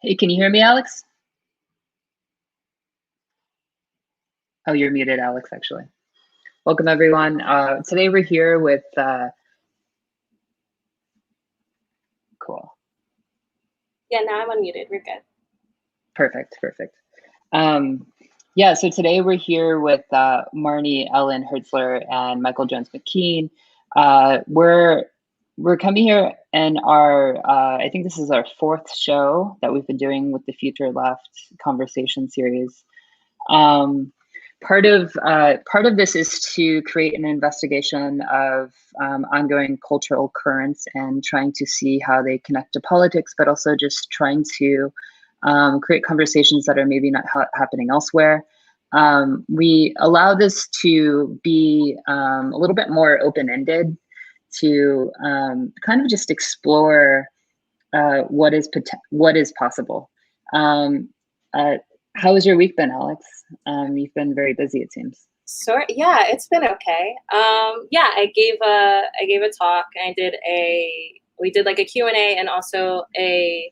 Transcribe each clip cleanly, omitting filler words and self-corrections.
Hey, can you hear me, Alex? Oh, you're muted, Alex, actually. Welcome, everyone. Today we're here with, cool. Yeah, now I'm unmuted, we're good. Perfect. Yeah, so today we're here with Marnie, Ellen Hertzler, and Michael Jones McKean. We're coming here in our, I think this is our 4th show that we've been doing with the Future Left conversation series. Part of this is to create an investigation of ongoing cultural currents and trying to see how they connect to politics, but also just trying to create conversations that are maybe not happening elsewhere. We allow this to be a little bit more open-ended, to kind of just explore what is possible. How has your week been, Alex? You've been very busy, it seems. Yeah, it's been okay. Yeah, I gave a talk, and we did like a Q&A and also a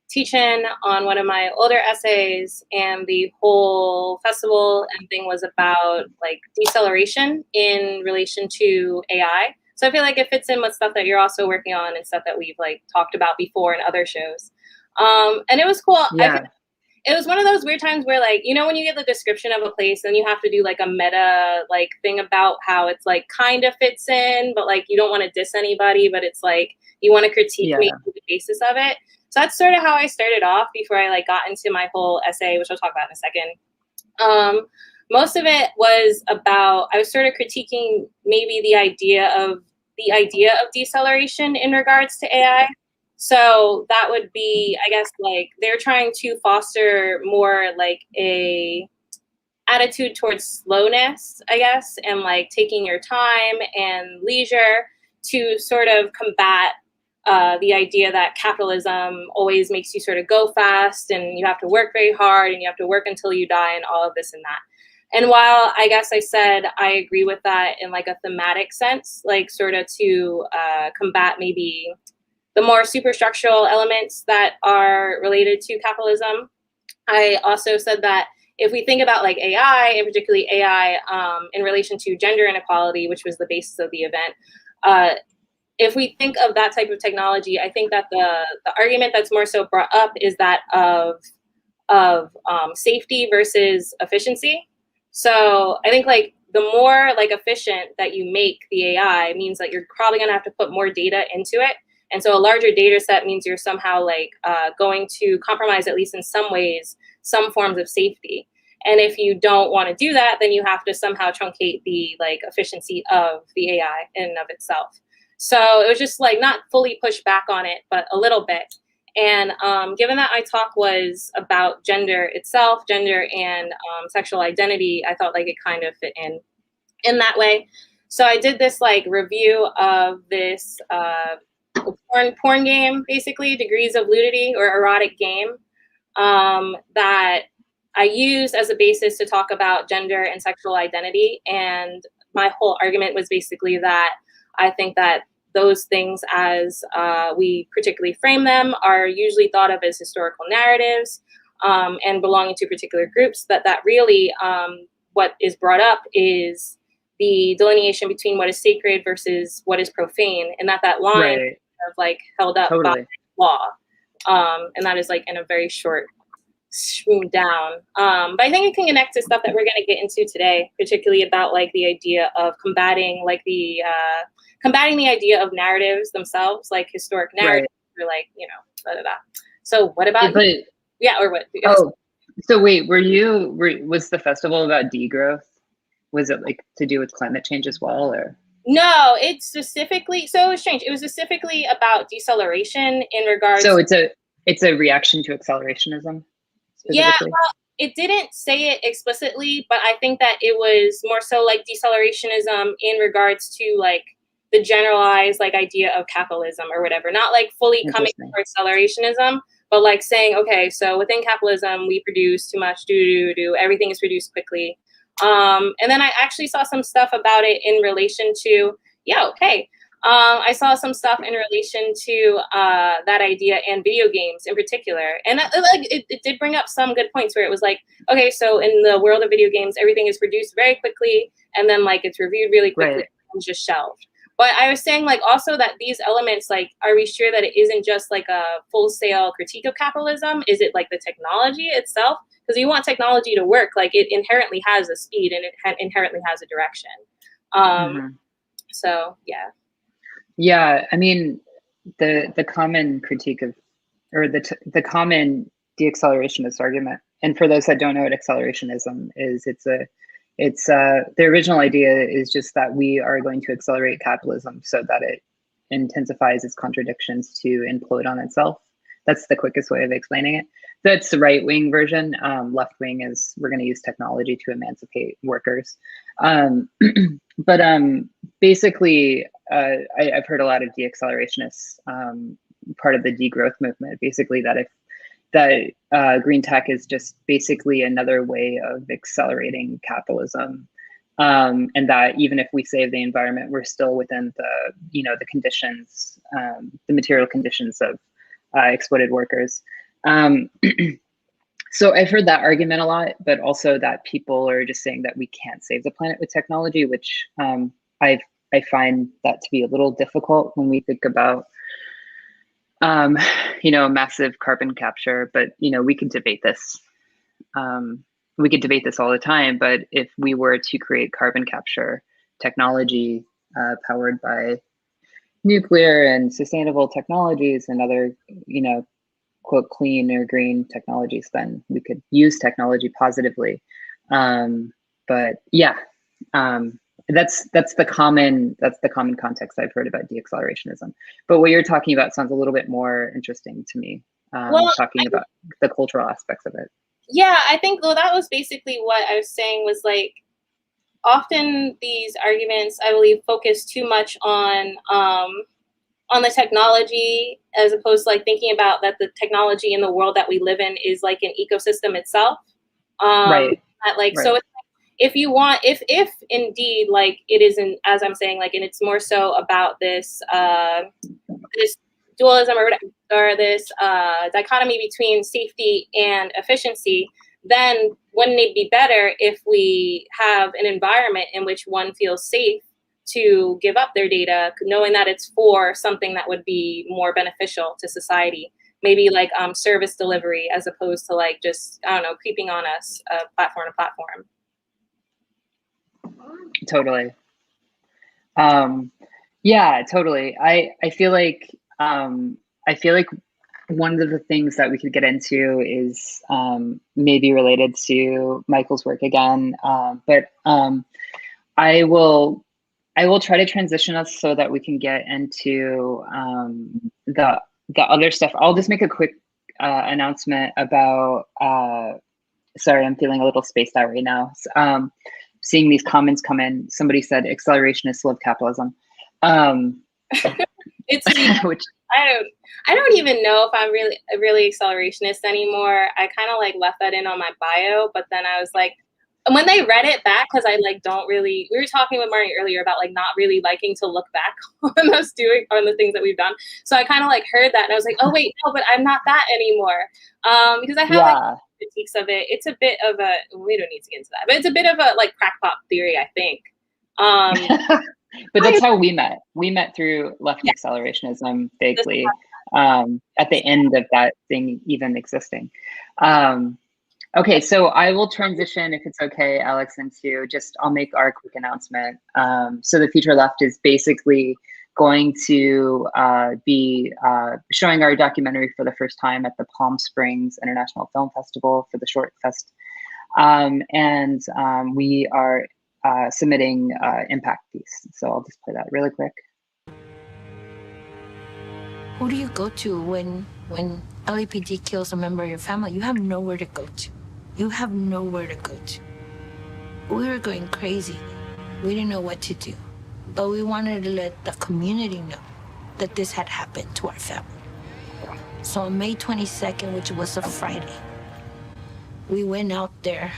teach-in on one of my older essays, and the whole festival and thing was about like deceleration in relation to AI. So I feel like it fits in with stuff that you're also working on and stuff that we've like talked about before in other shows. And it was cool. Yeah. It was one of those weird times where, like, you know, when you get the description of a place and you have to do like a meta like thing about how it's like kind of fits in, but like you don't want to diss anybody, but it's like you want to critique maybe the basis of it. So that's sort of how I started off before I like got into my whole essay, which I'll talk about in a second. Most of it was about, I was sort of critiquing maybe the idea of deceleration in regards to AI. So that would be, I guess, like they're trying to foster more like a attitude towards slowness, I guess, and like taking your time and leisure to sort of combat the idea that capitalism always makes you sort of go fast and you have to work very hard and you have to work until you die and all of this and that. And while I guess I said I agree with that in like a thematic sense, like sort of to combat maybe the more superstructural elements that are related to capitalism, I also said that if we think about like AI, and particularly AI in relation to gender inequality, which was the basis of the event, if we think of that type of technology, I think that the argument that's more so brought up is that of safety versus efficiency. So I think like the more like efficient that you make the AI means that you're probably going to have to put more data into it. And so a larger data set means you're somehow like going to compromise, at least in some ways, some forms of safety. And if you don't want to do that, then you have to somehow truncate the like efficiency of the AI in and of itself. So it was just like not fully pushed back on it, but a little bit. And given that my talk was about gender itself, gender and sexual identity, I thought like it kind of fit in that way. So I did this like review of this porn game, basically, Degrees of Nudity or erotic game, that I used as a basis to talk about gender and sexual identity. And my whole argument was basically that I think that those things, as we particularly frame them, are usually thought of as historical narratives and belonging to particular groups, that really what is brought up is the delineation between what is sacred versus what is profane, and that line of like held up by law. And that is like in a very short swoon down. But I think it can connect to stuff that we're going to get into today, particularly about like the idea of combating like the idea of narratives themselves, like historic narratives, or like, you know, blah, blah, blah. So what about you? Yeah, or what? Oh, so wait, was the festival about degrowth? Was it like to do with climate change as well, or? No, it's specifically, so it was strange. It was specifically about deceleration in regards. So it's a reaction to accelerationism. Yeah, well, it didn't say it explicitly, but I think that it was more so like decelerationism in regards to like the generalized like idea of capitalism or whatever, not like fully coming for accelerationism, but like saying, okay, so within capitalism, we produce too much, everything is produced quickly. And then I actually saw some stuff about it in relation to, hey, I saw some stuff in relation to that idea and video games in particular, and it did bring up some good points where it was like, okay, so in the world of video games, everything is produced very quickly, and then like it's reviewed really quickly and just shelved. But I was saying like also that these elements, like, are we sure that it isn't just like a full-scale critique of capitalism? Is it like the technology itself? Because you want technology to work, like it inherently has a speed and it inherently has a direction. So yeah. Yeah, I mean, the common critique of, or the common deaccelerationist argument, and for those that don't know what accelerationism is, it's the original idea is just that we are going to accelerate capitalism so that it intensifies its contradictions to implode on itself. That's the quickest way of explaining it. That's the right-wing version. Left-wing is we're going to use technology to emancipate workers. But basically, I've heard a lot of deaccelerationists, part of the degrowth movement, basically that green tech is just basically another way of accelerating capitalism. And that even if we save the environment, we're still within the conditions, the material conditions of exploited workers. So I've heard that argument a lot, but also that people are just saying that we can't save the planet with technology, which I find that to be a little difficult when we think about massive carbon capture. But we could debate this. We could debate this all the time. But if we were to create carbon capture technology powered by nuclear and sustainable technologies and other, quote, clean or green technologies, then we could use technology positively. But yeah, that's the common context I've heard about deaccelerationism. But what you're talking about sounds a little bit more interesting to me. Talking about the cultural aspects of it. Yeah, I think that was basically what I was saying, was like often these arguments, I believe, focus too much on the technology, as opposed to like thinking about that the technology in the world that we live in is like an ecosystem itself. Right. So it's like, if indeed like it isn't, as I'm saying, like, and it's more so about this this dualism or this dichotomy between safety and efficiency, then wouldn't it be better if we have an environment in which one feels safe to give up their data, knowing that it's for something that would be more beneficial to society? Maybe like service delivery, as opposed to like just, I don't know, creeping on us platform to platform. Totally. Yeah, totally. I feel like one of the things that we could get into is maybe related to Michael's work again, but I will try to transition us so that we can get into the other stuff. I'll just make a quick announcement about. Sorry, I'm feeling a little spaced out right now. Seeing these comments come in, somebody said accelerationists love capitalism. It's which I don't even know if I'm really accelerationist anymore. I kind of like left that in on my bio, but then I was like, when they read it back, because I like don't really, we were talking with Marnie earlier about like not really liking to look back on the things that we've done. So I kind of like heard that and I was like, oh wait, no, but I'm not that anymore. Because I have like critiques of it. It's a bit of a, we don't need to get into that, but it's a bit of a like crackpot theory, I think. But that's how we met. We met through left accelerationism vaguely at the end of that thing even existing. Okay, so I will transition, if it's okay, Alex, into I'll make our quick announcement. So the Future Left is basically going to be showing our documentary for the first time at the Palm Springs International Film Festival for the Short Fest. And we are submitting impact piece. So I'll just play that really quick. Who do you go to when LAPD kills a member of your family? You have nowhere to go to. You have nowhere to go to. We were going crazy. We didn't know what to do. But we wanted to let the community know that this had happened to our family. So on May 22nd, which was a Friday, we went out there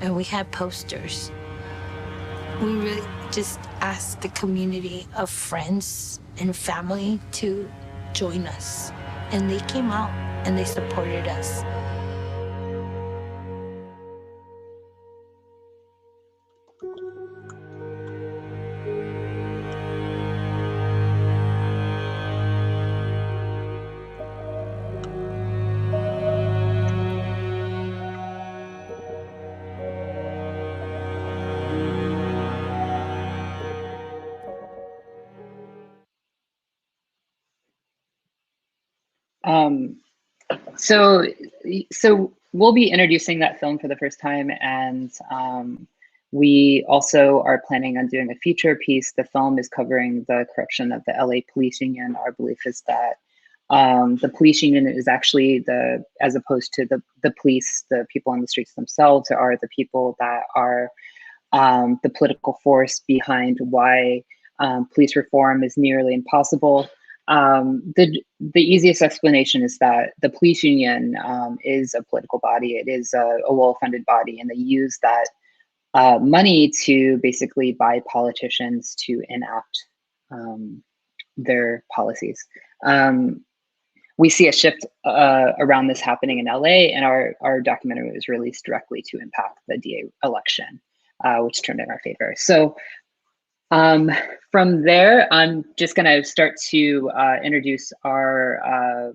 and we had posters. We really just asked the community of friends and family to join us. And they came out and they supported us. So, so we'll be introducing that film for the first time, and we also are planning on doing a feature piece. The film is covering the corruption of the LA police union. Our belief is that the police union is actually as opposed to the police, the people on the streets themselves are the people that are the political force behind why police reform is nearly impossible. The easiest explanation is that the police union is a political body. It is a well-funded body, and they use that money to basically buy politicians to enact their policies. We see a shift around this happening in LA, and our documentary was released directly to impact the DA election, which turned in our favor. So from there, I'm just going to start to introduce our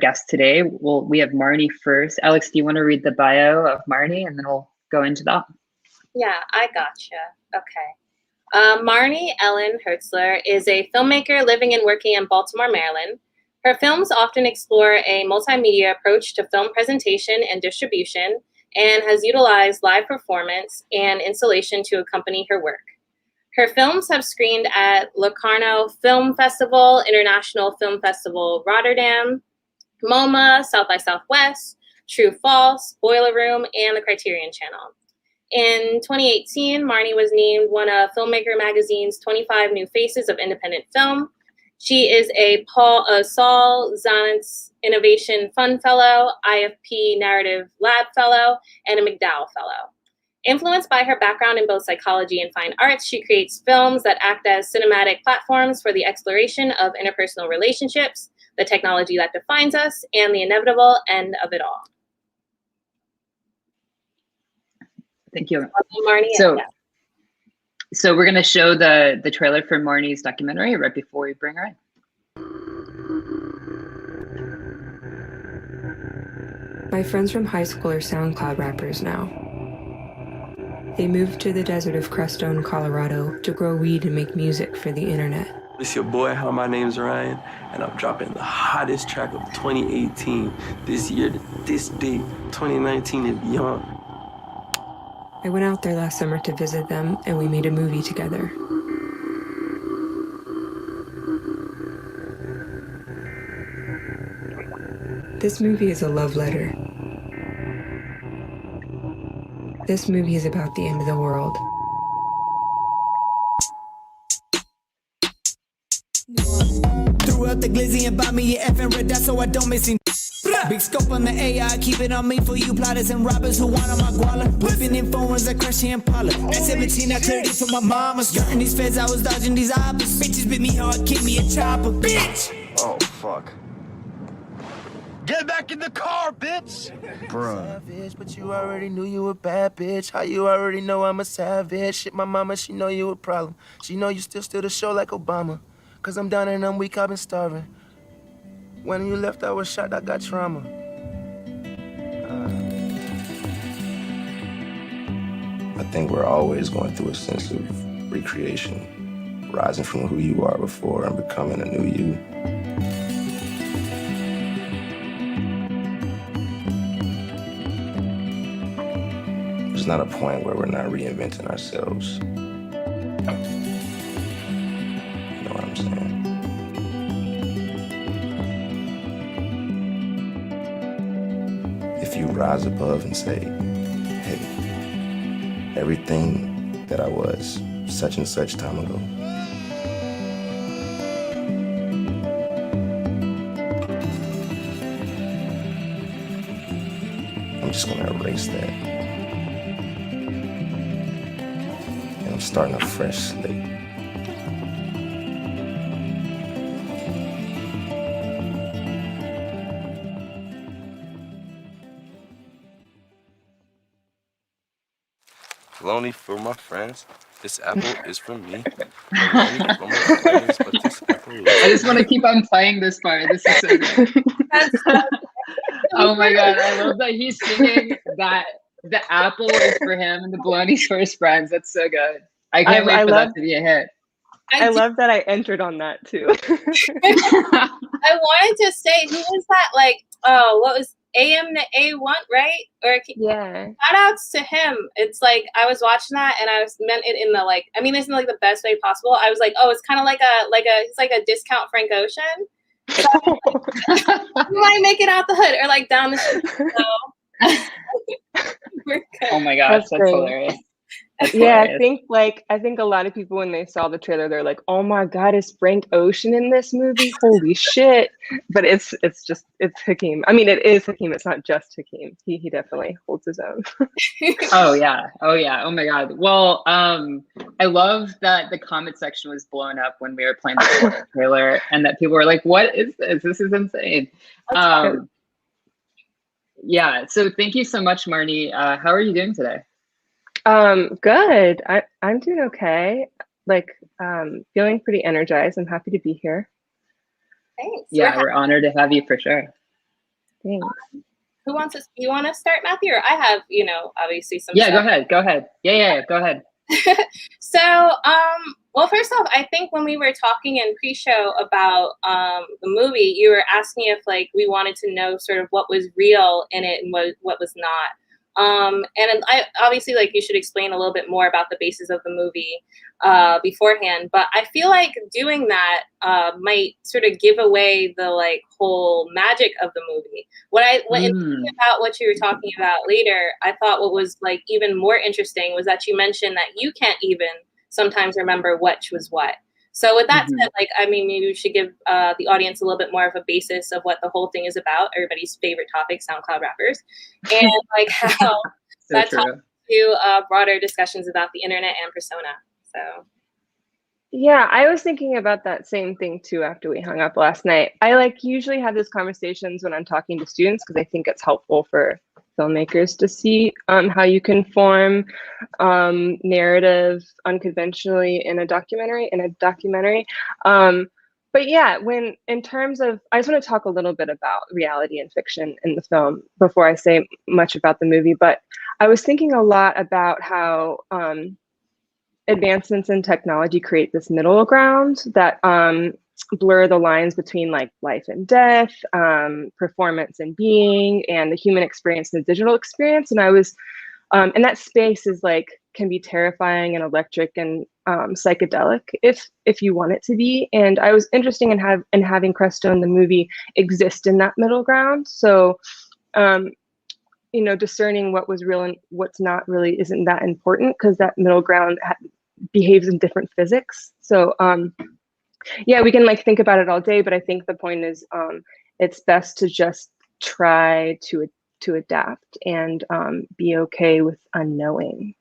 guest today. We have Marnie first. Alex, do you want to read the bio of Marnie, and then we'll go into that? Yeah, I gotcha. Okay. Marnie Ellen Hertzler is a filmmaker living and working in Baltimore, Maryland. Her films often explore a multimedia approach to film presentation and distribution, and has utilized live performance and installation to accompany her work. Her films have screened at Locarno Film Festival, International Film Festival Rotterdam, MoMA, South by Southwest, True False, Boiler Room, and the Criterion Channel. In 2018, Marnie was named one of Filmmaker Magazine's 25 New Faces of Independent Film. She is a Saul Zaentz Innovation Fund Fellow, IFP Narrative Lab Fellow, and a McDowell Fellow. Influenced by her background in both psychology and fine arts, she creates films that act as cinematic platforms for the exploration of interpersonal relationships, the technology that defines us, and the inevitable end of it all. Thank you. Marnie. So we're going to show the trailer for Marnie's documentary right before we bring her in. My friends from high school are SoundCloud rappers now. They moved to the desert of Crestone, Colorado to grow weed and make music for the internet. It's your boy, my name's Ryan, and I'm dropping the hottest track of 2018 this year to this date, 2019 and beyond. I went out there last summer to visit them, and we made a movie together. This movie is a love letter. This movie is about the end of the world. Threw out the glizzy and buy me an effing red dot so I don't miss him. Big scope on the AI, keep it on me for you plotters and robbers who want on my guala. Whipping in phones like Crushy and Paula. At 17, I cleared it for my mama. Skirting these feds, I was dodging these oppers. Bitches bit me hard, kick me a chopper. Bitch! Oh, fuck. Get back in the car, bitch! Bruh. Savage, but you already knew you a bad bitch. How you already know I'm a savage? Shit, my mama, she know you a problem. She know you still steal the show like Obama. Cause I'm down and I'm weak, I've been starving. When you left, I was shot, I got trauma. I think we're always going through a sense of recreation, rising from who you are before and becoming a new you. There's not a point where we're not reinventing ourselves. You know what I'm saying? If you rise above and say, hey, everything that I was such and such time ago, I'm just gonna erase that. I'm starting a fresh slate. Lonely for my friends. This apple is for me. Lonely for my friends, but this apple is I just want to keep on playing this part. This is so good. Oh my god, I love that he's singing that the apple is for him and the bologna's for his friends. That's so good. I can't wait for that to be a hit. I love that I entered on that too. I wanted to say, who was that? Like, what was AM to A1, right? Or yeah. Shout outs to him. It's like I was watching that and I was meant it in the like. I mean, it's in like the best way possible. I was like, oh, it's kind of like it's like a discount Frank Ocean. So, you might make it out the hood or like down the street. So. Oh my gosh, that's hilarious. That's yeah, hilarious. I think a lot of people when they saw the trailer, they're like, "Oh my god, is Frank Ocean in this movie? Holy shit!" But it's Hakeem. I mean, it is Hakeem. It's not just Hakeem. He definitely holds his own. Oh yeah. Oh my god. Well, I love that the comment section was blown up when we were playing the trailer, and that people were like, "What is this? This is insane." Yeah. So thank you so much, Marnie. How are you doing today? Good. I'm doing okay. Like, feeling pretty energized. I'm happy to be here. Thanks. Yeah, we're honored to have you for sure. Thanks. Who wants to? You want to start, Matthew? Or I have, obviously some. Yeah, stuff. go ahead. Yeah, go ahead. So, well, first off, I think when we were talking in pre-show about the movie, you were asking if like we wanted to know sort of what was real in it and what was not. And I obviously like you should explain a little bit more about the basis of the movie beforehand, but I feel like doing that might sort of give away the like whole magic of the movie. When thinking about what you were talking about later, I thought what was like even more interesting was that you mentioned that you can't even sometimes remember which was what. So with that said, like, I mean, maybe we should give the audience a little bit more of a basis of what the whole thing is about, everybody's favorite topic, SoundCloud rappers, and like how that talks to broader discussions about the internet and persona. So. Yeah, I was thinking about that same thing too after we hung up last night. I like usually have these conversations when I'm talking to students because I think it's helpful for filmmakers to see how you can form narrative unconventionally in a documentary. But yeah, when in terms of, I just want to talk a little bit about reality and fiction in the film before I say much about the movie. But I was thinking a lot about how advancements in technology create this middle ground that blur the lines between like life and death, performance and being, and the human experience and the digital experience. And I was, and that space is like, can be terrifying and electric and psychedelic if you want it to be. And I was interested in having Crestone, the movie, exist in that middle ground. So, discerning what was real and what's not really isn't that important because that middle ground behaves in different physics. So yeah, we can like think about it all day, but I think the point is it's best to just try to adapt and be okay with unknowing.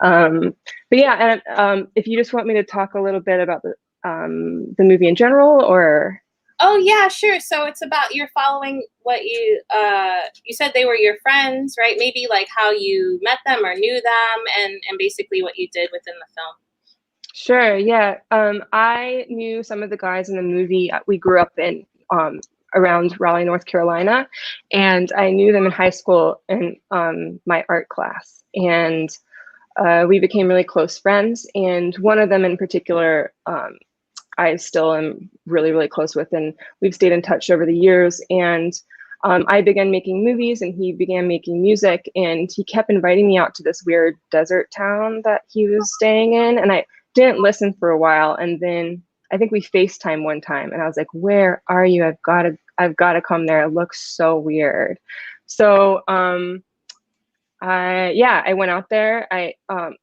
But yeah, and if you just want me to talk a little bit about the movie in general, or oh yeah, sure. So it's about you're following what you said they were your friends, right? Maybe like how you met them or knew them, and basically what you did within the film. Sure. Yeah. I knew some of the guys in the movie. We grew up in around Raleigh, North Carolina, and I knew them in high school in my art class, and we became really close friends. And one of them in particular, I still am really, really close with, and we've stayed in touch over the years. And I began making movies and he began making music, and he kept inviting me out to this weird desert town that he was staying in. And I didn't listen for a while. And then I think we FaceTime one time and I was like, where are you? I've got to come there. It looks so weird. So I went out there. We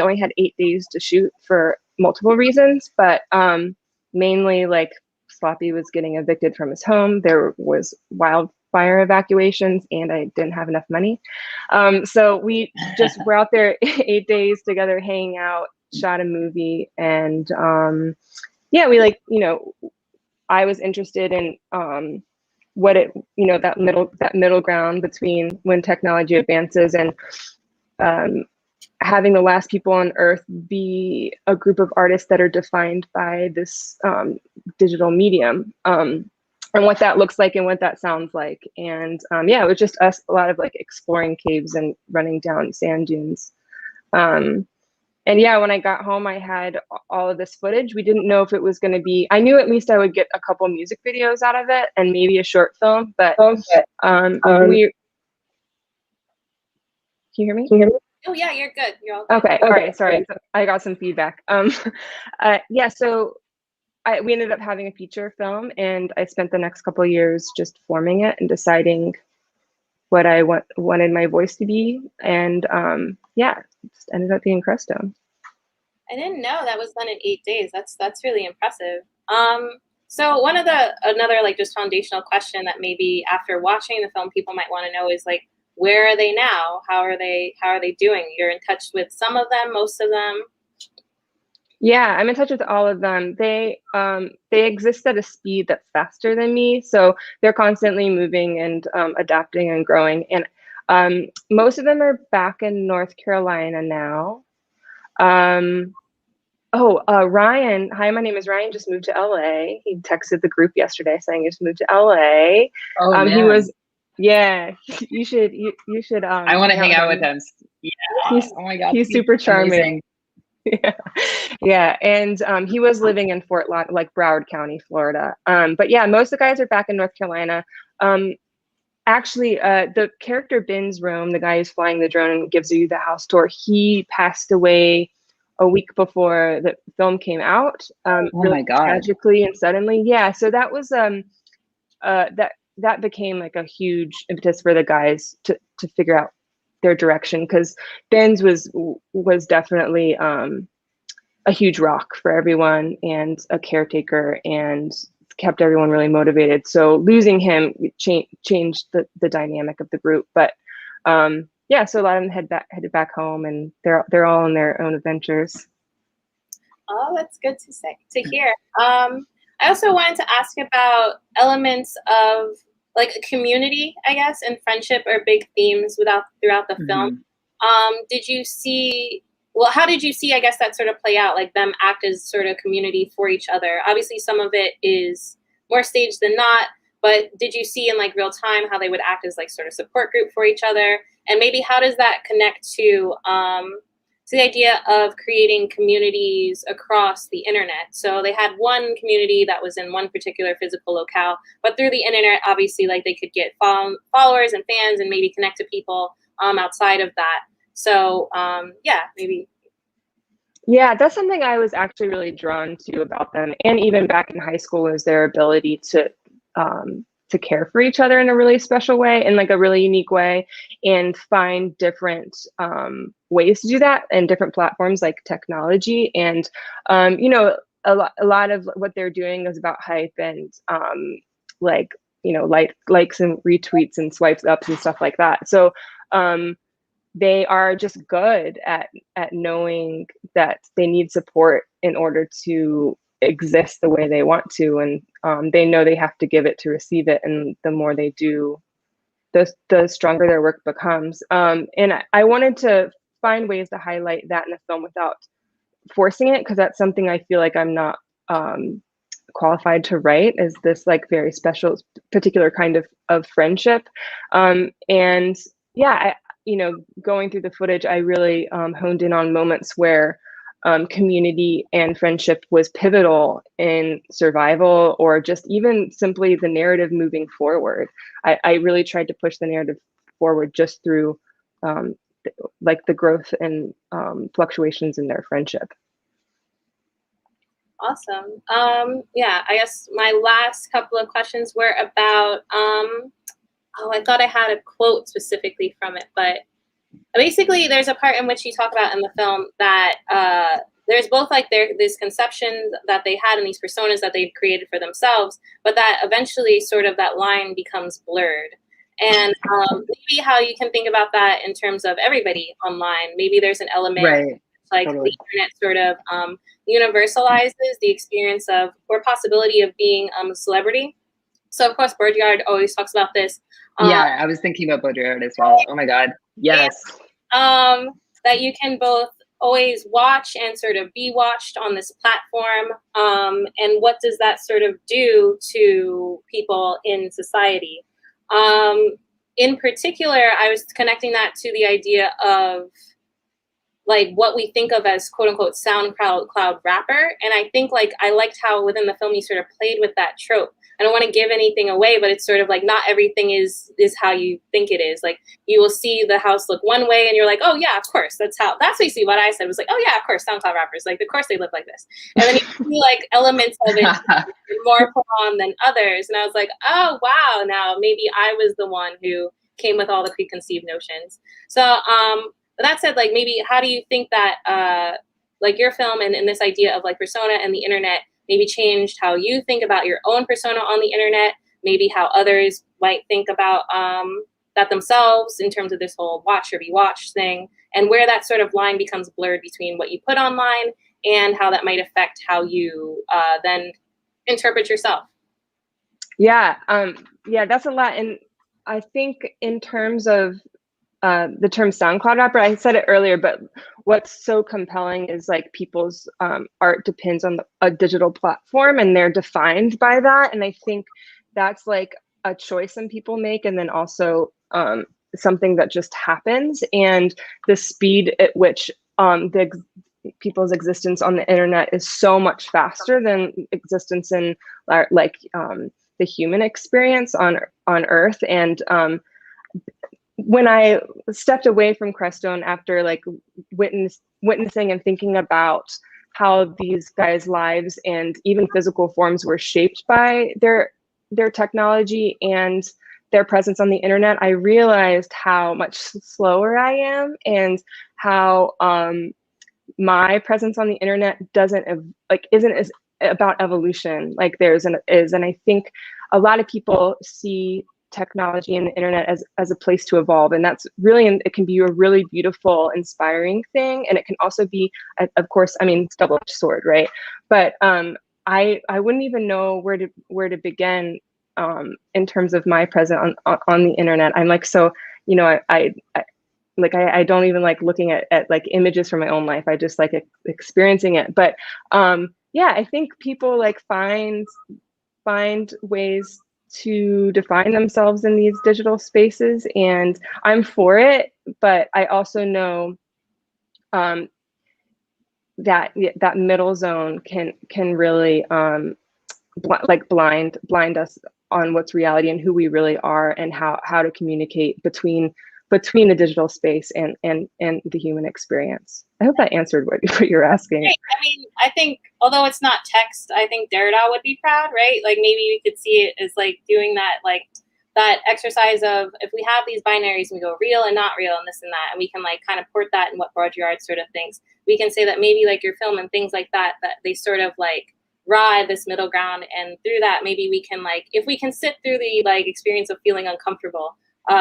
only had 8 days to shoot for multiple reasons, but mainly like Sloppy was getting evicted from his home. There was fire evacuations, and I didn't have enough money. So we just were out there 8 days together, hanging out, shot a movie, and yeah, we like, you know, I was interested in what it, you know, that middle ground between when technology advances and having the last people on Earth be a group of artists that are defined by this digital medium, and what that looks like and what that sounds like. And yeah, it was just us, a lot of like exploring caves and running down sand dunes. And yeah, when I got home, I had all of this footage. We didn't know if it was going to be, I knew at least I would get a couple music videos out of it and maybe a short film, but can you hear me? Oh yeah, you're good. You're all good. Okay. All right. Sorry. I got some feedback. Yeah. So we ended up having a feature film, and I spent the next couple of years just forming it and deciding what I wanted my voice to be. And yeah, it just ended up being Crestone. I didn't know that was done in 8 days. That's really impressive. So another like just foundational question that maybe after watching the film people might want to know is like, where are they now? How are they doing? You're in touch with some of them, most of them? Yeah, I'm in touch with all of them. They exist at a speed that's faster than me, so they're constantly moving and adapting and growing. And most of them are back in North Carolina now. Ryan, hi, my name is Ryan, just moved to LA. He texted the group yesterday saying he just moved to LA. Oh, he was, yeah, you should. I want to hang out with him. Yeah. Oh my God. He's super charming. Yeah. And he was living in Broward County, Florida. But yeah, most of the guys are back in North Carolina. Actually, the character Ben's room, the guy who's flying the drone and gives you the house tour, he passed away a week before the film came out. Oh really my God. Tragically and suddenly. Yeah. So that was that became like a huge impetus for the guys to figure out their direction, because Ben's was definitely a huge rock for everyone and a caretaker and kept everyone really motivated. So losing him changed the dynamic of the group. But yeah, so a lot of them headed back home, and they're all on their own adventures. Oh, that's good to hear. I also wanted to ask about elements of like a community, I guess, and friendship are big themes throughout the film. Did you see, well, how did you see, I guess, that sort of play out, like them act as sort of community for each other? Obviously, some of it is more staged than not, but did you see in like real time how they would act as like sort of support group for each other? And maybe how does that connect to the idea of creating communities across the internet? So they had one community that was in one particular physical locale, but through the internet, obviously, like they could get followers and fans and maybe connect to people outside of that. So yeah, maybe. Yeah, that's something I was actually really drawn to about them, and even back in high school, was their ability to care for each other in a really special way, in like a really unique way, and find different ways to do that, and different platforms like technology. And you know, a lot of what they're doing is about hype and like, you know, likes and retweets and swipes ups and stuff like that. So they are just good at knowing that they need support in order to exist the way they want to, and they know they have to give it to receive it, and the more they do, the stronger their work becomes. And I wanted to find ways to highlight that in the film without forcing it, because that's something I feel like I'm not qualified to write, is this like very special particular kind of friendship. And yeah, you know, going through the footage, I really honed in on moments where community and friendship was pivotal in survival, or just even simply the narrative moving forward. I really tried to push the narrative forward just through like the growth and fluctuations in their friendship. Awesome. Yeah, I guess my last couple of questions were about, I thought I had a quote specifically from it, but basically there's a part in which you talk about in the film that there's both like this conception that they had and these personas that they've created for themselves, but that eventually sort of that line becomes blurred. And maybe how you can think about that in terms of everybody online. Maybe there's an element Right. like Totally. the internet sort of universalizes the experience of or possibility of being a celebrity. So of course, Baudrillard always talks about this. Yeah, I was thinking about Baudrillard as well. Oh my God, yes. And, that you can both always watch and sort of be watched on this platform. And what does that sort of do to people in society? In particular, I was connecting that to the idea of like what we think of as quote unquote SoundCloud rapper. And I think like I liked how within the film you sort of played with that trope. I don't want to give anything away, but it's sort of like not everything is how you think it is. Like you will see the house look one way and you're like, oh yeah, of course. That's basically what I said was like, oh yeah, of course, SoundCloud rappers. Like of course they look like this. And then you see like elements of it more put on than others. And I was like, oh wow, now maybe I was the one who came with all the preconceived notions. So but that said, like maybe how do you think that like your film and this idea of like persona and the internet maybe changed how you think about your own persona on the internet, maybe how others might think about that themselves in terms of this whole watch or be watched thing, and where that sort of line becomes blurred between what you put online and how that might affect how you then interpret yourself. Yeah, that's a lot. And I think in terms of the term SoundCloud rapper, I said it earlier, but what's so compelling is like people's art depends on a digital platform and they're defined by that. And I think that's like a choice some people make, and then also something that just happens. And the speed at which people's existence on the internet is so much faster than existence in like the human experience on Earth. And when I stepped away from Crestone after like witnessing and thinking about how these guys' lives and even physical forms were shaped by their technology and their presence on the internet, I realized how much slower I am and how my presence on the internet isn't as about evolution like theirs is. And I think a lot of people see technology and the internet as a place to evolve, and that's really, it can be a really beautiful, inspiring thing, and it can also be, of course, I mean, it's double-edged sword, right? But I wouldn't even know where to begin in terms of my presence on the internet. I'm like, so you know, I don't even like looking at like images from my own life. I just like experiencing it. But yeah, I think people like find ways to define themselves in these digital spaces, and I'm for it. But I also know that middle zone can really blind us on what's reality and who we really are, and how to communicate between the digital space and the human experience. I hope that answered what you're asking. Right. I mean, I think although it's not text, I think Derrida would be proud, right? Like maybe we could see it as like doing that, like that exercise of if we have these binaries and we go real and not real and this and that, and we can like kind of port that in what Baudrillard sort of thinks. We can say that maybe like your film and things like that they sort of like ride this middle ground, and through that maybe we can like, if we can sit through the like experience of feeling uncomfortable,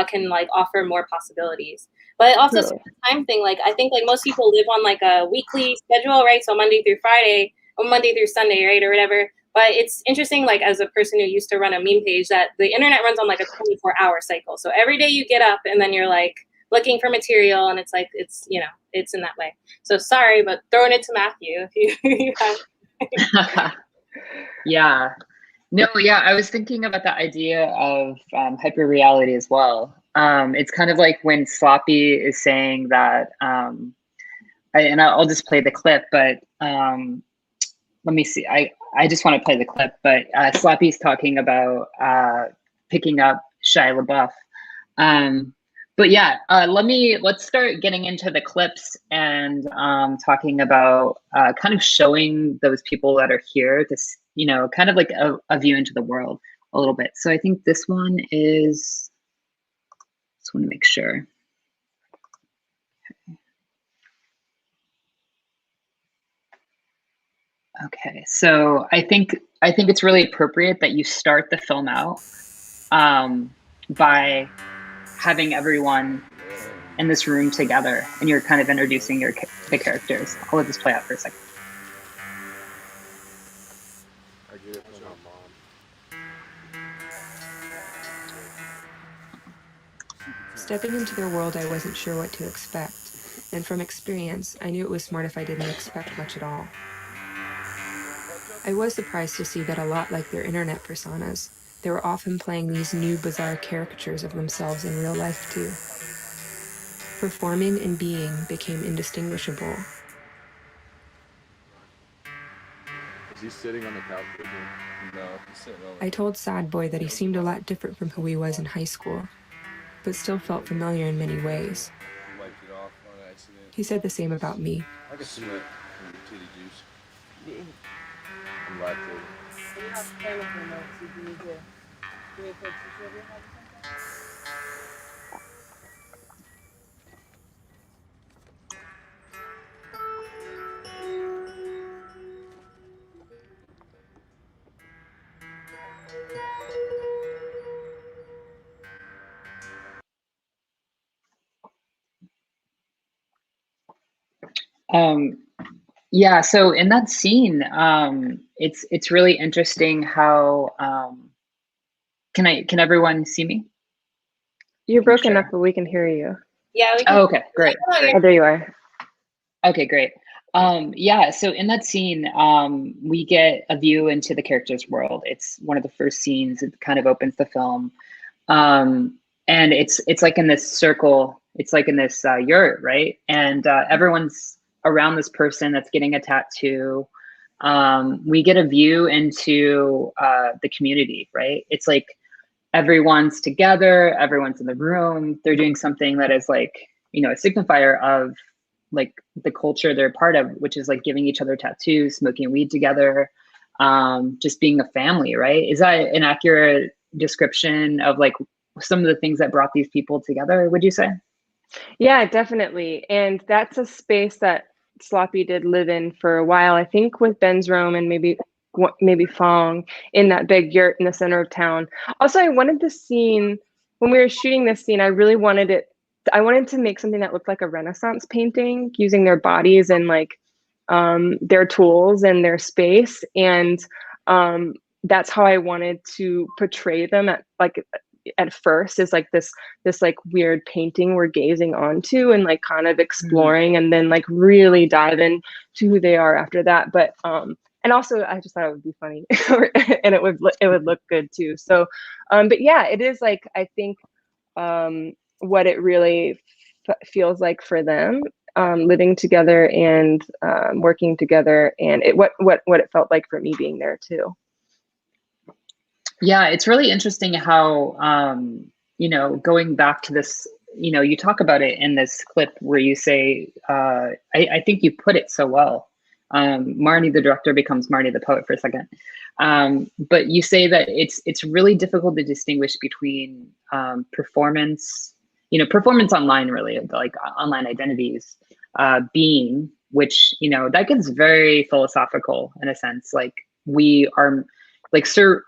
can like offer more possibilities. But also Totally. the time thing, like I think like most people live on like a weekly schedule, right? So Monday through Friday or Monday through Sunday, right, or whatever. But it's interesting, like as a person who used to run a meme page, that the internet runs on like a 24-hour cycle. So every day you get up and then you're like looking for material, and it's like it's, you know, it's in that way. So sorry, but throwing it to Matthew if you have. Yeah. No, yeah, I was thinking about the idea of hyperreality as well. It's kind of like when Sloppy is saying that, and I'll just play the clip, but let me see. I just want to play the clip, but Sloppy's talking about picking up Shia LaBeouf. But yeah, let's start getting into the clips and talking about kind of showing those people that are here to, you know, kind of like a view into the world a little bit. So I think this one is, just want to make sure. Okay, so I think it's really appropriate that you start the film out by having everyone in this room together, and you're kind of introducing the characters. I'll let this play out for a second. I get it from my mom. Stepping into their world, I wasn't sure what to expect. And from experience, I knew it was smart if I didn't expect much at all. I was surprised to see that a lot like their internet personas, they were often playing these new bizarre caricatures of themselves in real life too. Performing and being became indistinguishable. Is he sitting on the couch with me? No, he's sitting on. I told Sad Boy that he seemed a lot different from who he was in high school, but still felt familiar in many ways. He wiped it off on accident. He said the same about me. I can smell it from your titty juice. I'm lactating. You have chemical notes if you need to. Do you take tissue of your head? Yeah, so in that scene, it's really interesting how can everyone see me? You're broken up, but we can hear you. Yeah, we can. Oh, okay, great. Oh, there you are. Okay, great. Yeah, so in that scene, we get a view into the character's world. It's one of the first scenes. It kind of opens the film. And it's like in this circle, it's like in this yurt, right? And everyone's around this person that's getting a tattoo. We get a view into the community, right? It's like everyone's together, everyone's in the room, they're doing something that is like, you know, a signifier of like the culture they're part of, which is like giving each other tattoos, smoking weed together, just being a family, right? Is that an accurate description of like some of the things that brought these people together, would you say? Yeah, definitely. And that's a space that Sloppy did live in for a while, I think with Ben's Rome and maybe Fong in that big yurt in the center of town. Also, I wanted the scene, when we were shooting this scene, I wanted to make something that looked like a Renaissance painting using their bodies and like their tools and their space. And that's how I wanted to portray them at first, is like this like weird painting we're gazing onto and like kind of exploring, and then like really dive in to who they are after that. But and also I just thought it would be funny and it would look good too. So but yeah, it is like, I think what it really feels like for them, living together and working together, and what it felt like for me being there too. Yeah, it's really interesting how, you know, going back to this, you know, you talk about it in this clip where you say, I think you put it so well. Marnie, the director, becomes Marnie, the poet, for a second. But you say that it's really difficult to distinguish between performance, you know, performance online, really, like online identities, being, which, you know, that gets very philosophical in a sense. Like we are like surreal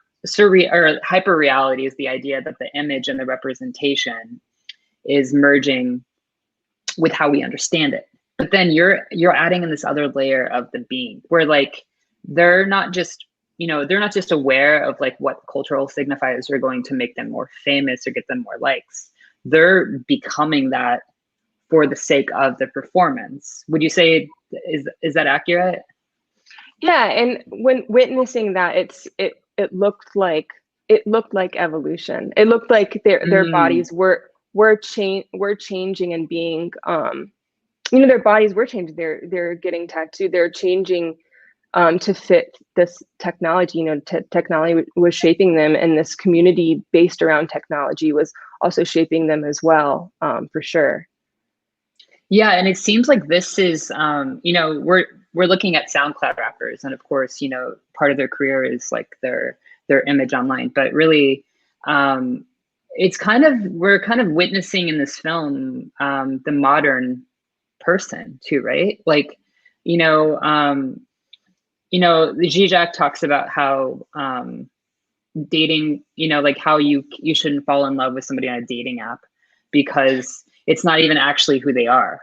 or hyper reality is the idea that the image and the representation is merging with how we understand it. But then you're adding in this other layer of the being, where like they're not just, you know, they're not just aware of like what cultural signifiers are going to make them more famous or get them more likes. They're becoming that for the sake of the performance. Would you say is that accurate? Yeah, and when witnessing that, it looked like evolution. It looked like their bodies were changing and being you know, their bodies were changing. They're getting tattooed. They're changing to fit this technology. You know, technology was shaping them, and this community based around technology was also shaping them as well, for sure. Yeah, and it seems like this is, you know, we're looking at SoundCloud rappers, and of course, you know, part of their career is like their image online, but really, it's we're kind of witnessing in this film the modern person too, right? Like, you know, you know, the Zizek talks about how dating, you know, like how you shouldn't fall in love with somebody on a dating app because it's not even actually who they are.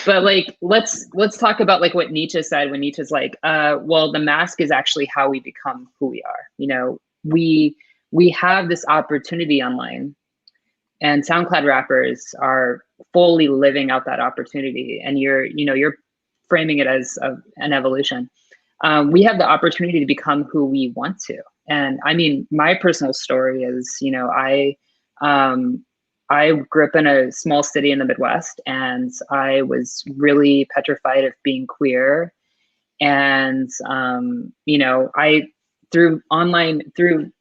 But like, let's talk about like what Nietzsche said when Nietzsche's like, well, the mask is actually how we become who we are. You know, we have this opportunity online, and SoundCloud rappers are fully living out that opportunity. And you're framing it as an evolution. We have the opportunity to become who we want to. And I mean, my personal story is, you know, I grew up in a small city in the Midwest, and I was really petrified of being queer. And, you know, through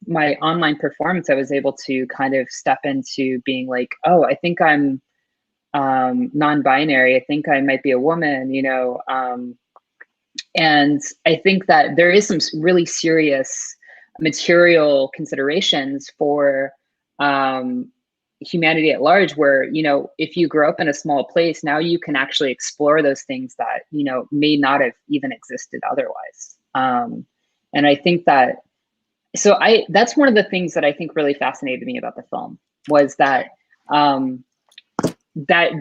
my online performance, I was able to kind of step into being like, oh, I think I'm non-binary. I think I might be a woman, you know. And I think that there is some really serious material considerations for humanity at large, where, you know, if you grow up in a small place, now you can actually explore those things that, you know, may not have even existed otherwise. And I think that, that's one of the things that I think really fascinated me about the film, was that that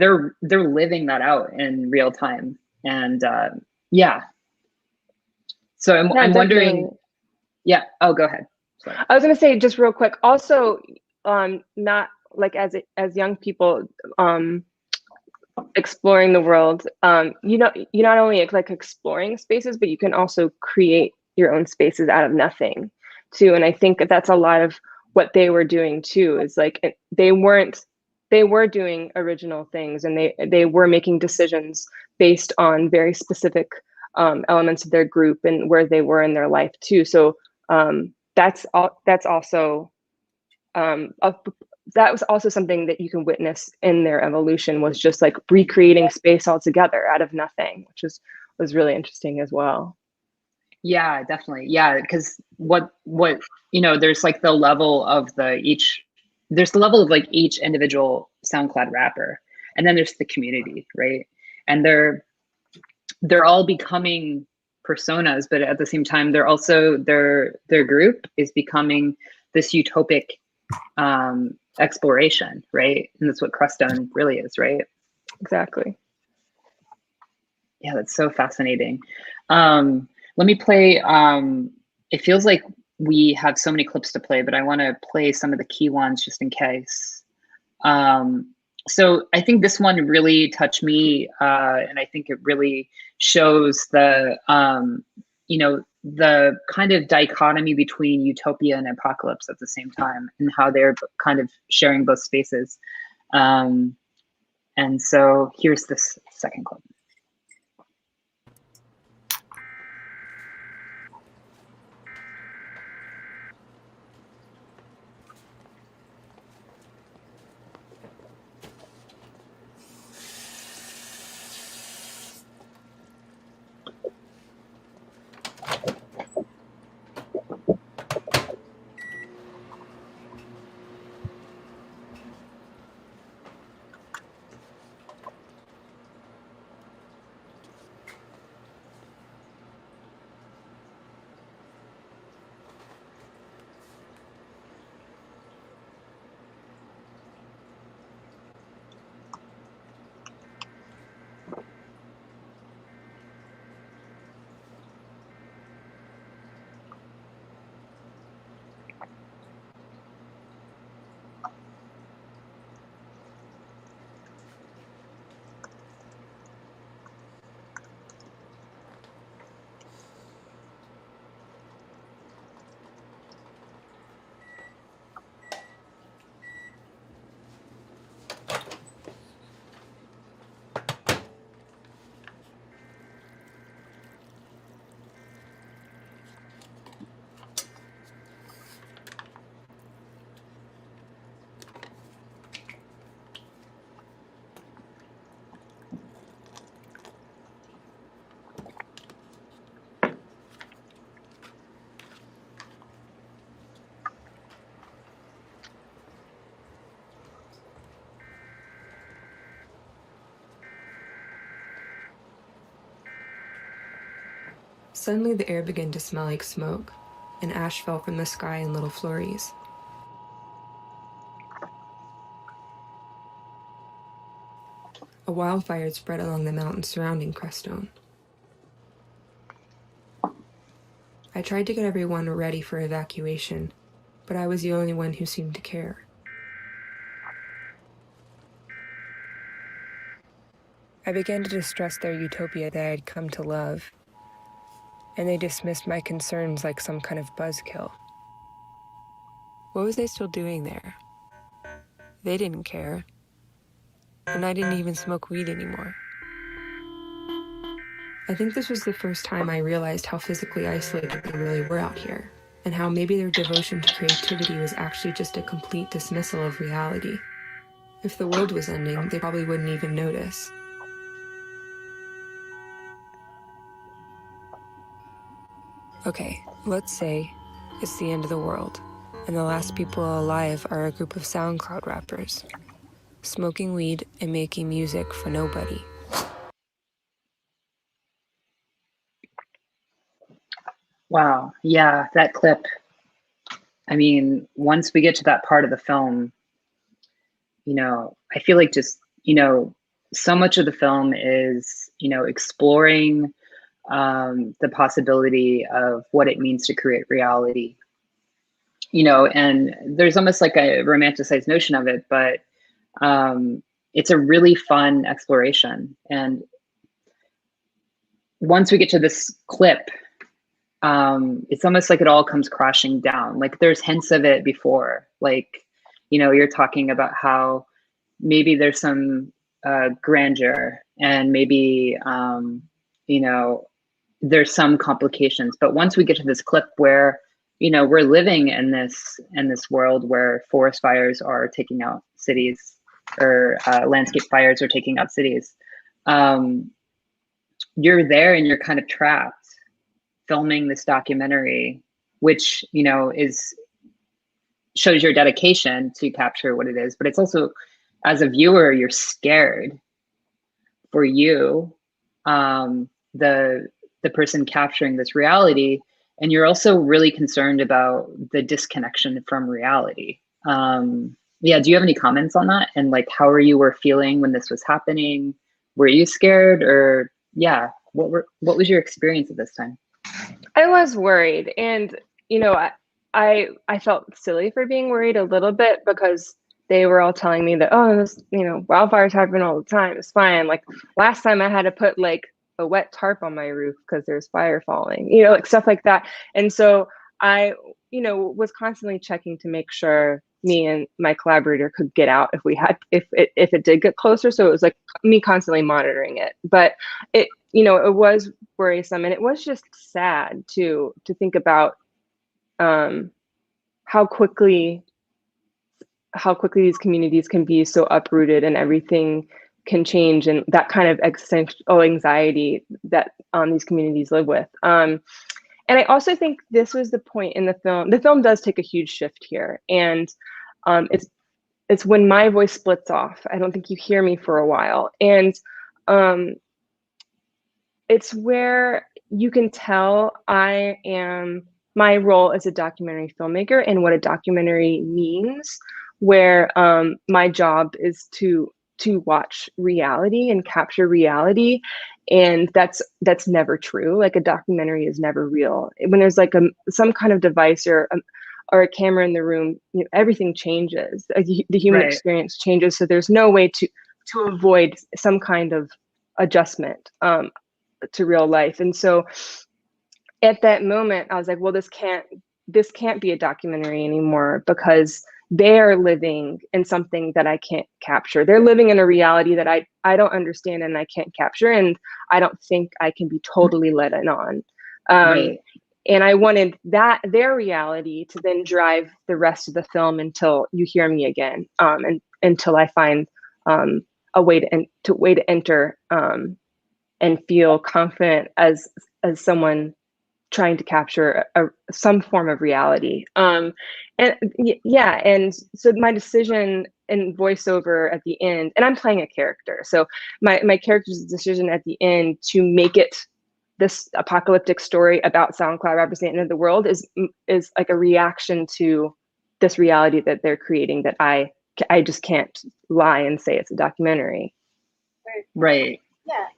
they're living that out in real time. And yeah. So I'm wondering, yeah. Oh, go ahead. Sorry. I was going to say just real quick, also, not like as young people, exploring the world, you know, you not only like exploring spaces, but you can also create your own spaces out of nothing too. And I think that's a lot of what they were doing too, is like, they were doing original things, and they were making decisions based on very specific elements of their group and where they were in their life too. So that's also that was also something that you can witness in their evolution, was just like recreating space altogether out of nothing, which was really interesting as well. Yeah, definitely. Yeah, because what you know, there's like the level of there's the level of like each individual SoundCloud rapper, and then there's the community, right? And they're all becoming personas, but at the same time, they're also their group is becoming this utopic exploration, right? And that's what Crustone really is, right? Exactly. Yeah, that's so fascinating. Let me play, it feels like we have so many clips to play, but I want to play some of the key ones just in case. So I think this one really touched me, and I think it really shows the, you know, the kind of dichotomy between utopia and apocalypse at the same time, and how they're kind of sharing both spaces. And so here's this second clip. Suddenly the air began to smell like smoke, and ash fell from the sky in little flurries. A wildfire had spread along the mountains surrounding Crestone. I tried to get everyone ready for evacuation, but I was the only one who seemed to care. I began to distrust their utopia that I had come to love, and they dismissed my concerns like some kind of buzzkill. What was I still doing there? They didn't care, and I didn't even smoke weed anymore. I think this was the first time I realized how physically isolated they really were out here, and how maybe their devotion to creativity was actually just a complete dismissal of reality. If the world was ending, they probably wouldn't even notice. Okay, let's say it's the end of the world, and the last people alive are a group of SoundCloud rappers, smoking weed and making music for nobody. Wow. Yeah, that clip. I mean, once we get to that part of the film, I feel like just, so much of the film is, exploring the possibility of what it means to create reality. And there's almost like a romanticized notion of it, but it's a really fun exploration. And once we get to this clip, it's almost like it all comes crashing down. Like there's hints of it before, like, you're talking about how maybe there's some grandeur and maybe, there's some complications. But once we get to this clip where, we're living in this world where forest fires are taking out cities, or landscape fires are taking out cities, you're there and you're kind of trapped filming this documentary, which shows your dedication to capture what it is, but it's also, as a viewer, you're scared for you, the person capturing this reality, and you're also really concerned about the disconnection from reality. Yeah, do you have any comments on that? And like, how were feeling when this was happening? Were you scared, or what was your experience at this time? I was worried, and I felt silly for being worried a little bit, because they were all telling me that, oh, this, wildfires happen all the time, it's fine. Like last time I had to put like a wet tarp on my roof because there's fire falling, like stuff like that. And so I, was constantly checking to make sure me and my collaborator could get out if it did get closer. So it was like me constantly monitoring it. But it was worrisome, and it was just sad to think about how quickly these communities can be so uprooted, and everything can change, and that kind of existential anxiety that these communities live with. And I also think this was the point in the film. The film does take a huge shift here, and it's when my voice splits off. I don't think you hear me for a while, and it's where you can tell my role as a documentary filmmaker and what a documentary means, where my job is to watch reality and capture reality, and that's never true. Like a documentary is never real. When there's like some kind of device or a camera in the room, everything changes. The human experience changes, so there's no way to avoid some kind of adjustment to real life. And so at that moment, I was like, well, this can't be a documentary anymore, because they're living in something that I can't capture. They're living in a reality that I don't understand and I can't capture, and I don't think I can be totally let in on. And I wanted their reality to then drive the rest of the film until you hear me again, and until I find a way to enter and feel confident as someone trying to capture some form of reality. And so my decision in voiceover at the end, and I'm playing a character, so my character's decision at the end to make it this apocalyptic story about SoundCloud representing the end of the world is like a reaction to this reality that they're creating that I just can't lie and say it's a documentary. Right.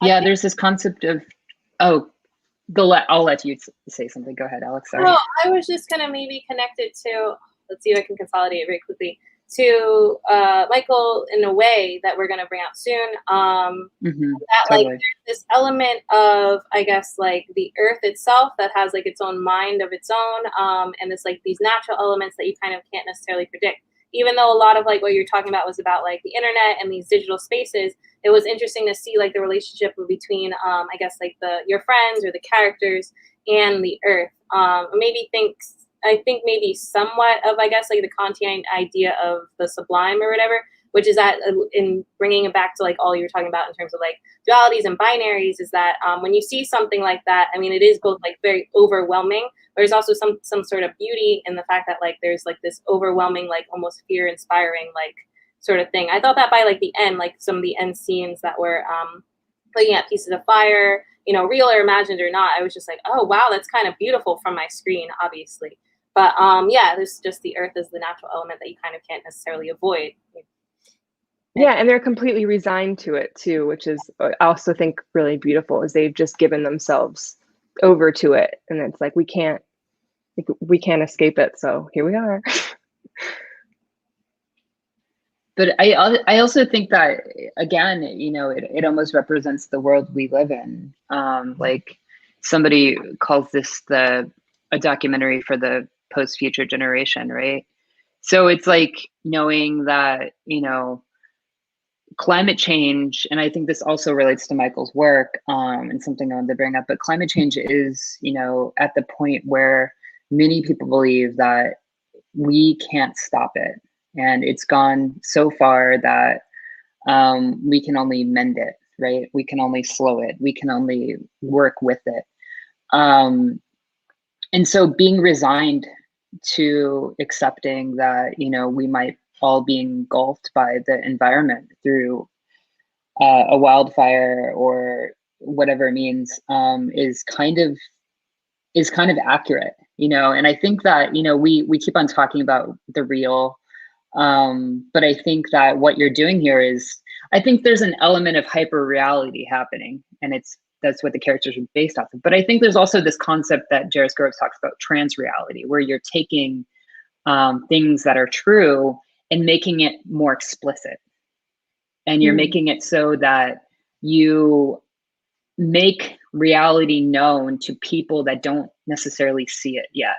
Yeah. There's this concept of, I'll let you say something. Go ahead, Alex. Sorry. No, I was just gonna maybe connect it to, let's see if I can consolidate it very quickly, to Michael, in a way that we're gonna bring out soon. That like there's this element of, I guess, like the earth itself that has like its own mind of its own, and it's like these natural elements that you kind of can't necessarily predict. Even though a lot of like what you're talking about was about like the internet and these digital spaces, it was interesting to see like the relationship between, I guess, like your friends or the characters and the earth. I think maybe somewhat of, I guess, like the Kantian idea of the sublime or whatever, which is that in bringing it back to like all you were talking about in terms of like dualities and binaries, is that when you see something like that, I mean, it is both like very overwhelming, but there's also some sort of beauty in the fact that like there's like this overwhelming, like almost fear inspiring like sort of thing. I thought that by like the end, like some of the end scenes that were looking at pieces of fire, you know, real or imagined or not, I was just like, oh wow, that's kind of beautiful from my screen, obviously. But yeah, there's just the earth is the natural element that you kind of can't necessarily avoid. Yeah, and they're completely resigned to it too, which is I also think really beautiful, is they've just given themselves over to it, and it's like we can't escape it, so here we are. But I also think that, again, you know, it almost represents the world we live in. Like somebody calls this a documentary for the post-future generation, right? So it's like knowing that, you know, climate change, and I think this also relates to Michael's work, and something I wanted to bring up, but climate change is, you know, at the point where many people believe that we can't stop it. And it's gone so far that we can only mend it, right? We can only slow it. We can only work with it. And so being resigned to accepting that, you know, we might all be engulfed by the environment through a wildfire or whatever it means, is kind of accurate, you know. And I think that, you know, we keep on talking about the real, but I think that what you're doing here is, I think there's an element of hyper reality happening, and that's what the characters are based off of. But I think there's also this concept that Jairus Groves talks about, trans reality, where you're taking things that are true and making it more explicit. And you're making it so that you make reality known to people that don't necessarily see it yet.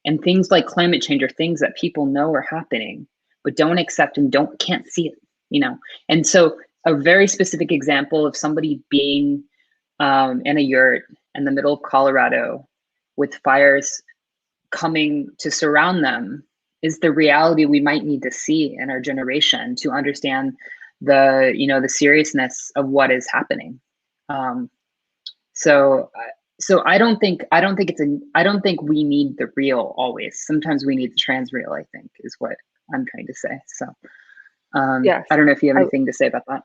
And things like climate change are things that people know are happening, but don't accept and can't see it, you know? And so a very specific example of somebody being in a yurt in the middle of Colorado with fires coming to surround them is the reality we might need to see in our generation to understand the, you know, the seriousness of what is happening. So I don't think we need the real always. Sometimes we need the trans real, I think, is what I'm trying to say. So yes, I don't know if you have anything to say about that.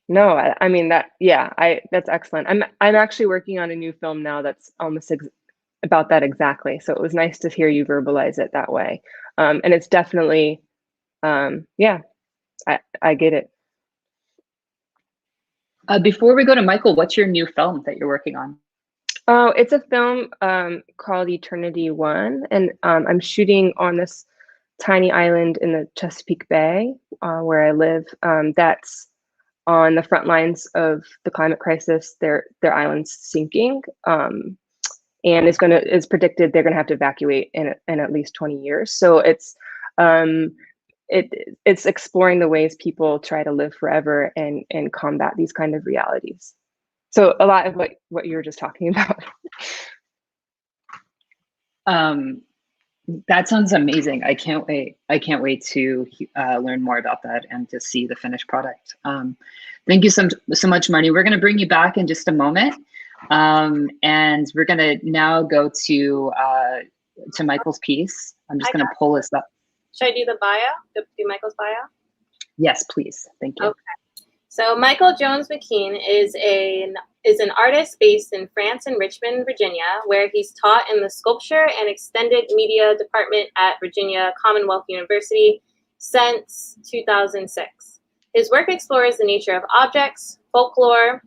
No, I mean that, yeah, that's excellent. I'm actually working on a new film now that's almost about that exactly. So it was nice to hear you verbalize it that way. And it's definitely, yeah, I get it. Before we go to Michael, what's your new film that you're working on? Oh, it's a film called Eternity One, and I'm shooting on this tiny island in the Chesapeake Bay where I live. That's on the front lines of the climate crisis. Their island's sinking, and it's predicted they're gonna have to evacuate in at least 20 years. So it's exploring the ways people try to live forever and combat these kind of realities. So a lot of what you were just talking about. That sounds amazing. I can't wait to learn more about that and to see the finished product. Thank you so much, Marnie. We're going to bring you back in just a moment, and we're going to now go to Michael's piece. I'm just going to pull this up. Should I do the bio? Do Michael's bio? Yes, please. Thank you. Okay. So Michael Jones McKean is an is an artist based in France and Richmond, Virginia, where he's taught in the Sculpture and Extended Media Department at Virginia Commonwealth University since 2006. His work explores the nature of objects, folklore,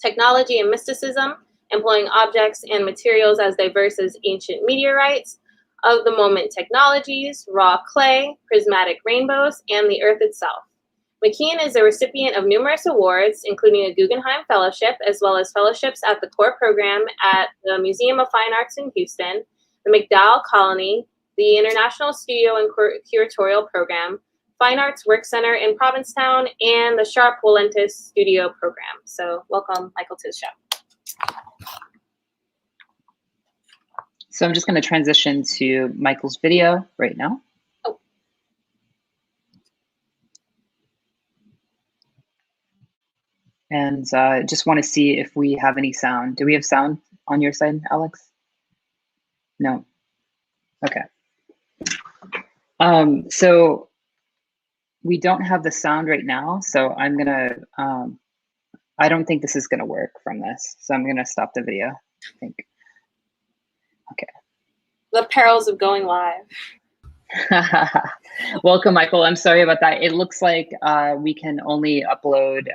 technology, and mysticism, employing objects and materials as diverse as ancient meteorites, of the moment technologies, raw clay, prismatic rainbows, and the earth itself. McKean is a recipient of numerous awards, including a Guggenheim Fellowship, as well as fellowships at the core program at the Museum of Fine Arts in Houston, the McDowell Colony, the International Studio and Curatorial Program, Fine Arts Work Center in Provincetown, and the Sharp Walentis Studio Program. So welcome, Michael, to the show. So I'm just going to transition to Michael's video right now. Oh. And just want to see if we have any sound. Do we have sound on your side, Alex? No. Okay. So we don't have the sound right now. So I'm going to, I don't think this is going to work from this. So I'm going to stop the video, I think. Okay. The perils of going live. Welcome, Michael. I'm sorry about that. It looks like we can only upload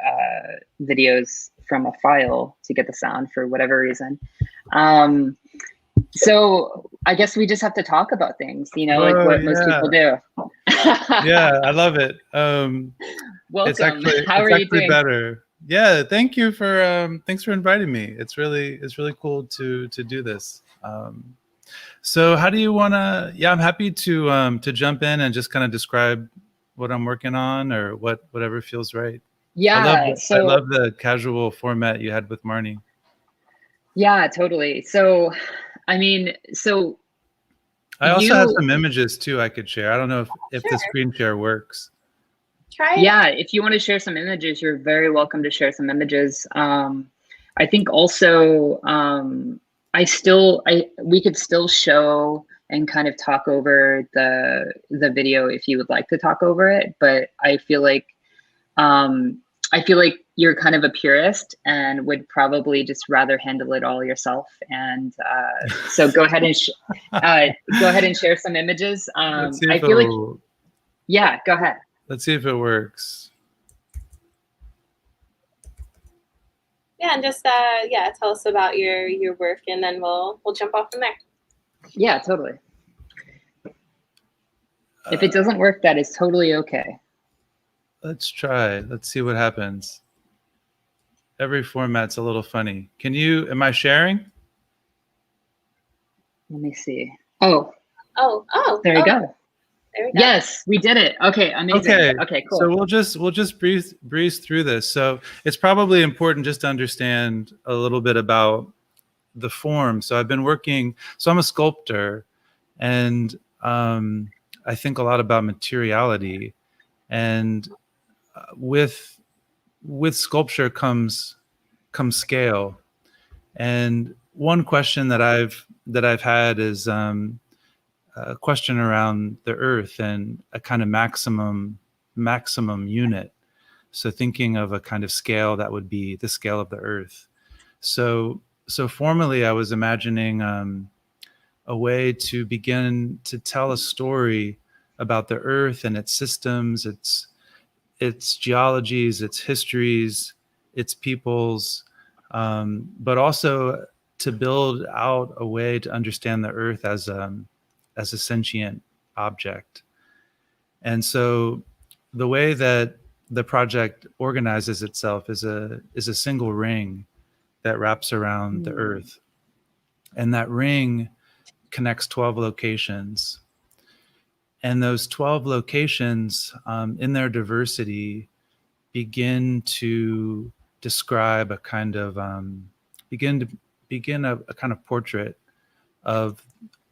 videos from a file to get the sound for whatever reason. So I guess we just have to talk about things, you know, like what most people do. Yeah, I love it. Welcome. How are you doing? Better. Yeah, thank you for thanks for inviting me. It's really cool to do this. So how do you want to? Yeah, I'm happy to jump in and just kind of describe what I'm working on or whatever feels right. Yeah, I love the casual format you had with Marnie. Yeah, totally. So, I mean, so I also have some images too I could share. I don't know if the screen share works. Try it. Yeah, if you want to share some images, you're very welcome to share some images. I think also we could still show and kind of talk over the video if you would like to talk over it, but I feel like you're kind of a purist and would probably just rather handle it all yourself. And so go ahead and share some images. I feel like, yeah, go ahead. Let's see if it works. Yeah, and just tell us about your work, and then we'll jump off from there. Yeah, totally. If it doesn't work, that is totally okay. Let's try. Let's see what happens. Every format's a little funny. Am I sharing? Let me see. Oh, there we go. There we go. Yes, we did it. Okay, amazing. Okay, cool. So we'll just breeze through this. So it's probably important just to understand a little bit about the form. So I've been working. So I'm a sculptor, and I think a lot about materiality, and with sculpture comes scale. And one question that I've had is a question around the earth and a kind of maximum unit. So thinking of a kind of scale that would be the scale of the earth. So formally, I was imagining a way to begin to tell a story about the earth and its systems, its geologies, its histories, its peoples, but also to build out a way to understand the earth as a sentient object. And so the way that the project organizes itself is a single ring that wraps around the earth. And that ring connects 12 locations. And those 12 locations, in their diversity, begin to describe a kind of begin a kind of portrait of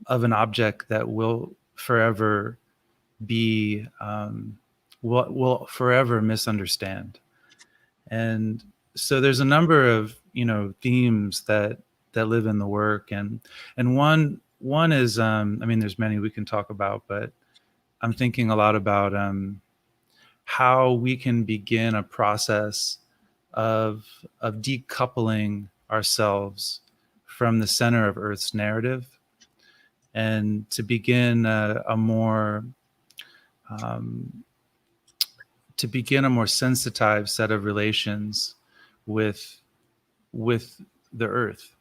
an object that will forever be will forever misunderstand. And so there's a number of themes that live in the work, and one is I mean, there's many we can talk about, but I'm thinking a lot about how we can begin a process of decoupling ourselves from the center of Earth's narrative, and to begin a more sensitive set of relations with the Earth,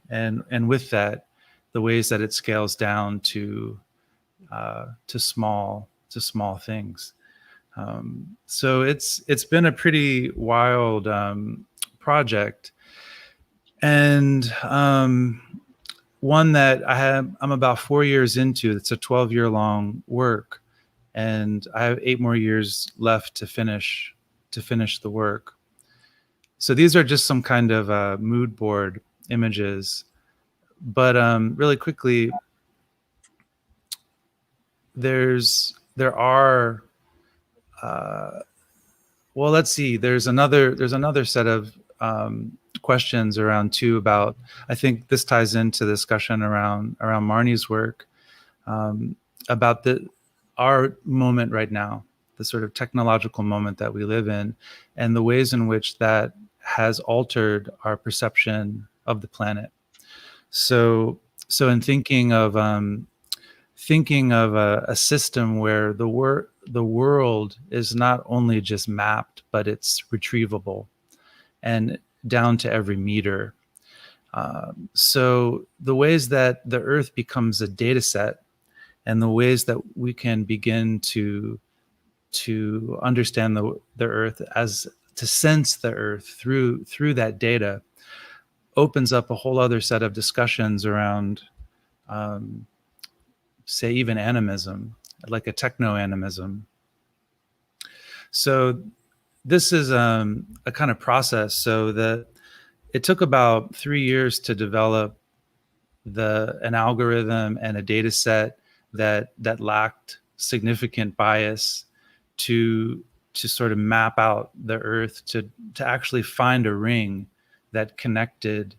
and with that, the ways that it scales down to small things. So it's been a pretty wild project, and one that I'm about 4 years into. It's a 12-year long work, and I have 8 more years left to finish the work. So these are just some kind of mood board images, but really quickly, there are well, let's see. There's another set of questions around too about. I think this ties into the discussion around Marnie's work, about our moment right now, the sort of technological moment that we live in, and the ways in which that has altered our perception of the planet. So in thinking of a system where the world is not only just mapped, but it's retrievable and down to every meter. So the ways that the Earth becomes a data set, and the ways that we can begin to understand the Earth, as to sense the Earth through that data, opens up a whole other set of discussions around say even animism, like a techno-animism. So this is a kind of process. So that it took about 3 years to develop an algorithm and a data set that lacked significant bias to sort of map out the Earth, to actually find a ring that connected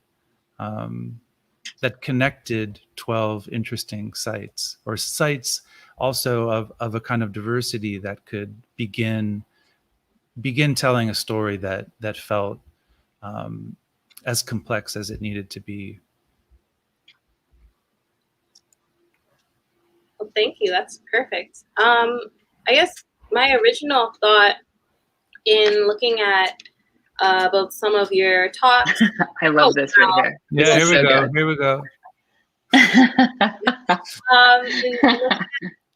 12 interesting sites, or sites also of a kind of diversity that could begin telling a story that felt as complex as it needed to be. Well, thank you. That's perfect. I guess my original thought in looking at both some of your talks. I love this right here. Yeah, here we go. Here we go.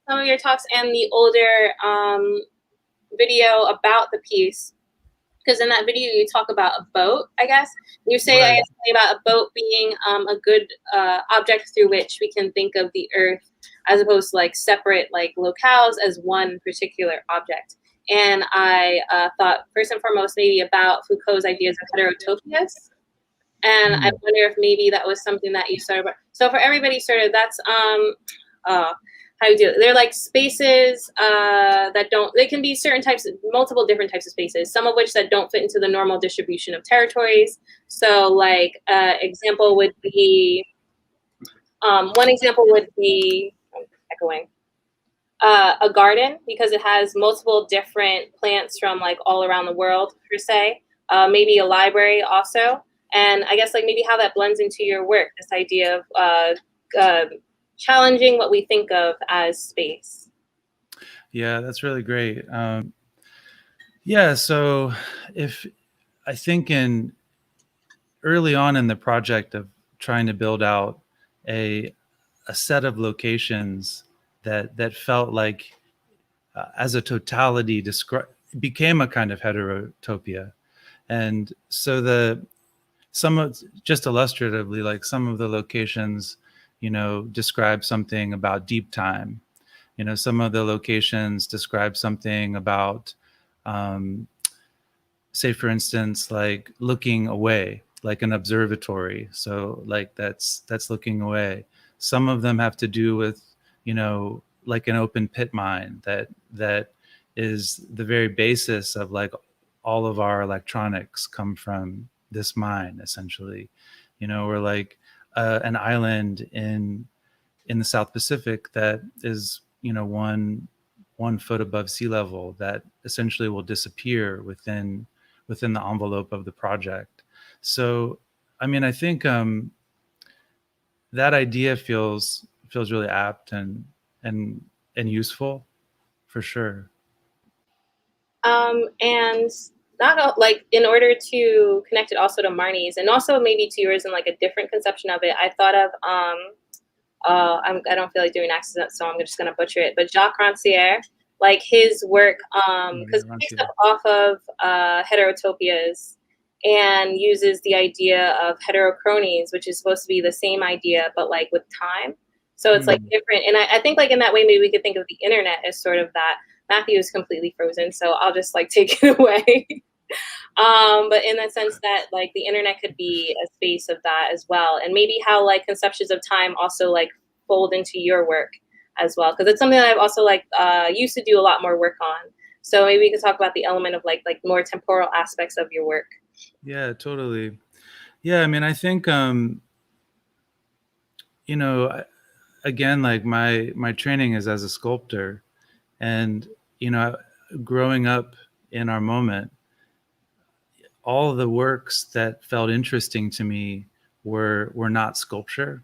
Some of your talks and the older video about the piece, because in that video you talk about a boat, I guess. You say, right. I guess, about a boat being a good object through which we can think of the Earth, as opposed to like separate like locales as one particular object. And I thought first and foremost maybe about Foucault's ideas of heterotopias. And I wonder if maybe that was something that you started. So for everybody, sort of, that's how you do it. They're like spaces that don't. They can be certain types, multiple different types of spaces. Some of which that don't fit into the normal distribution of territories. So like example would be one example would be echoing. A garden, because it has multiple different plants from like all around the world per se. Maybe a library also. And I guess like maybe how that blends into your work, this idea of challenging what we think of as space. Yeah, that's really great. Yeah, so if I think in early on in the project of trying to build out a set of locations that felt like as a totality became a kind of heterotopia. And so just illustratively, like some of the locations, describe something about deep time. Some of the locations describe something about, say, for instance, like looking away, like an observatory. So like that's looking away. Some of them have to do with, like an open pit mine that is the very basis of like all of our electronics come from this mine, essentially. We're like an island in the South Pacific that is, 1 foot above sea level, that essentially will disappear within within the envelope of the project. So, I mean, I think that idea feels really apt and useful for sure. And not like in order to connect it also to Marnie's and also maybe to yours in like a different conception of it, I thought of I don't feel like doing accents, so I'm just gonna butcher it. But Jacques Rancière, like his work, because he takes up off of heterotopias and uses the idea of heterochronies, which is supposed to be the same idea but like with time. So it's like different, and I think like in that way maybe we could think of the internet as sort of that. Matthew is completely frozen, so I'll just like take it away. But in the sense that like the internet could be a space of that as well, and maybe how like conceptions of time also like fold into your work as well, because it's something that I've also like used to do a lot more work on. So maybe we could talk about the element of like more temporal aspects of your work. Yeah, totally. Yeah, I mean, I think you know, again, like my training is as a sculptor, and you know, growing up in our moment, all the works that felt interesting to me were not sculpture,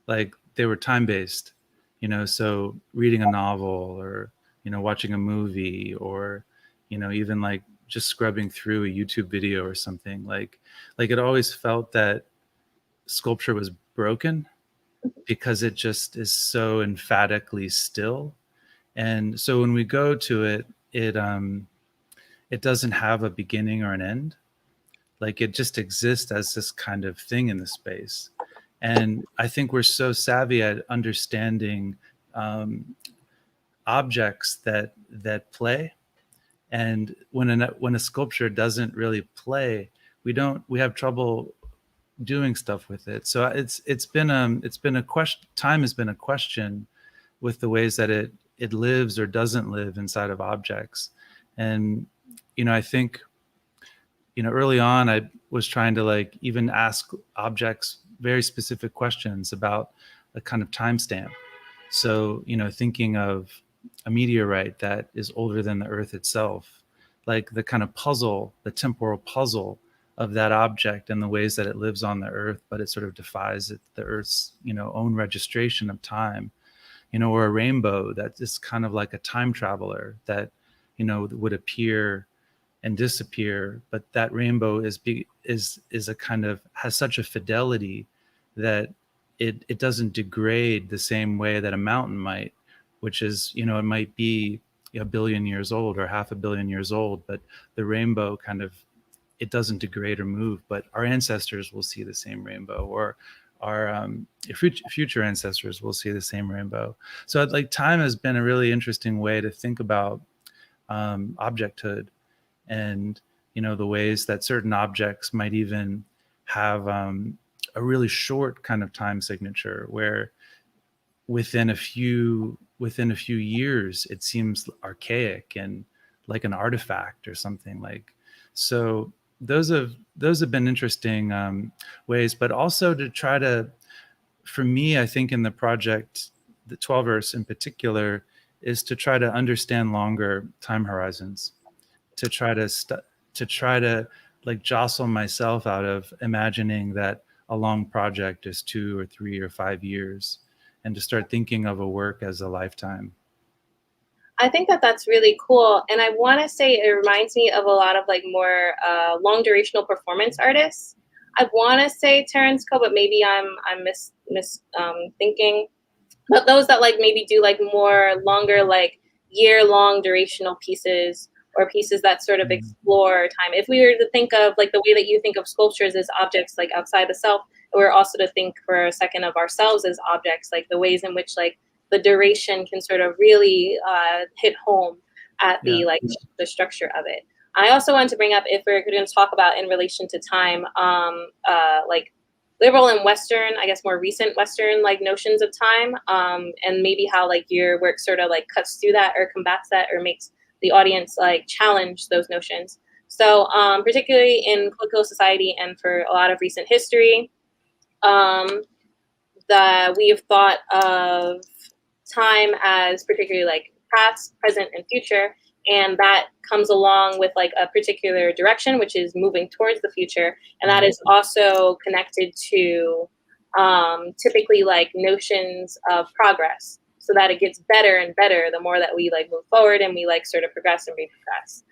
like they were time based, you know. So reading a novel, or you know, watching a movie, or you know, even like just scrubbing through a YouTube video or something, like it always felt that sculpture was broken because it just is so emphatically still. And so when we go to it, it doesn't have a beginning or an end. Like it just exists as this kind of thing in the space. And I think we're so savvy at understanding objects that play. And when a sculpture doesn't really play, we have trouble doing stuff with it. So it's been a question. Time has been a question with the ways that it lives or doesn't live inside of objects. And you know, I think, you know, early on I was trying to like even ask objects very specific questions about a kind of timestamp. So, you know, thinking of a meteorite that is older than the Earth itself, like the kind of puzzle, the temporal puzzle of that object and the ways that it lives on the Earth, but it sort of defies the Earth's, you know, own registration of time, you know, or a rainbow that is kind of like a time traveler that, you know, would appear and disappear, but that rainbow is a kind of has such a fidelity that it doesn't degrade the same way that a mountain might, which is, you know, it might be a billion years old or 500 million years old, but the rainbow kind of, it doesn't degrade or move. But our ancestors will see the same rainbow, or our future ancestors will see the same rainbow. So like time has been a really interesting way to think about objecthood, and you know, the ways that certain objects might even have a really short kind of time signature, where within a few years it seems archaic and like an artifact or something. Like, so those have been interesting ways, but also to try to, for me, I think in the project, the 12verse in particular, is to try to understand longer time horizons, to try to like jostle myself out of imagining that a long project is 2 or 3 or 5 years, and to start thinking of a work as a lifetime. I think that that's really cool. And I want to say it reminds me of a lot of like more long durational performance artists. I want to say Terrence Coe, but maybe I'm thinking. But those that like maybe do like more longer, like year-long durational pieces, or pieces that sort of explore time. If we were to think of like the way that you think of sculptures as objects like outside the self, we're also to think for a second of ourselves as objects, like the ways in which like the duration can sort of really hit home at the like the structure of it. I also wanted to bring up, if we're going to talk about in relation to time, like liberal and Western, I guess more recent Western like notions of time, and maybe how like your work sort of like cuts through that or combats that or makes the audience like challenge those notions. So particularly in colloquial society and for a lot of recent history, that we have thought of time as particularly like past, present, and future. and that comes along with like a particular direction, which is moving towards the future, and that is also connected to typically like notions of progress, so that it gets better and better the more that we like move forward and we like sort of progress and reprogress.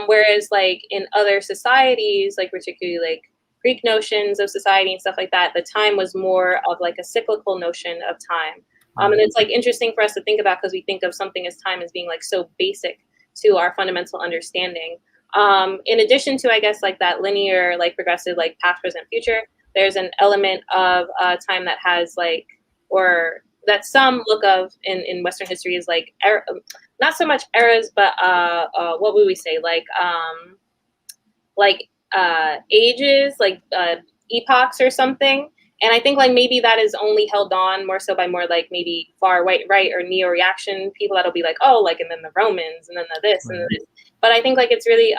Whereas like in other societies, like particularly like Greek notions of society and stuff like that, the time was more of like a cyclical notion of time. And it's like interesting for us to think about, because we think of something as time as being like so basic to our fundamental understanding. In addition to, I guess, like that linear, like progressive, like past, present, future, there's an element of time that has like, or that some look of in Western history is like, not so much eras, but what would we say? Like ages, like epochs or something. And I think like maybe that is only held on more so by more like maybe far right or neo-reaction people that'll be like, oh, like, and then the Romans and then the this and the this. But I think like it's really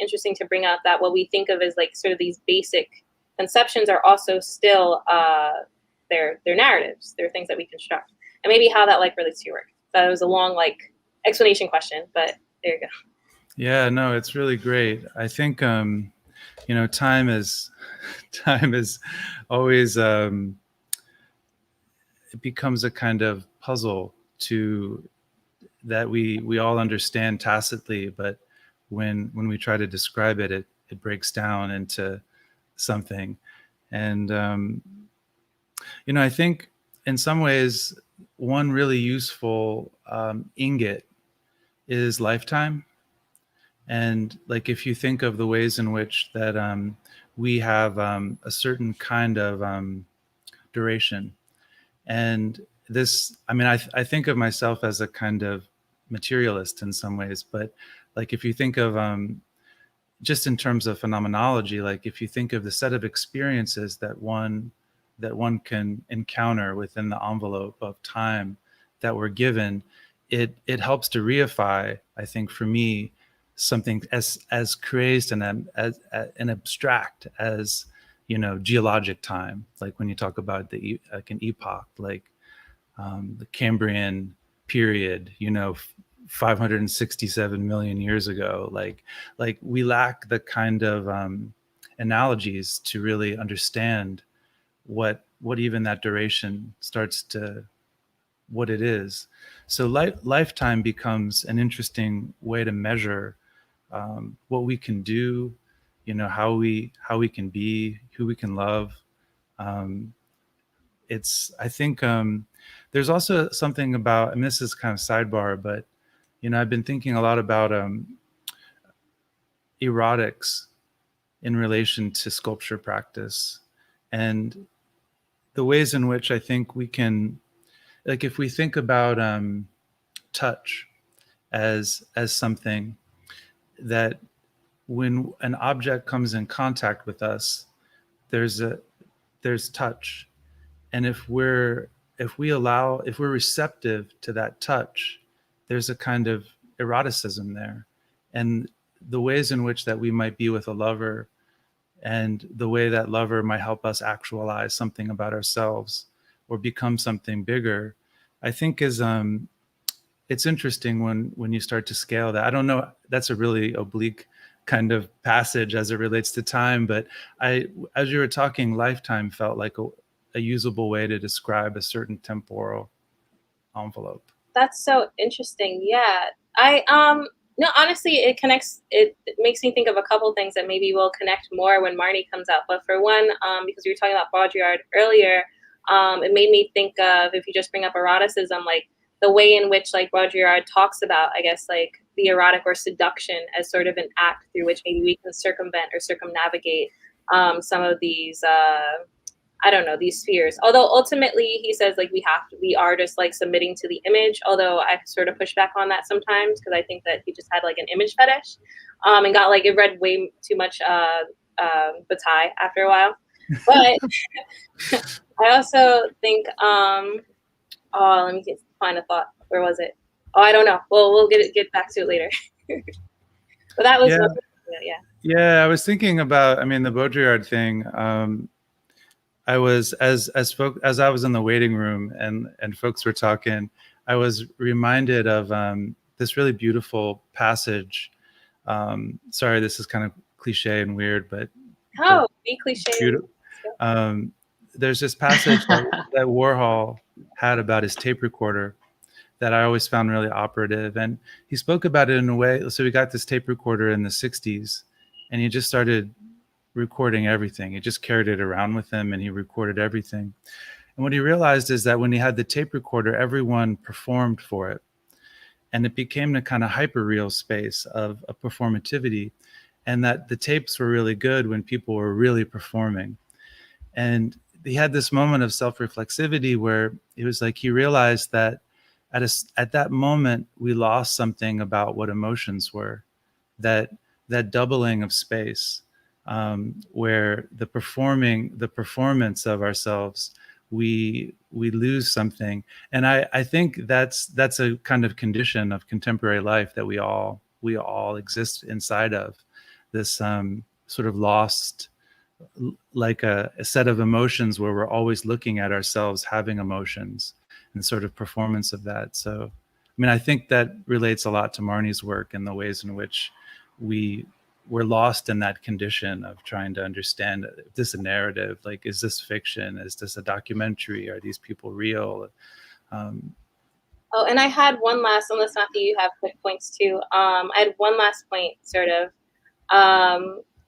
interesting to bring up that what we think of as like sort of these basic conceptions are also still they're narratives. They're things that we construct. And maybe how that like relates to your work. That was a long like explanation question, but there you go. Yeah, no, it's really great. I think you know, time is always it becomes a kind of puzzle to that we all understand tacitly, but when we try to describe it, it breaks down into something. And you know, I think in some ways one really useful ingot is lifetime. And like, if you think of the ways in which that we have a certain kind of duration, and this, I mean, I think of myself as a kind of materialist in some ways, but like if you think of just in terms of phenomenology, like if you think of the set of experiences that one can encounter within the envelope of time that we're given, it helps to reify, I think, for me, something as crazed and as abstract as, you know, geologic time. Like when you talk about like an epoch, like the Cambrian period, you know, 567 million years ago. Like we lack the kind of analogies to really understand what even that duration starts to, what it is. So lifetime becomes an interesting way to measure what we can do, you know, how we can be, who we can love. It's, I think there's also something about, and this is kind of sidebar, but, you know, I've been thinking a lot about erotics in relation to sculpture practice, and the ways in which I think we can, like if we think about touch as something that when an object comes in contact with us, there's touch. And if we're receptive to that touch, there's a kind of eroticism there. And the ways in which that we might be with a lover, and the way that lover might help us actualize something about ourselves or become something bigger, I think is it's interesting when you start to scale that. I don't know, that's a really oblique kind of passage as it relates to time, but as you were talking, lifetime felt like a usable way to describe a certain temporal envelope. That's so interesting. Yeah. No, honestly, it makes me think of a couple things that maybe will connect more when Marnie comes out. But for one, because we were talking about Baudrillard earlier, it made me think of, if you just bring up eroticism, like the way in which like Baudrillard talks about, I guess, like the erotic or seduction as sort of an act through which maybe we can circumvent or circumnavigate some of these I don't know, these spheres. Although ultimately he says like we are just like submitting to the image. Although I sort of push back on that sometimes, because I think that he just had like an image fetish, and got like, it read way too much Bataille after a while. But I also think let me find a thought. Where was it? Oh, I don't know. Well, we'll get back to it later. But that was yeah. I was thinking about, I mean, the Baudrillard thing. I was as I was in the waiting room and folks were talking, I was reminded of this really beautiful passage. Sorry, this is kind of cliche and weird, but Oh, be cliche. Beautiful. There's this passage that Warhol had about his tape recorder that I always found really operative. And he spoke about it in a way. So we got this tape recorder in the 60s, and he just started recording everything. He just carried it around with him, and he recorded everything. And what he realized is that when he had the tape recorder, everyone performed for it. And it became a kind of hyper-real space of performativity, and that the tapes were really good when people were really performing. And he had this moment of self-reflexivity where it was like he realized that at that moment we lost something about what emotions were, that doubling of space, where the performance of ourselves, we lose something. And I think that's a kind of condition of contemporary life that we all exist inside of, this sort of lost, like a set of emotions where we're always looking at ourselves having emotions, and sort of performance of that. So, I mean, I think that relates a lot to Marnie's work and the ways in which we're lost in that condition of trying to understand, is this a narrative? Like, is this fiction? Is this a documentary? Are these people real? Oh, and I had one last, unless Matthew, you have quick points too. I had one last point, sort of.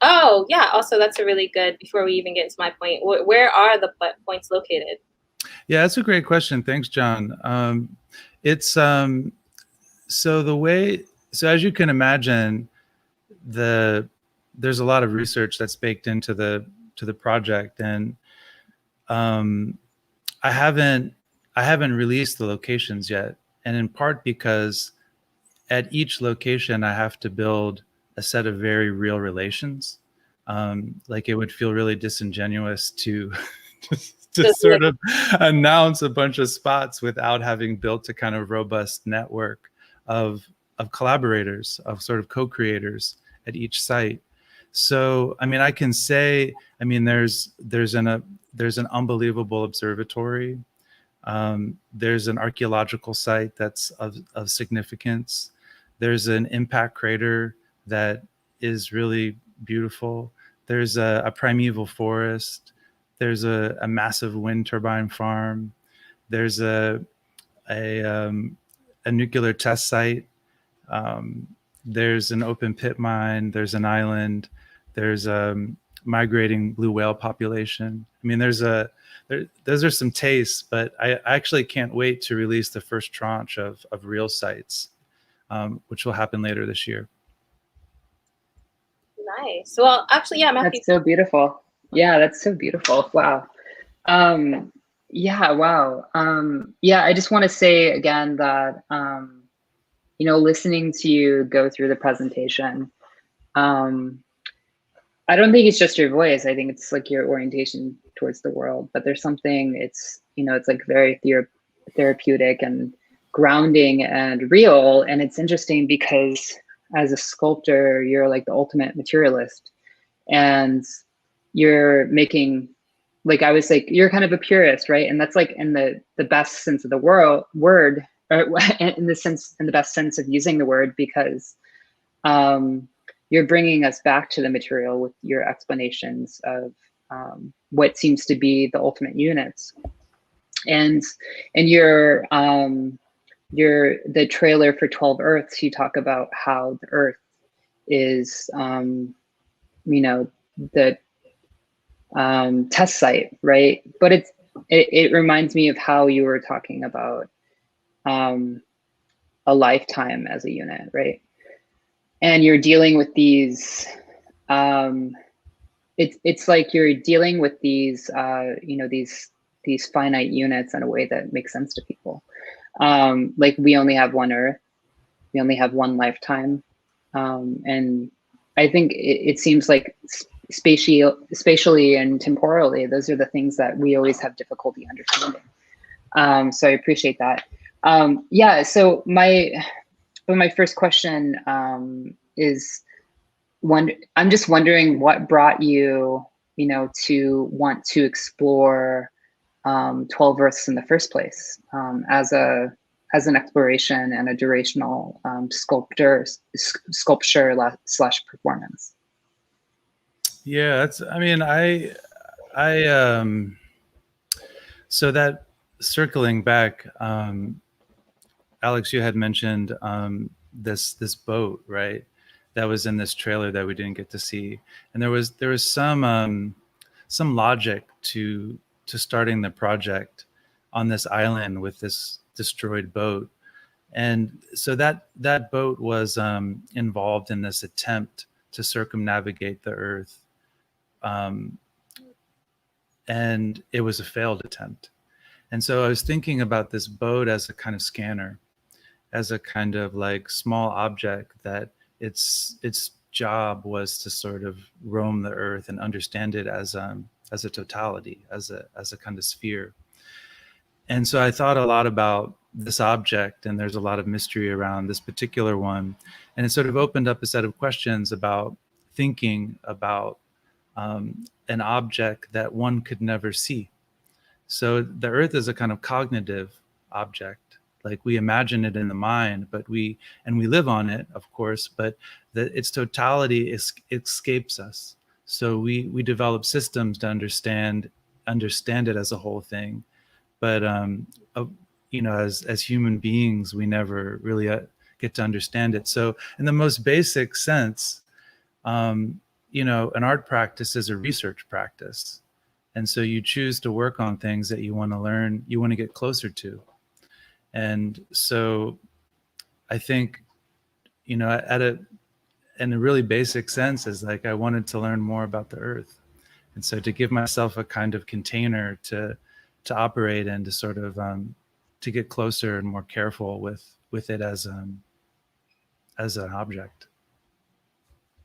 Oh, yeah, also that's a really good, before we even get into my point, where are the points located? Yeah, that's a great question. Thanks, John. It's so as you can imagine, there's a lot of research that's baked into the project, and I haven't released the locations yet, and in part because at each location I have to build a set of very real relations. Like, it would feel really disingenuous to sort of announce a bunch of spots without having built a kind of robust network of collaborators, of sort of co-creators at each site. So, I mean, I can say, I mean, there's an unbelievable observatory. There's an archaeological site that's of significance. There's an impact crater that is really beautiful. There's a primeval forest. There's a massive wind turbine farm. There's a nuclear test site. There's an open pit mine. There's an island. There's a migrating blue whale population. I mean, those are some tastes, but I actually can't wait to release the first tranche of real sites, which will happen later this year. Nice. Well, actually, yeah, Matthew. That's so beautiful. Yeah, that's so beautiful. Wow. Yeah, wow. Yeah, I just want to say again that, listening to you go through the presentation, I don't think it's just your voice. I think it's like your orientation towards the world, but there's something, it's like very therapeutic and grounding and real. And it's interesting because as a sculptor, you're like the ultimate materialist, and you're making, like, I was like, you're kind of a purist, right? And that's like in the best sense of the word, or in the best sense of using the word, because you're bringing us back to the material with your explanations of what seems to be the ultimate units. And the trailer for 12 Earths, you talk about how the Earth is, the test site, right? But it reminds me of how you were talking about a lifetime as a unit, right? And you're dealing with these, it's like you're dealing with these, these finite units in a way that makes sense to people. Like, we only have one Earth, we only have one lifetime. And I think it seems like spatially and temporally, those are the things that we always have difficulty understanding. So I appreciate that. Yeah, so my first question is, I'm just wondering what brought you, to want to explore 12 Earths in the first place, as a as an exploration and a durational sculpture slash performance. Yeah, that's, I mean, so that circling back, Alex, you had mentioned this boat, right? That was in this trailer that we didn't get to see, and there was some logic to starting the project on this island with this destroyed boat, and so that boat was involved in this attempt to circumnavigate the Earth, and it was a failed attempt. And so I was thinking about this boat as a kind of scanner, as a kind of like small object that its job was to sort of roam the Earth and understand it as a totality, as a kind of sphere. And so I thought a lot about this object, and there's a lot of mystery around this particular one, and it sort of opened up a set of questions about thinking about an object that one could never see. So the Earth is a kind of cognitive object. Like we imagine it in the mind, but we live on it, of course, but its totality escapes us. So we develop systems to understand it as a whole thing. But as human beings, we never really get to understand it. So in the most basic sense, an art practice is a research practice. And so you choose to work on things that you want to learn, you want to get closer to. And so I think, in a really basic sense, is like I wanted to learn more about the Earth. And so to give myself a kind of container to operate in, to sort of to get closer and more careful with it as an object.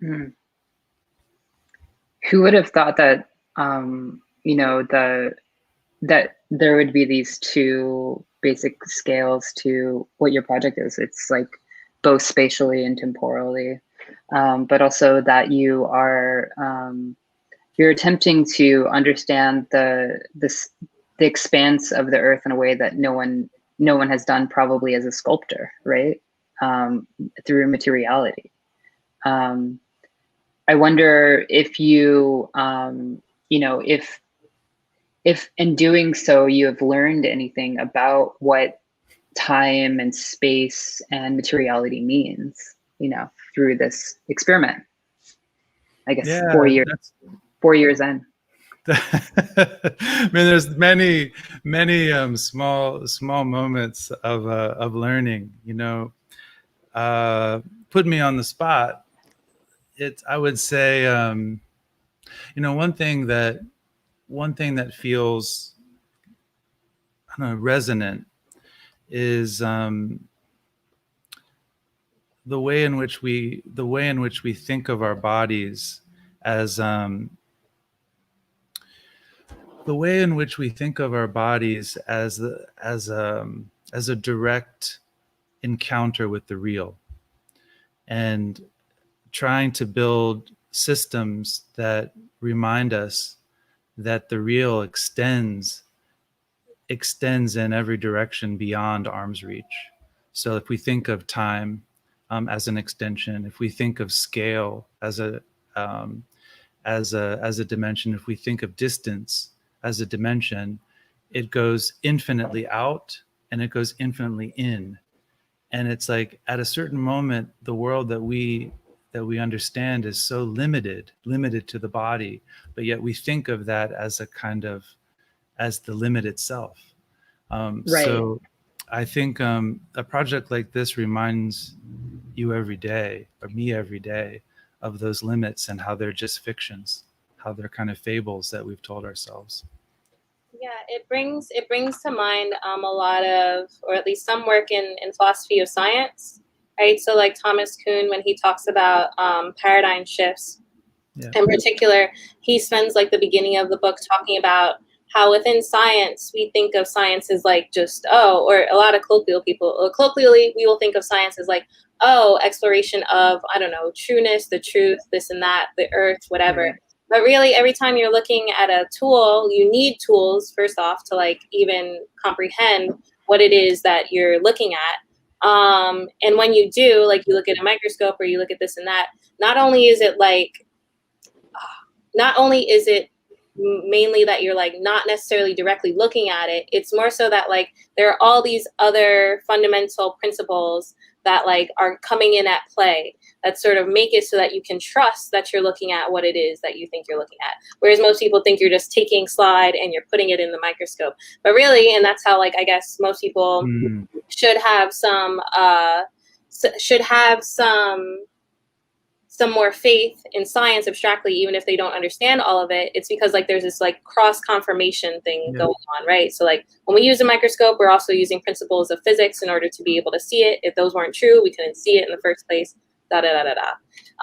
Mm. Who would have thought that that there would be these two basic scales to what your project is? It's like both spatially and temporally, but also that you are you're attempting to understand the expanse of the Earth in a way that no one has done, probably as a sculptor, right? Through materiality. I wonder if you, if in doing so you have learned anything about what time and space and materiality means, through this experiment. I guess Yeah, 4 years in. I mean, there's many small moments of learning. Put me on the spot. I would say, one thing that feels, I don't know, resonant is the way in which we think of our bodies as a direct encounter with the real, and trying to build systems that remind us that the real extends in every direction beyond arm's reach. So if we think of time as an extension, if we think of scale as a dimension, if we think of distance as a dimension, it goes infinitely out and it goes infinitely in. And it's like at a certain moment, the world that we understand is so limited to the body, but yet we think of that as as the limit itself. Right. So I think a project like this reminds you every day, or me every day, of those limits and how they're just fictions, how they're kind of fables that we've told ourselves. Yeah, it brings to mind a lot of, or at least some work in philosophy of science, right? So like Thomas Kuhn, when he talks about paradigm shifts, in particular, he spends like the beginning of the book talking about how within science, we think of science as like just, or a lot of colloquially, we will think of science as like, exploration of, I don't know, trueness, the truth, this and that, the earth, whatever. Mm-hmm. But really, every time you're looking at a tool, you need tools, first off, to like even comprehend what it is that you're looking at. And when you do, like you look at a microscope or you look at this and that, not only is it mainly that you're like not necessarily directly looking at it, it's more so that like there are all these other fundamental principles that like are coming in at play that sort of make it so that you can trust that you're looking at what it is that you think you're looking at. Whereas most people think you're just taking slide and you're putting it in the microscope. But really, and that's how like I guess most people should have some more faith in science abstractly, even if they don't understand all of it. It's because like there's this like cross confirmation thing going on, right? So like when we use a microscope, we're also using principles of physics in order to be able to see it. If those weren't true, we couldn't see it in the first place.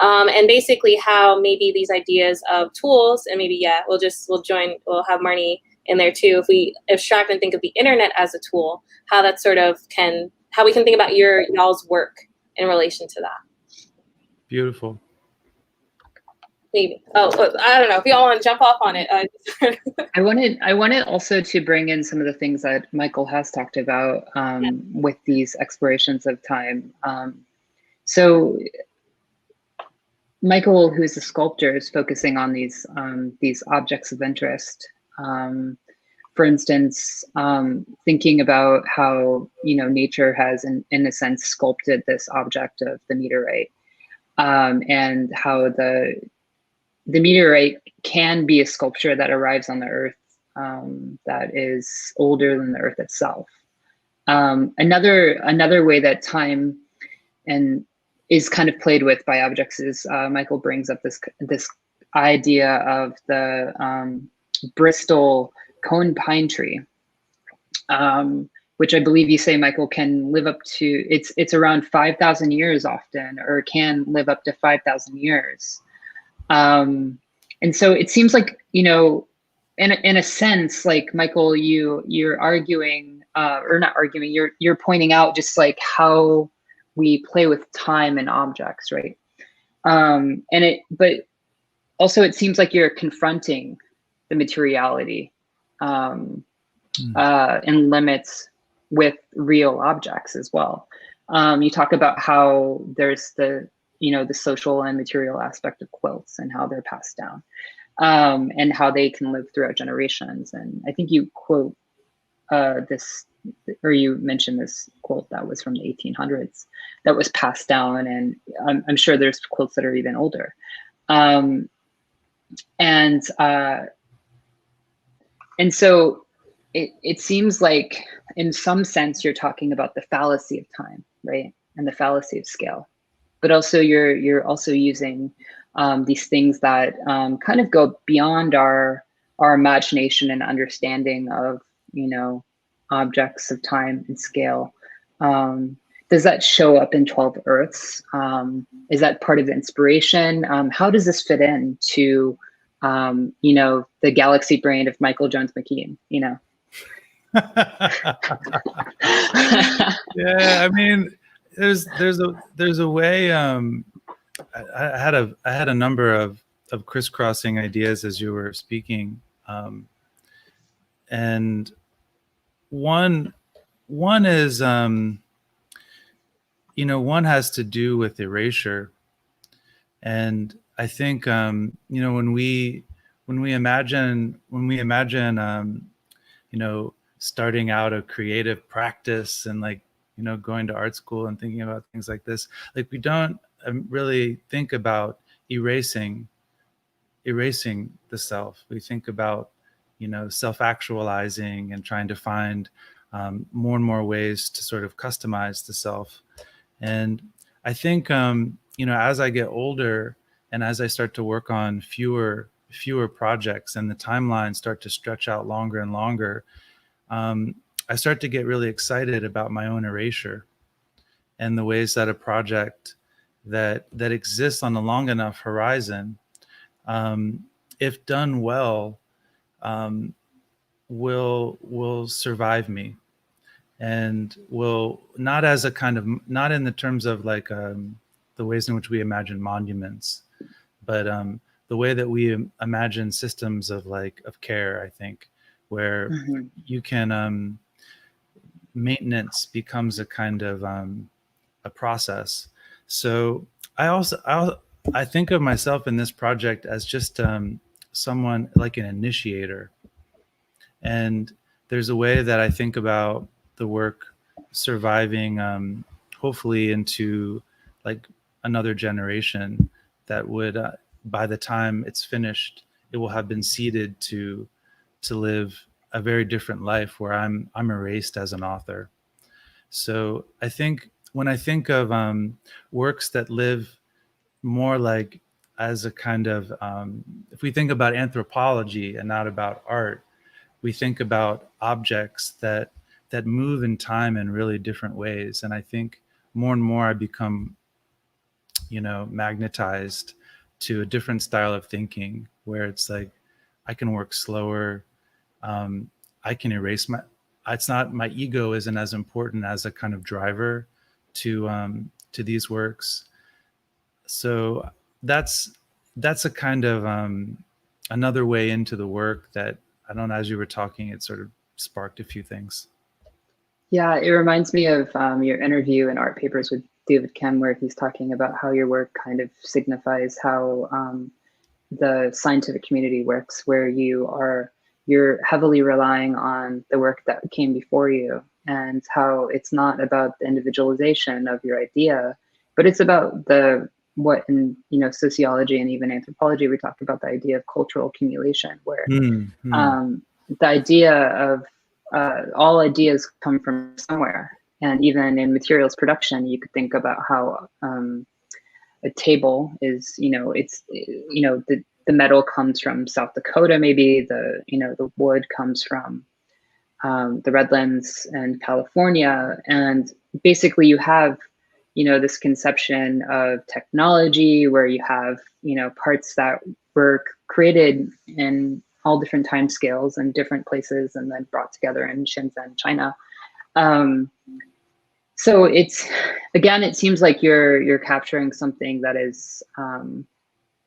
And basically how maybe these ideas of tools, and maybe we'll have Marnie in there too. If we abstract and think of the internet as a tool, how that sort of how we can think about y'all's work in relation to that. Beautiful. Maybe. I don't know if y'all want to jump off on it. I wanted also to bring in some of the things that Michael has talked about with these explorations of time. So Michael, who's a sculptor, is focusing on these objects of interest. For instance, thinking about how nature has, in a sense, sculpted this object of the meteorite, and how the meteorite can be a sculpture that arrives on the Earth that is older than the Earth itself. Another way that time is kind of played with by objects is Michael brings up this idea of the Bristol cone pine tree, which I believe you say, Michael, can live up to, it's around 5,000 years often, or can live up to 5,000 years. And so it seems like, in a sense, like Michael, you're arguing, or not arguing, you're pointing out just like how we play with time and objects, right? But also it seems like you're confronting the materiality and limits with real objects as well. You talk about how there's the social and material aspect of quilts and how they're passed down, and how they can live throughout generations. And I think you quote you mentioned this quote that was from the 1800s that was passed down, and I'm sure there's quilts that are even older. And so it seems like in some sense you're talking about the fallacy of time, right? And the fallacy of scale. But also you're also using these things that kind of go beyond our imagination and understanding of objects of time and scale. Does that show up in 12 Earths? Is that part of the inspiration? How does this fit in to the galaxy brain of Michael Jones McKean? Yeah, I mean, there's a way. I had a number of crisscrossing ideas as you were speaking, and one is one has to do with erasure, and I think when we imagine starting out a creative practice and going to art school and thinking about things like this, like we don't really think about erasing the self. We think about self-actualizing and trying to find more and more ways to sort of customize the self. And I think as I get older and as I start to work on fewer projects and the timelines start to stretch out longer and longer, I start to get really excited about my own erasure and the ways that a project that exists on a long enough horizon, if done well, will survive me, and will not as a kind of, not in the terms of like the ways in which we imagine monuments, but the way that we imagine systems of care, I think, where you can maintenance becomes a kind of a process. So I think of myself in this project as just someone like an initiator. And there's a way that I think about the work surviving, hopefully into like another generation that would, by the time it's finished, it will have been seeded to live a very different life where I'm erased as an author. So I think when I think of works that live more like as a kind of, if we think about anthropology and not about art, we think about objects that move in time in really different ways. And I think more and more I become, magnetized to a different style of thinking where it's like I can work slower. I can erase it's not, my ego isn't as important as a kind of driver to these works. So that's a kind of another way into the work that, I don't know, as you were talking, it sort of sparked a few things. Yeah, it reminds me of your interview in Art Papers with David Kim, where he's talking about how your work kind of signifies how the scientific community works, where you're heavily relying on the work that came before you, and how it's not about the individualization of your idea, but it's about what in sociology and even anthropology we talk about the idea of cultural accumulation, where the idea of all ideas come from somewhere. And even in materials production, you could think about how a table is, the metal comes from South Dakota, maybe the wood comes from the Redlands and California. And basically you have, this conception of technology where you have, parts that were created in all different time scales and different places and then brought together in Shenzhen, China. So it seems like you're capturing something that is,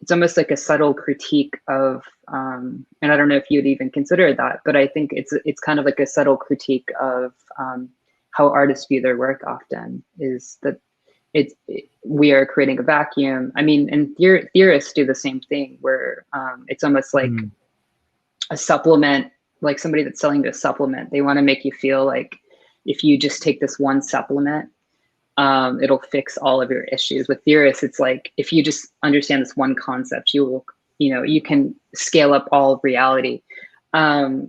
it's almost like a subtle critique of, and I don't know if you'd even consider that, but I think it's kind of like a subtle critique of how artists view their work often, is that we are creating a vacuum. I mean, and theorists do the same thing, where it's almost like a supplement, like somebody that's selling you a supplement. They want to make you feel like if you just take this one supplement, it'll fix all of your issues. With theorists, it's like, if you just understand this one concept, you can scale up all of reality.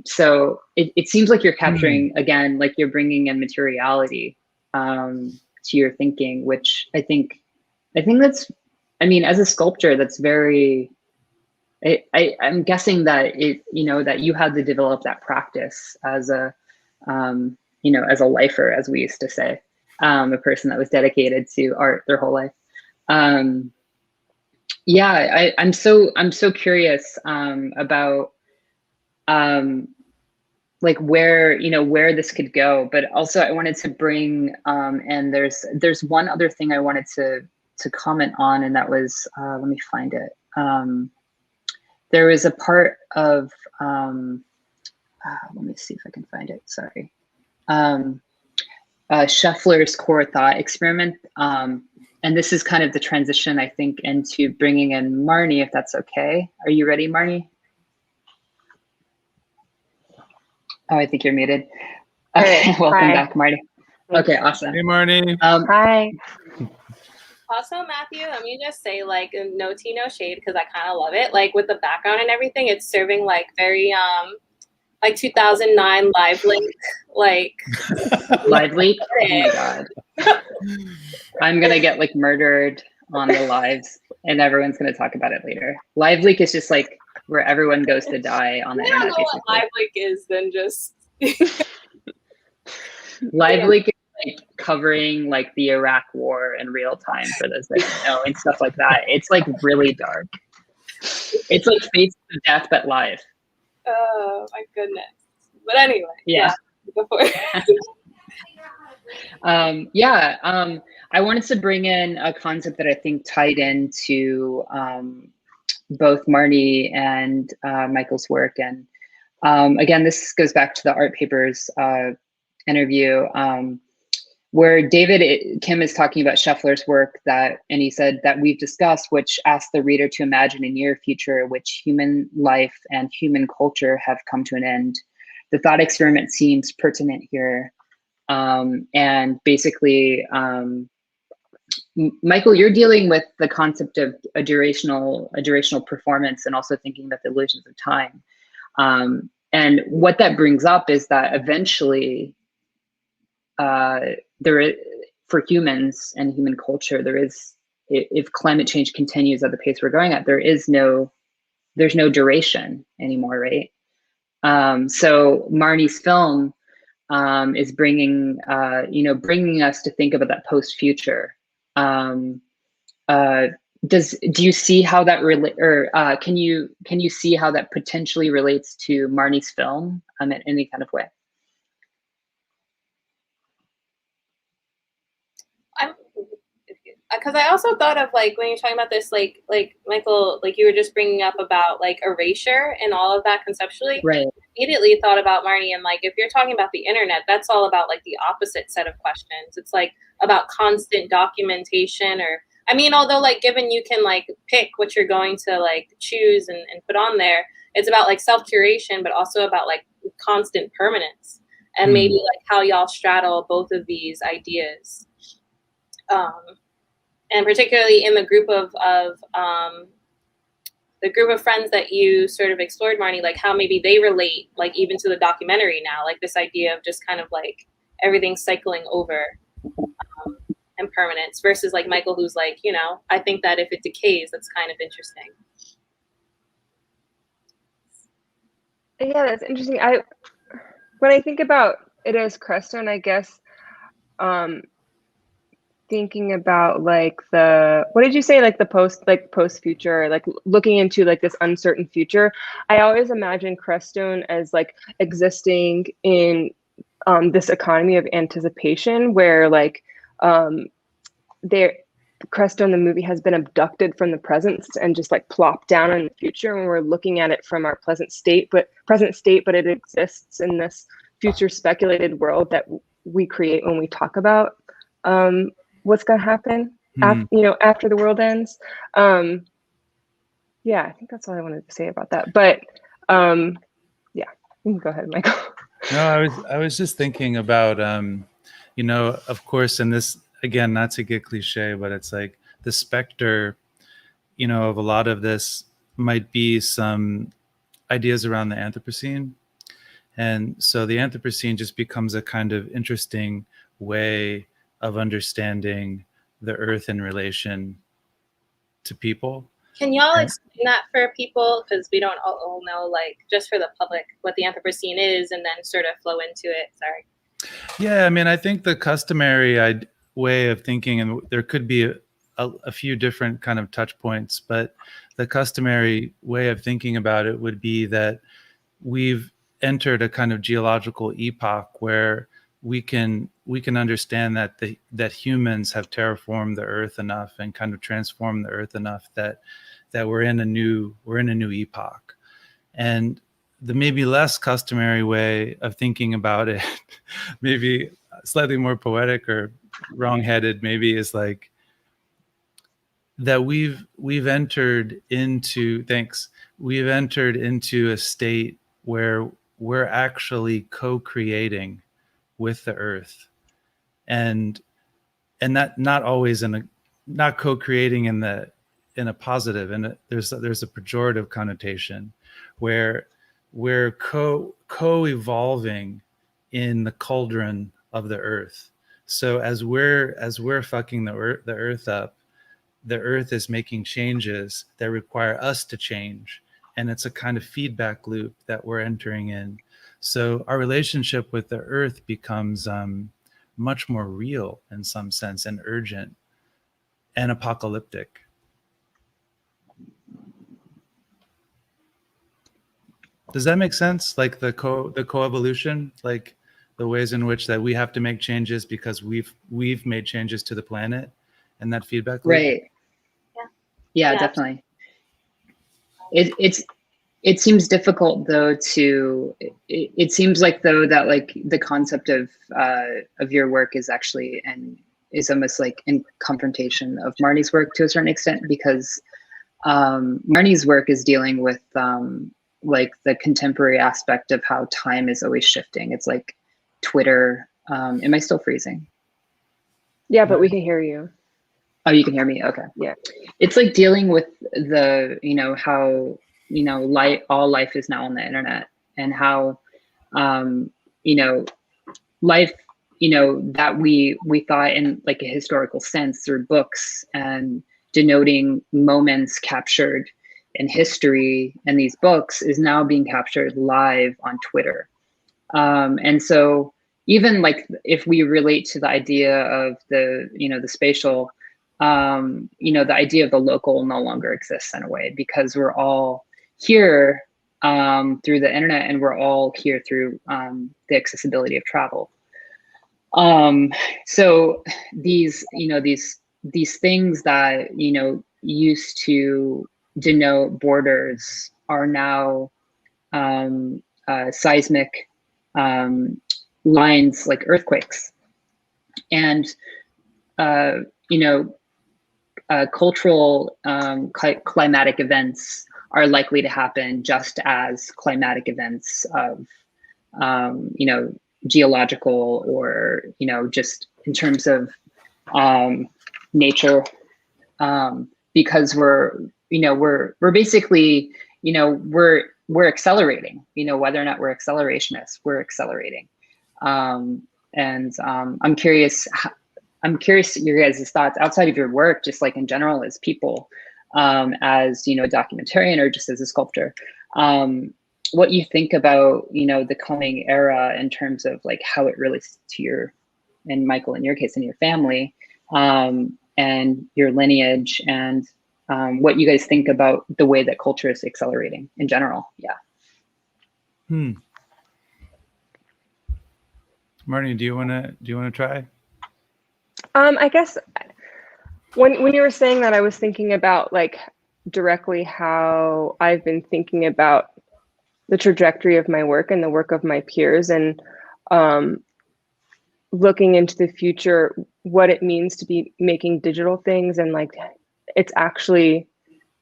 So it seems like you're capturing, again, like you're bringing in materiality to your thinking, which I think that's, as a sculptor, that's very, I'm guessing that that you had to develop that practice as a, as a lifer, as we used to say, a person that was dedicated to art their whole life. I'm so curious about like where this could go, but also I wanted to bring and there's one other thing I wanted to comment on, and that was let me find it. There was a part of let me see if I can find it. Sorry. Scheffler's core thought experiment. And this is kind of the transition, I think, into bringing in Marnie, if that's okay. Are you ready, Marnie? Oh, I think you're muted. Okay, welcome back, Marnie. Okay, awesome. Hey, Marnie. Hi. Also, Matthew, let me just say, like, no tea, no shade, because I kind of love it. Like, with the background and everything, it's serving like very like 2009 Live Link, like Live Leak. Oh my god, I'm gonna get like murdered on the lives, and everyone's gonna talk about it later. Live Leak is just like where everyone goes to die on the internet. I don't know what Live Leak is, then just Live Leak is like covering like the Iraq War in real time for those that don't know, and stuff like that. It's like really dark. It's like Face to Death but live. Oh my goodness. But anyway, yeah. Before. I wanted to bring in a concept that I think tied into both Marnie and Michael's work. And again, this goes back to the Art Papers interview, where David Kim is talking about Scheffler's work and he said that we've discussed, which asks the reader to imagine a near future in which human life and human culture have come to an end. The thought experiment seems pertinent here. And basically, Michael, you're dealing with the concept of a durational performance and also thinking about the illusions of time. And what that brings up is that eventually, for humans and human culture, if climate change continues at the pace we're going at, there's no duration anymore, right? So Marnie's film is bringing us to think about that post-future. Do you see how that can you see how that potentially relates to Marnie's film in any kind of way? Because I also thought of like when you're talking about this, like Michael, like you were just bringing up about like erasure and all of that conceptually. Right. Immediately thought about Marnie, and like if you're talking about the internet, that's all about like the opposite set of questions. It's like about constant documentation, or I mean, although like given you can like pick what you're going to like choose and put on there, it's about like self-curation, but also about like constant permanence, and maybe like how y'all straddle both of these ideas. And particularly in the group of friends that you sort of explored, Marnie, like how maybe they relate, like even to the documentary now, like this idea of just kind of like everything cycling over and permanence versus like Michael, who's like, you know, I think that if it decays, that's kind of interesting. Yeah, that's interesting. When I think about it as Crestone, I guess, thinking about like what did you say, like the post future, like looking into like this uncertain future, I always imagine Crestone as like existing in this economy of anticipation where like Crestone, the movie, has been abducted from the present and just like plopped down in the future, and we're looking at it from our present state, but it exists in this future speculated world that we create when we talk about what's going to happen after the world ends. Yeah, I think that's all I wanted to say about that. But yeah, you can go ahead, Michael. No, I was just thinking about of course, and this again, not to get cliche, but it's like the specter, of a lot of this might be some ideas around the Anthropocene. And so the Anthropocene just becomes a kind of interesting way of understanding the earth in relation to people. Can y'all explain that for people? Because we don't all know, like, just for the public, what the Anthropocene is, and then sort of flow into it. Sorry. Yeah, I mean, I think the customary way of thinking, and there could be a few different kind of touch points, but the customary way of thinking about it would be that we've entered a kind of geological epoch where we can understand that humans have terraformed the earth enough and kind of transformed the earth enough that we're in a new epoch. And the maybe less customary way of thinking about it, maybe slightly more poetic or wrong-headed, maybe, is like that we've entered into a state where we're actually co-creating with the earth, and that not always not co-creating in a positive, and there's a pejorative connotation where we're co-evolving in the cauldron of the earth. So as we're fucking the earth up, the earth is making changes that require us to change, and it's a kind of feedback loop that we're entering in. So our relationship with the earth becomes much more real in some sense, and urgent and apocalyptic. Does that make sense? Like the coevolution, like the ways in which that we have to make changes because we've made changes to the planet, and that feedback loop. Right. Yeah, definitely. It's it seems difficult though to, it seems like though that like the concept of your work is actually, and is almost like in confrontation of Marnie's work to a certain extent, because Marnie's work is dealing with like the contemporary aspect of how time is always shifting. It's like Twitter. Am I still freezing? Yeah, but we can hear you. Oh, you can hear me? Okay. Yeah. It's like dealing with the, how, all life is now on the internet, and how, life, that we thought in like a historical sense through books and denoting moments captured in history and these books is now being captured live on Twitter. And so even like if we relate to the idea of the, the spatial, the idea of the local no longer exists in a way, because we're all here through the internet, and we're all here through the accessibility of travel. So these, these things that, used to denote borders are now seismic lines like earthquakes. And, cultural climatic events are likely to happen just as climatic events of, geological or, just in terms of nature, because we're basically, we're accelerating, whether or not we're accelerationists, we're accelerating. And I'm curious your guys' thoughts outside of your work, just like in general as people, as, a documentarian or just as a sculptor, what you think about, the coming era in terms of like how it relates to your, and Michael, in your case, in your family, and your lineage, and what you guys think about the way that culture is accelerating in general. Yeah. Marnie, do you want to try? I guess when you were saying that, I was thinking about like directly how I've been thinking about the trajectory of my work and the work of my peers, and looking into the future, what it means to be making digital things. And like, it's actually,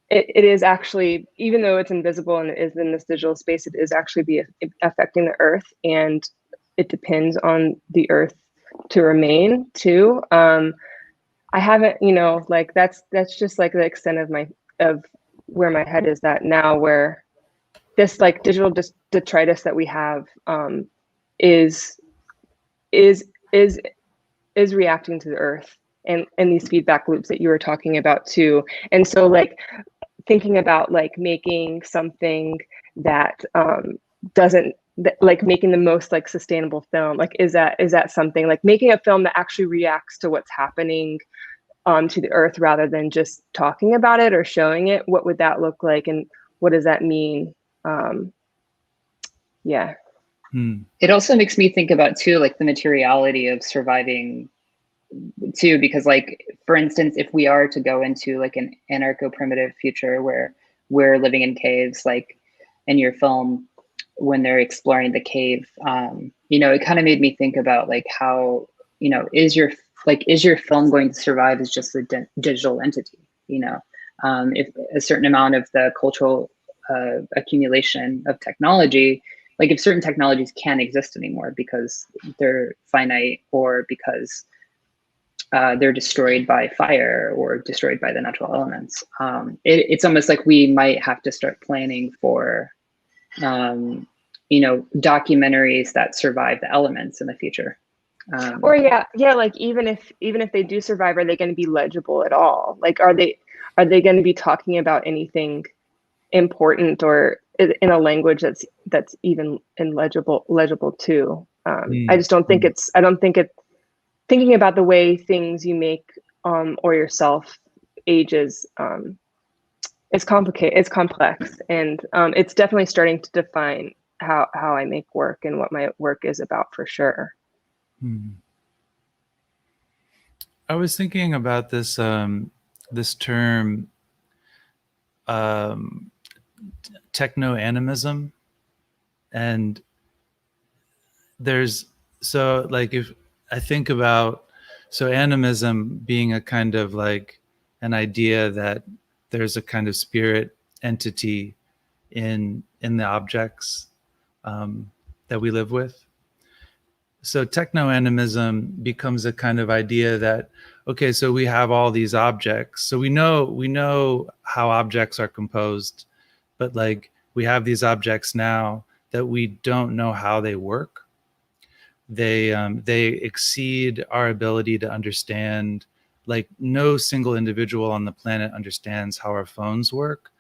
it is actually, even though it's invisible and it is in this digital space, it is actually affecting the earth, and it depends on the earth to remain too. I haven't, like that's just like the extent of where my head is at now, where this like digital detritus that we have is reacting to the earth, and these feedback loops that you were talking about too. And so like thinking about like making something that doesn't, like making the most like sustainable film, like is that something, like making a film that actually reacts to what's happening to the earth, rather than just talking about it or showing it? What would that look like, and what does that mean? Yeah. It also makes me think about too, like the materiality of surviving too, because like, for instance, if we are to go into like an anarcho-primitive future where we're living in caves, like in your film, when they're exploring the cave, it kind of made me think about like how, is your film going to survive as just a digital entity? If a certain amount of the cultural accumulation of technology, like if certain technologies can't exist anymore because they're finite, or because they're destroyed by fire or destroyed by the natural elements, it's almost like we might have to start planning for documentaries that survive the elements in the future. Or like even if they do survive, are they going to be legible at all? Like, are they going to be talking about anything important, or in a language that's even legible too? I just don't think it's, thinking about the way things you make or yourself ages, it's complicated, it's complex, and it's definitely starting to define how I make work and what my work is about, for sure. I was thinking about this this term Techno-animism, and there's, so like if I think about, so animism being a kind of like an idea that there's a kind of spirit entity in the objects that we live with. So techno-animism becomes a kind of idea that, okay, so we have all these objects, so we know how objects are composed, but like we have these objects now that we don't know how they work. They exceed our ability to understand. Like no single individual on the planet understands how our phones work.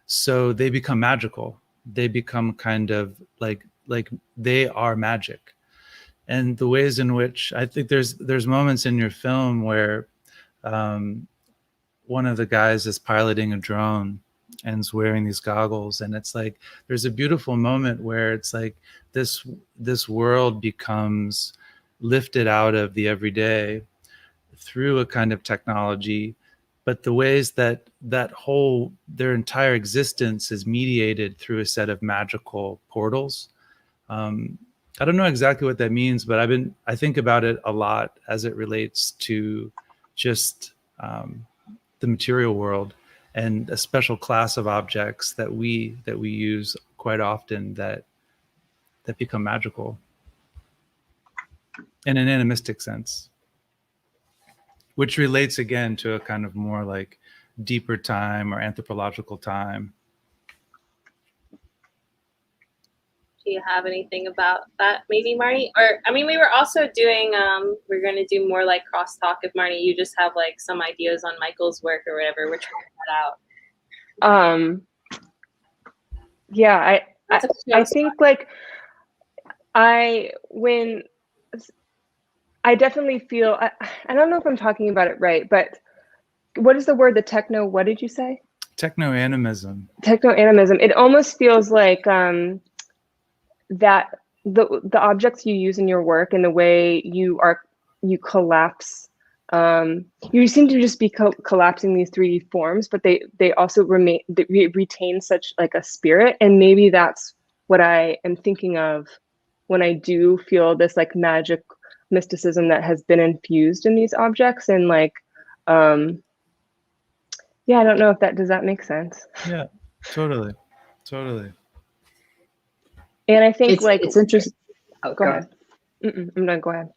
So they become magical. They become kind of like they are magic. And the ways in which I think there's moments in your film where one of the guys is piloting a drone and is wearing these goggles, and it's like there's a beautiful moment where it's like this world becomes lifted out of the everyday through a kind of technology, but the ways that their entire existence is mediated through a set of magical portals. I don't know exactly what that means, but I think about it a lot as it relates to just the material world and a special class of objects that we use quite often that become magical in an animistic sense, which relates again to a kind of more like deeper time or anthropological time. Do you have anything about that, maybe, Marnie? Or, I mean, we were also doing, we're going to do more like crosstalk if, Marnie, you just have like some ideas on Michael's work or whatever. We're trying that out. Yeah, I think like I definitely feel, I don't know if I'm talking about it right, but what is the word, the techno, what did you say? Techno-animism. Techno-animism. It almost feels like that the objects you use in your work and the way you collapse, you seem to just be collapsing these 3D forms, but they also retain such like a spirit, and maybe that's what I am thinking of when I do feel this like magic mysticism that has been infused in these objects. And like yeah, I don't know if does that make sense? Yeah, totally. And I think it's interesting. Oh, go ahead. I'm done. Go ahead.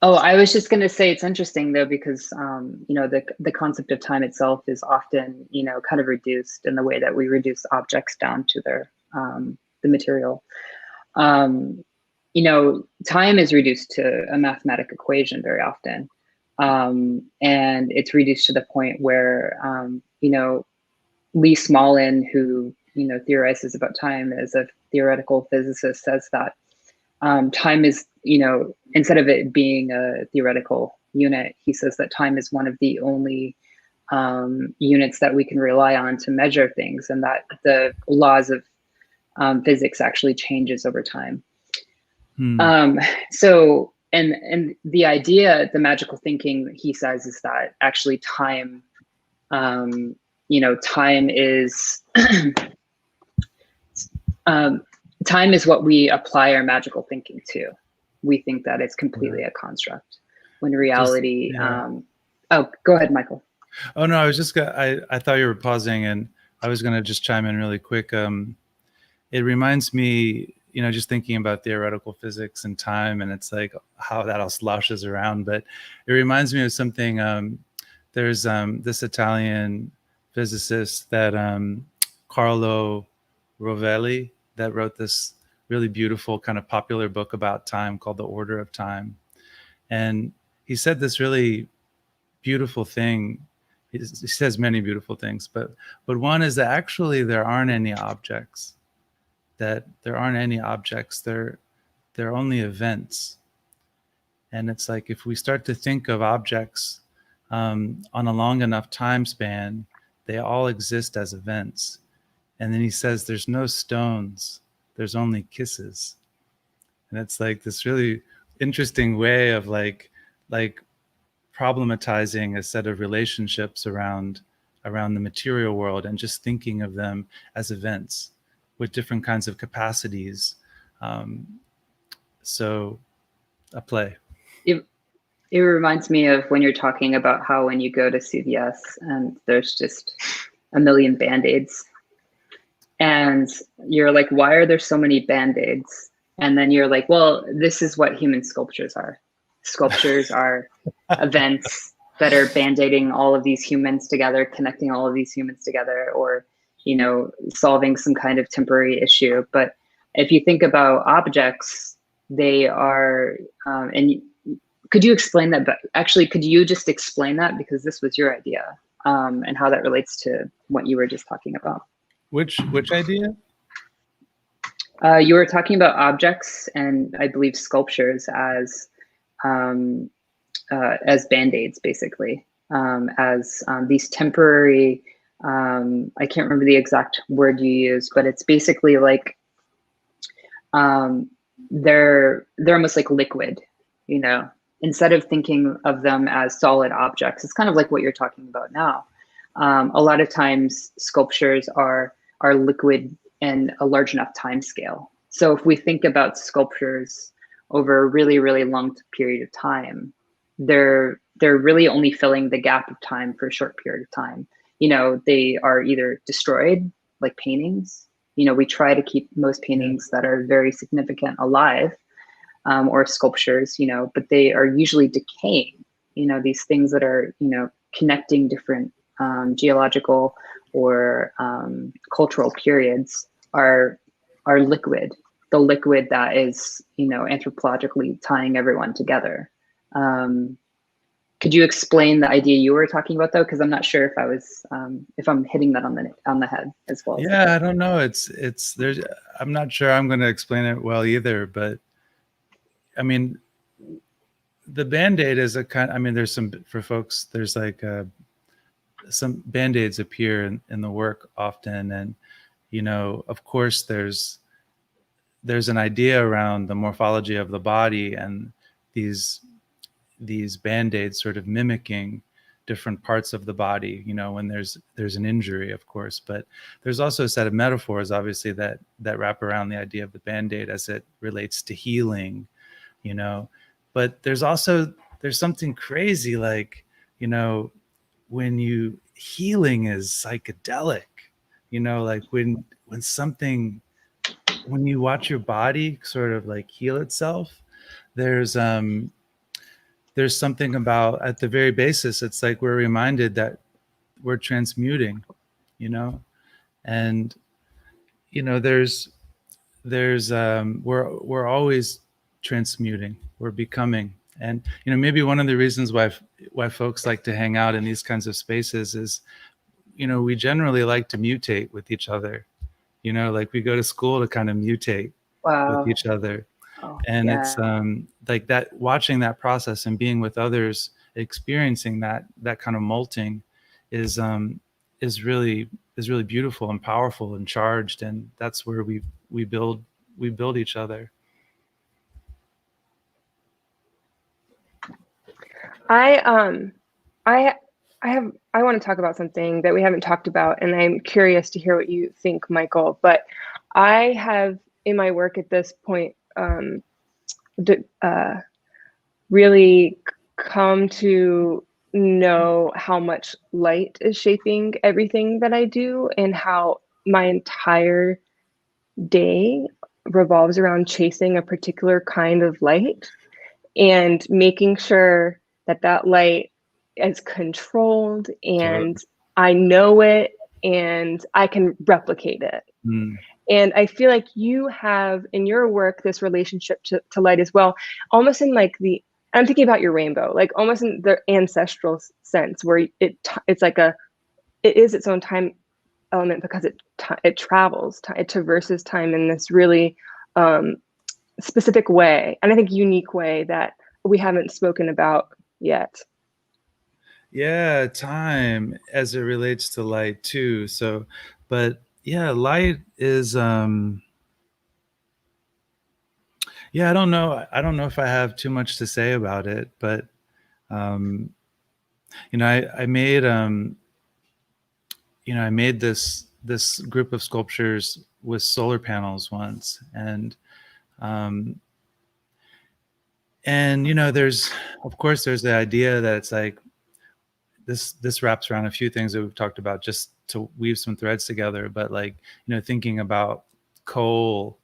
Oh, I was just going to say it's interesting though, because you know, the concept of time itself is often, you know, kind of reduced in the way that we reduce objects down to their the material. You know, time is reduced to a mathematical equation very often, and it's reduced to the point where you know, Lee Smolin, who, you know, theorizes about time as a theoretical physicist, says that time is, you know, instead of it being a theoretical unit, he says that time is one of the only units that we can rely on to measure things, and that the laws of physics actually changes over time. So, and the idea, the magical thinking, he says, is that actually time, you know, time is time is what we apply our magical thinking to. We think that it's completely a construct, when in reality, oh, go ahead, Michael. Oh no, I was just I thought you were pausing, and I was gonna just chime in really quick. It reminds me, you know, just thinking about theoretical physics and time, and it's like how that all sloshes around. But it reminds me of something. There's this Italian physicist that Carlo Rovelli, that wrote this really beautiful kind of popular book about time called The Order of Time. And he said this really beautiful thing. He says many beautiful things, but one is that actually there aren't any objects. That there aren't any objects. They're only events. And it's like if we start to think of objects on a long enough time span, they all exist as events. And then he says there's no stones, there's only kisses. And it's like this really interesting way of like problematizing a set of relationships around around the material world and just thinking of them as events with different kinds of capacities. So a play. It reminds me of when you're talking about how when you go to CVS and there's just a million Band-Aids and you're like, why are there so many Band-Aids? And then you're like, well, this is what human sculptures are. Sculptures are events that are Band-Aiding all of these humans together, connecting all of these humans together, or, you know, solving some kind of temporary issue. But if you think about objects, they are, and could you explain that? But actually, could you just explain that? Because this was your idea, and how that relates to what you were just talking about. Which idea? You were talking about objects and I believe sculptures as Band-Aids, basically, as these temporary, I can't remember the exact word you use, but it's basically like, they're almost like liquid, you know, instead of thinking of them as solid objects. It's kind of like what you're talking about now. A lot of times sculptures are liquid in a large enough time scale. So if we think about sculptures over a really, really long period of time, they're really only filling the gap of time for a short period of time. You know, they are either destroyed, like paintings. You know, we try to keep most paintings that are very significant alive, or sculptures, you know, but they are usually decaying. You know, these things that are, you know, connecting different geological or cultural periods are liquid. The liquid that is, you know, anthropologically tying everyone together. Could you explain the idea you were talking about, though? Because I'm not sure if I was, if I'm hitting that on the head as well. Yeah, I don't know. There's. I'm not sure I'm going to explain it well either. But I mean, the Band-Aid is a kind. I mean, there's some for folks. There's like some Band-Aids appear in the work often, and you know, of course, there's an idea around the morphology of the body and these Band-Aids sort of mimicking different parts of the body, you know, when there's an injury, of course. But there's also a set of metaphors, obviously, that wrap around the idea of the Band-Aid as it relates to healing, you know. But there's something crazy, like, you know, when healing is psychedelic, you know, like when you watch your body sort of like heal itself, there's something about, at the very basis, it's like we're reminded that we're transmuting, you know, and you know, we're always transmuting, we're becoming. And you know, maybe one of the reasons why folks like to hang out in these kinds of spaces is, you know, we generally like to mutate with each other, you know, like we go to school to kind of mutate with each other. And it's like that, watching that process and being with others, experiencing that kind of molting is really beautiful and powerful and charged, and that's where we build each other. I want to talk about something that we haven't talked about, and I'm curious to hear what you think, Michael. But I have, in my work at this point, really come to know how much light is shaping everything that I do, and how my entire day revolves around chasing a particular kind of light and making sure that light is controlled and I know it and I can replicate it. And I feel like you have in your work this relationship to light as well, almost in like I'm thinking about your rainbow, like almost in the ancestral sense, where it's like it is its own time element, because it travels, it traverses time in this really specific way, and I think unique way that we haven't spoken about yet. Yeah, time as it relates to light too. So, but yeah, light is yeah, I don't know if I have too much to say about it, but you know, I made I made this group of sculptures with solar panels once, and there's, of course, there's the idea that it's like this wraps around a few things that we've talked about, just to weave some threads together. But like, thinking about coal,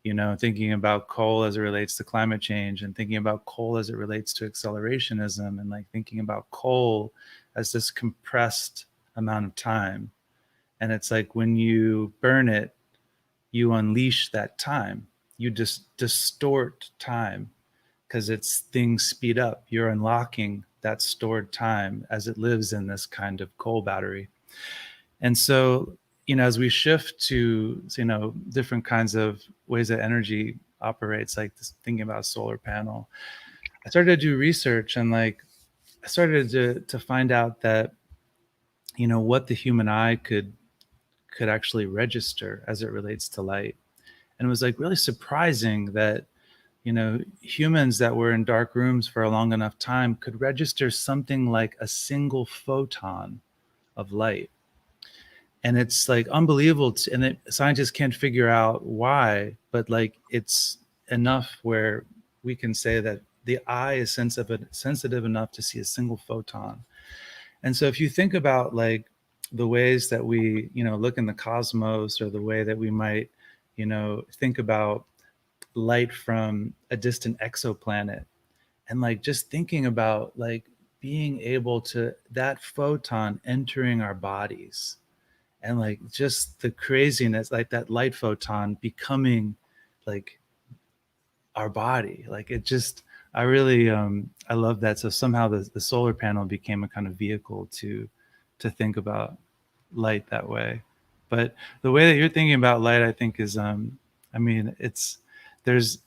thinking about coal as it relates to climate change, and thinking about coal as it relates to accelerationism, and like thinking about coal as this compressed amount of time. And it's like when you burn it, you unleash that time. You just distort time, because things speed up. You're unlocking that stored time as it lives in this kind of coal battery. And so, as we shift to, different kinds of ways that energy operates, like this, thinking about a solar panel, I started to do research, and like I started to find out that, what the human eye could actually register as it relates to light. And it was like really surprising that, humans that were in dark rooms for a long enough time could register something like a single photon of light. And it's like unbelievable. And scientists can't figure out why, but like it's enough where we can say that the eye is sensitive enough to see a single photon. And so if you think about like the ways that we, look in the cosmos, or the way that we might, think about light from a distant exoplanet, and like just thinking about like being able to, that photon entering our bodies, and like just the craziness, like that light photon becoming like our body, like it just, I really I love that. So somehow the solar panel became a kind of vehicle to think about light that way. But the way that you're thinking about light, I think is there's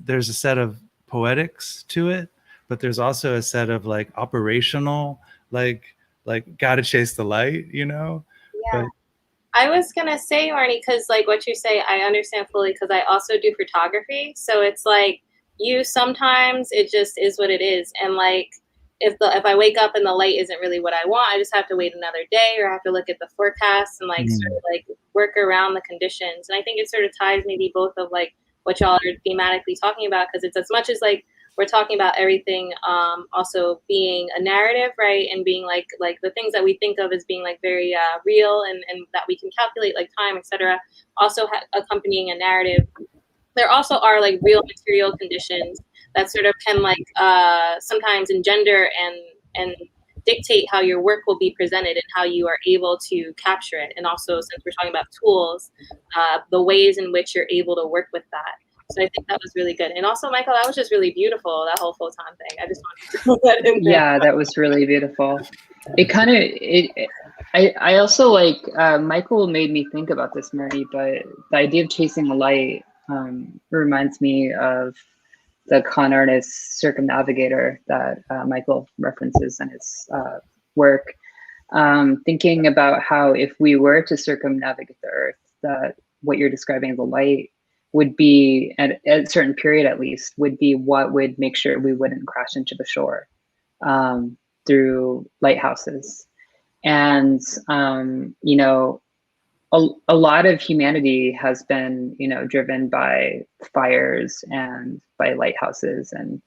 a set of poetics to it, but there's also a set of like operational, like gotta chase the light, Yeah. But I was gonna say, Marnie, because like what you say, I understand fully, because I also do photography. So it's like sometimes it just is what it is, and like if I wake up and the light isn't really what I want, I just have to wait another day, or I have to look at the forecast and like sort of like work around the conditions. And I think it sort of ties maybe both of like what y'all are thematically talking about, because it's as much as like we're talking about everything also being a narrative, right? And being like the things that we think of as being like very real and that we can calculate like time, etc. Also accompanying a narrative. There also are like real material conditions that sort of can like sometimes engender and dictate how your work will be presented and how you are able to capture it. And also, since we're talking about tools, the ways in which you're able to work with that. So I think that was really good. And also, Michael, that was just really beautiful, that whole photon thing. I just wanted to throw that in there. Yeah, that was really beautiful. It kind of, I also like, Michael made me think about this, Marnie, but the idea of chasing a light reminds me of the con artist circumnavigator that Michael references in his work, thinking about how if we were to circumnavigate the Earth, that what you're describing, the light, would be, at a certain period at least, would be what would make sure we wouldn't crash into the shore through lighthouses. And, a lot of humanity has been, driven by fires and by lighthouses. And,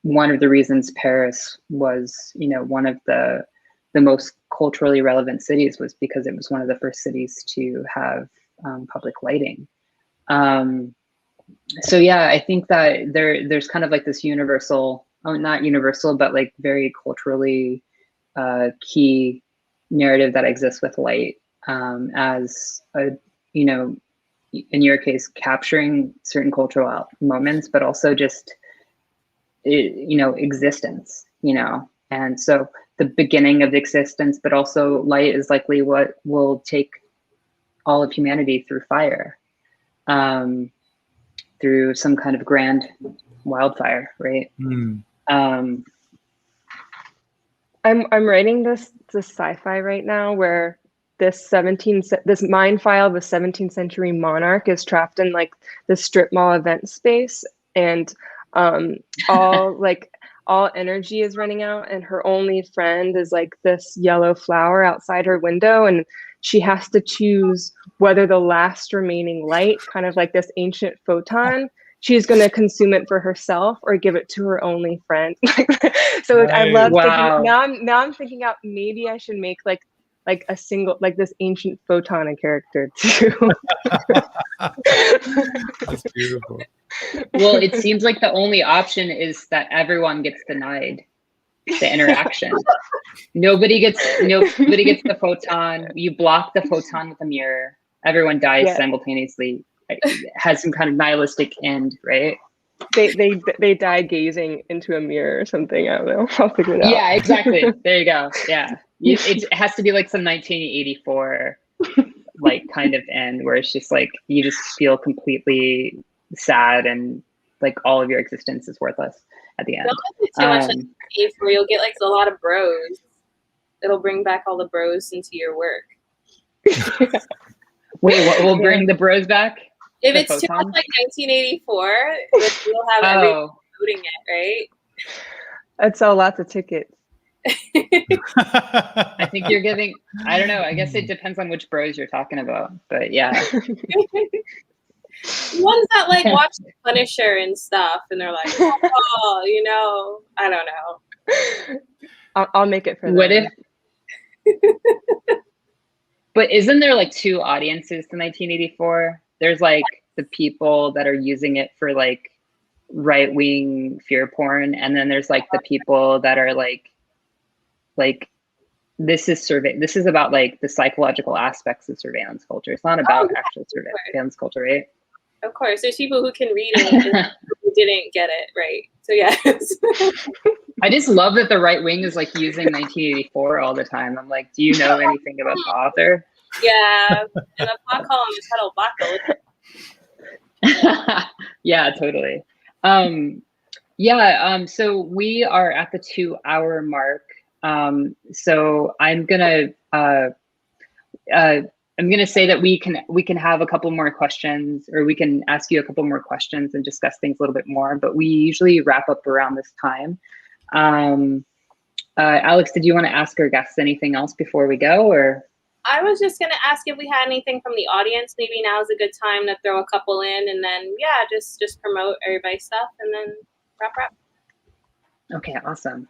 one of the reasons Paris was, one of the most culturally relevant cities was because it was one of the first cities to have public lighting. So yeah, I think that there's kind of like this universal, not universal, but like very culturally key narrative that exists with light as a, in your case, capturing certain cultural moments, but also just, existence, and so the beginning of existence, but also light is likely what will take all of humanity through fire, through some kind of grand wildfire, right? I'm writing this sci-fi right now where this mind file, the 17th century monarch, is trapped in like the strip mall event space, and all like all energy is running out, and her only friend is like this yellow flower outside her window, and she has to choose whether the last remaining light, kind of like this ancient photon, she's going to consume it for herself or give it to her only friend. So I love thinking, now I'm thinking out, maybe I should make like a single, like this ancient photon character too. That's beautiful. Well, it seems like the only option is that everyone gets denied the interaction. Nobody gets the photon. You block the photon with a mirror. Everyone dies simultaneously. It has some kind of nihilistic end, right? They die gazing into a mirror or something. I don't know. I'll figure it out. Yeah, exactly. There you go. Yeah, it has to be like some 1984 like kind of end where it's just like you just feel completely sad and like all of your existence is worthless at the end. Don't do too much age where you'll get like a lot of bros. It'll bring back all the bros into your work. Wait, what will bring the bros back? If it's too much like 1984, you'll have everyone voting it, right? I'd sell lots of tickets. I think you're giving, I don't know, I guess it depends on which bros you're talking about, but yeah. Ones that like watch The Punisher and stuff, and they're like, oh, you know, I don't know. I'll make it for them. What if? But isn't there like two audiences to 1984? There's like the people that are using it for like right-wing fear porn, and then there's like the people that are like this is about like the psychological aspects of surveillance culture. It's not about actual surveillance culture, right? Of course, there's people who can read it who didn't get it right. So yes. I just love that the right wing is like using 1984 all the time. I'm like, do you know anything about the author? Yeah, and the black column is titled Black. Yeah, totally. So we are at the 2-hour mark. So I'm gonna say that we can have a couple more questions, or we can ask you a couple more questions and discuss things a little bit more, but we usually wrap up around this time. Alex, did you want to ask our guests anything else before we go, or? I was just going to ask if we had anything from the audience. Maybe now is a good time to throw a couple in, and then, yeah, just promote everybody's stuff and then wrap. Okay, awesome.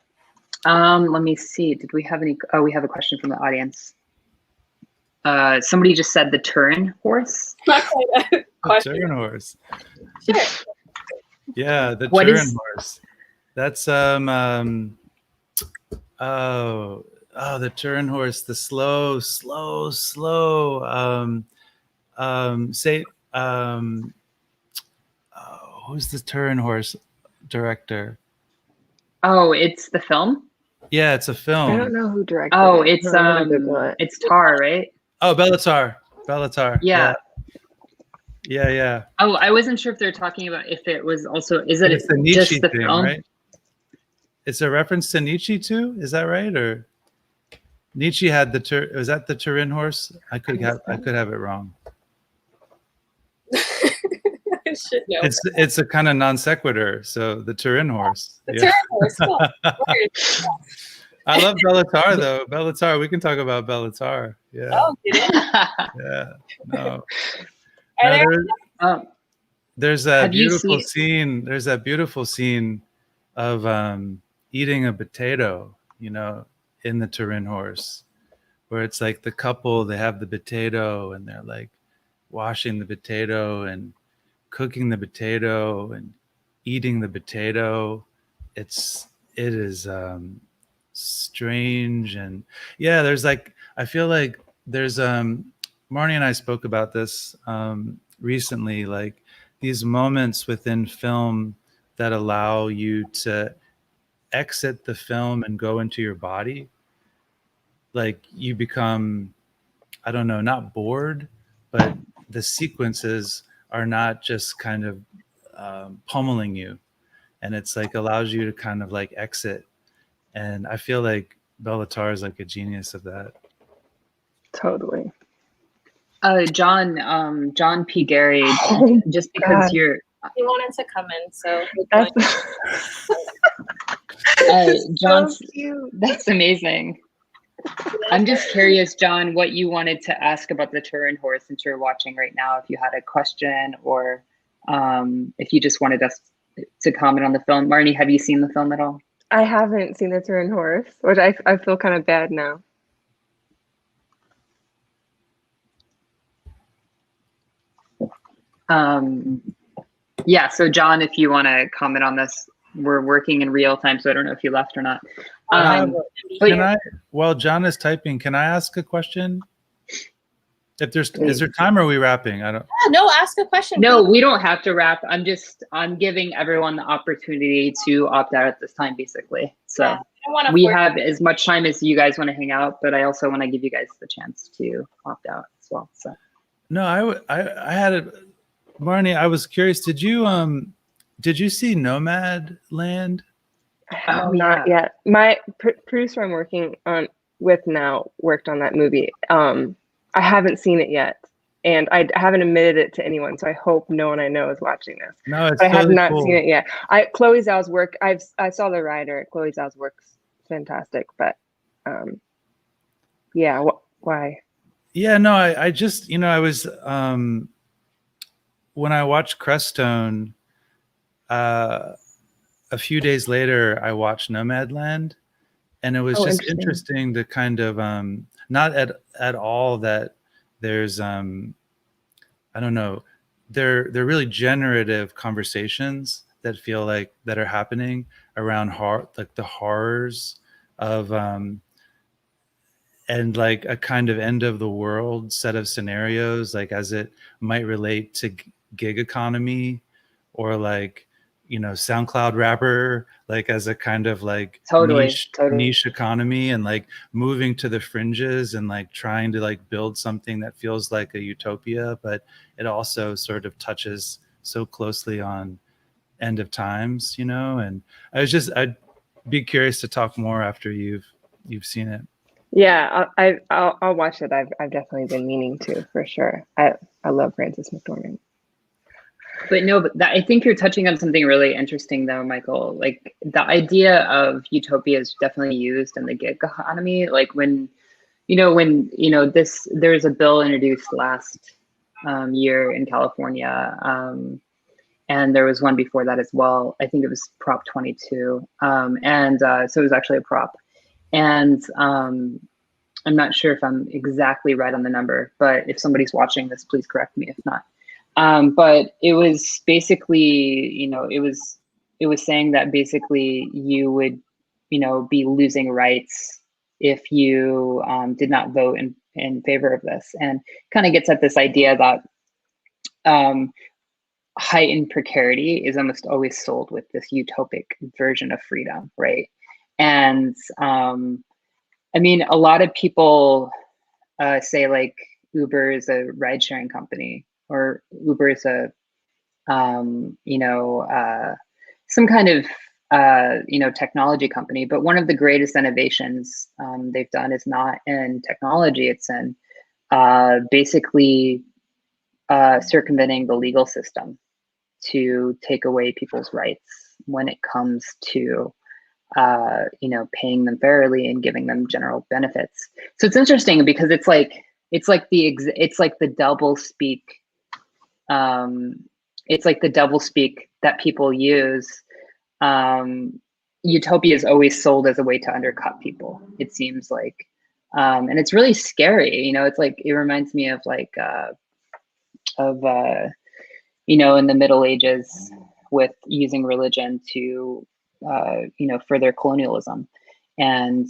Let me see. Did we have any? Oh, we have a question from the audience. Somebody just said the Turin horse. Not quite a question. The Turin horse. Sure. Yeah, the Turin horse. That's the Turin horse, the slow. Who's the Turin horse director? Oh, it's the film? Yeah, it's a film. I don't know who directed it. It's Tar, right? Oh, Bellatar. Yeah. Yeah. Oh, I wasn't sure if they're talking about if it was also, is it it's the just Nietzsche the thing, film? Right? It's a reference to Nietzsche too? Is that right? Or Nietzsche had was that the Turin horse? I could have it wrong. I should know. It's a kind of non sequitur. So the Turin horse. Turin horse. I love Bellatar though. Bellatar. We can talk about Bellatar. Yeah. Oh, yeah. No. There's that beautiful scene. There's that beautiful scene of eating a potato, in the Turin horse, where it's like the couple, they have the potato and they're like washing the potato and cooking the potato and eating the potato. It is strange. And yeah, there's like, I feel like there's Marnie and I spoke about this recently, like these moments within film that allow you to exit the film and go into your body. Like you become, I don't know, not bored, but the sequences are not just kind of pummeling you. And it's like allows you to kind of like exit. And I feel like Bellatar is like a genius of that. Totally. John P. Gary, just because God. you're... He wanted to come in, so... John, So cute. that's amazing. I'm just curious, John, what you wanted to ask about the Turin horse since you're watching right now, if you had a question or if you just wanted us to comment on the film. Marnie, have you seen the film at all? I haven't seen the Turin horse, which I feel kind of bad now. Yeah, so John, if you want to comment on this, we're working in real time, so I don't know if you left or not. While John is typing, can I ask a question? If is there time or are we wrapping? I don't. Yeah, no, ask a question. No, please. We don't have to wrap. I'm giving everyone the opportunity to opt out at this time, basically. So yeah, we have as much time as you guys want to hang out, but I also want to give you guys the chance to opt out as well. So. No, I had it. Marnie, I was curious. Did you see Nomad Land? Not yet. My producer I'm working on with now worked on that movie. I haven't seen it yet, and I haven't admitted it to anyone. So I hope no one I know is watching this. No, it's but I have not cool. seen it yet. Chloe Zhao's work. I saw the writer. Chloe Zhao's work's fantastic, but yeah. Why? Yeah, no, I just I was when I watched Crestone, a few days later I watched Nomadland, and it was just interesting to kind of not at all that there's I don't know, they're really generative conversations that feel like that are happening around like the horrors of and like a kind of end of the world set of scenarios, like as it might relate to gig economy or like, SoundCloud rapper, like as a kind of like niche economy, and like moving to the fringes and like trying to like build something that feels like a utopia, but it also sort of touches so closely on end of times, and I'd be curious to talk more after you've seen it. Yeah, I'll watch it. I've definitely been meaning to, for sure. I love Frances McDormand. But no, I think you're touching on something really interesting, though, Michael. Like the idea of utopia is definitely used in the gig economy. Like when there's a bill introduced last year in California, and there was one before that as well. I think it was Prop 22, so it was actually a prop. And I'm not sure if I'm exactly right on the number, but if somebody's watching this, please correct me if not. But it was basically, it was saying that basically you would, be losing rights if you did not vote in favor of this, and kind of gets at this idea that heightened precarity is almost always sold with this utopic version of freedom, right? And I mean, a lot of people say like Uber is a ride sharing company, or Uber is a, some kind of, technology company. But one of the greatest innovations they've done is not in technology. It's in basically circumventing the legal system to take away people's rights when it comes to paying them fairly and giving them general benefits. So it's interesting because it's like the double speak. It's like the double speak that people use. Utopia is always sold as a way to undercut people, it seems like, and it's really scary. It's like, it reminds me of like in the Middle Ages with using religion to further colonialism and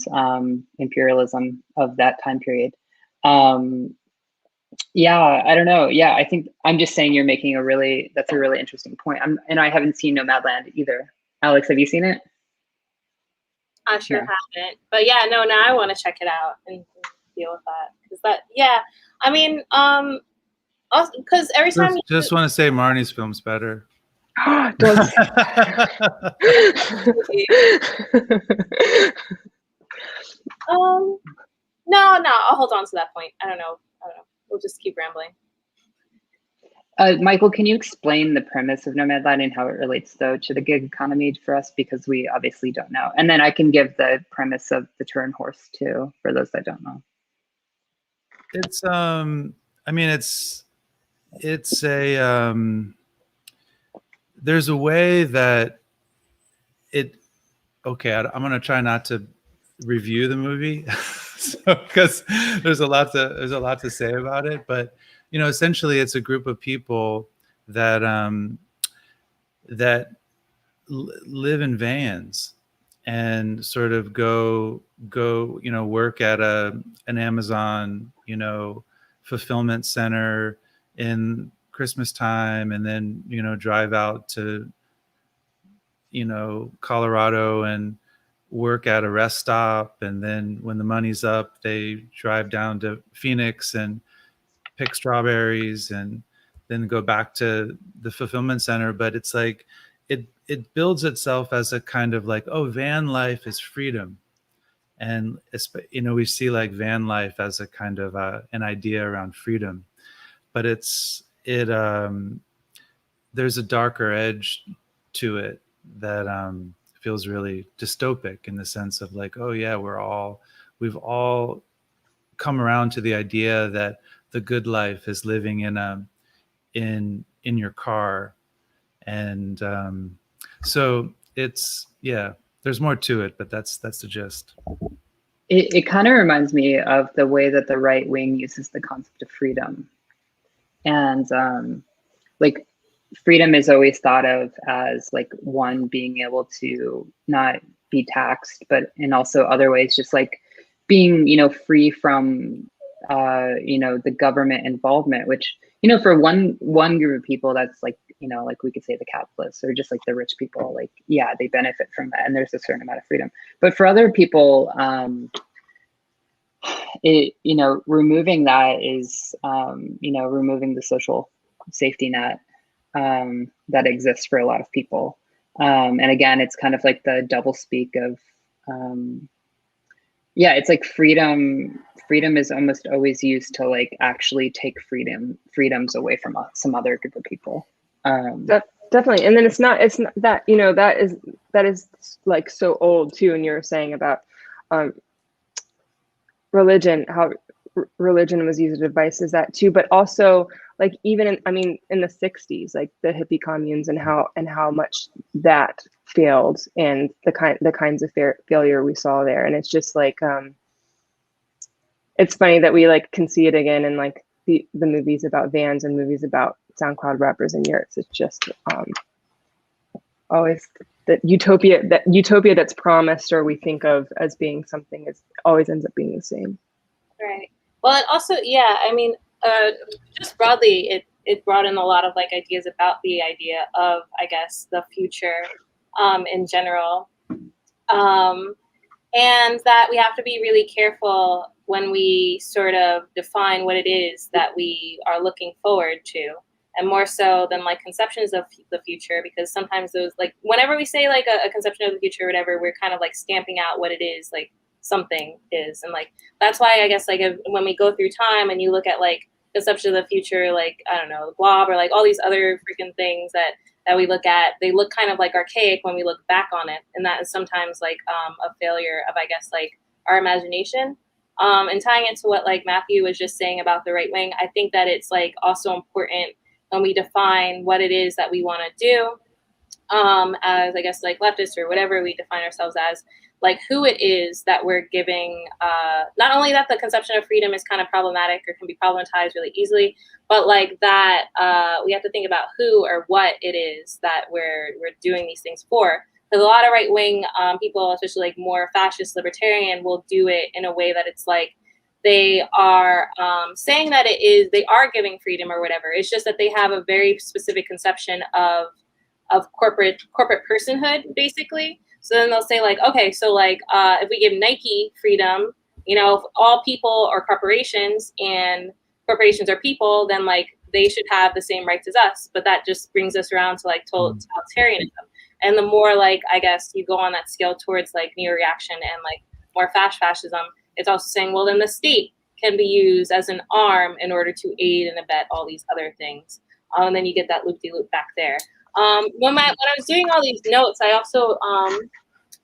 imperialism of that time period. Yeah, I don't know. Yeah, I think I'm just saying you're making that's a really interesting point. And I haven't seen Nomadland either. Alex, have you seen it? I sure haven't. But yeah, no, now I want to check it out and deal with that. I mean, because every time just want to say Marnie's film's better. No, I'll hold on to that point. I don't know. We'll just keep rambling. Michael, can you explain the premise of Nomadland and how it relates, though, to the gig economy for us? Because we obviously don't know. And then I can give the premise of the Turin horse, too, for those that don't know. It's, I mean, it's a, there's a way that okay, I'm going to try not to review the movie because there's a lot to say about it, but you know, essentially it's a group of people that live in vans and sort of go you know, work at an Amazon, you know, fulfillment center in Christmas time, and then, you know, drive out to, you know, Colorado and work at a rest stop, and then when the money's up they drive down to Phoenix and pick strawberries and then go back to the fulfillment center. But it's like it builds itself as a kind of like, oh, van life is freedom. And you know, we see like van life as a kind of an idea around freedom, but there's a darker edge to it that feels really dystopic, in the sense of like, oh yeah, we've all come around to the idea that the good life is living in your car. And so it's, yeah, there's more to it, but that's the gist. It kind of reminds me of the way that the right wing uses the concept of freedom. And like, freedom is always thought of as like one being able to not be taxed, but in also other ways, just like being, you know, free from, you know, the government involvement, which, you know, for one group of people, that's like, you know, like we could say the capitalists or just like the rich people, like, yeah, they benefit from that. And there's a certain amount of freedom. But for other people, you know, removing that is, you know, removing the social safety net that exists for a lot of people. And again, it's kind of like the double speak of, yeah, it's like freedom is almost always used to like actually take freedoms away from some other group of people. Definitely. And then it's not that, you know, that is like so old too. And you're saying about religion, how religion was used as a device, is that too, but also like even in the 60s, like the hippie communes and how much that failed, and the kinds of failure we saw there. And it's just like, it's funny that we like can see it again in like the movies about vans and movies about SoundCloud rappers and yurts. It's just always that utopia that's promised or we think of as being something is always ends up being the same. Right. Well, it also, yeah, I mean, just broadly, it brought in a lot of like ideas about the idea of, I guess, the future in general. And that we have to be really careful when we sort of define what it is that we are looking forward to, and more so than like conceptions of the future, because sometimes those, like, whenever we say like a conception of the future or whatever, we're kind of like stamping out what it is, like something is. And like, that's why I guess like when we go through time and you look at like conception of the future, like, I don't know, blob or like all these other freaking things that we look at, they look kind of like archaic when we look back on it. And that is sometimes like a failure of, I guess, like our imagination. And tying into what like Matthew was just saying about the right wing, I think that it's like also important when we define what it is that we want to do, as I guess like leftists or whatever we define ourselves as, like who it is that we're giving, not only that the conception of freedom is kind of problematic or can be problematized really easily, but like that we have to think about who or what it is that we're doing these things for. Because a lot of right-wing people, especially like more fascist libertarian, will do it in a way that it's like they are saying that they are giving freedom or whatever. It's just that they have a very specific conception of corporate personhood, basically. So then they'll say like, okay, so like if we give Nike freedom, you know, if all people are corporations and corporations are people, then like they should have the same rights as us. But that just brings us around to like totalitarianism. And the more like, I guess, you go on that scale towards like neo-reaction and like more fascism, it's also saying, well, then the state can be used as an arm in order to aid and abet all these other things. And then you get that loop-de-loop back there. When I was doing all these notes, I also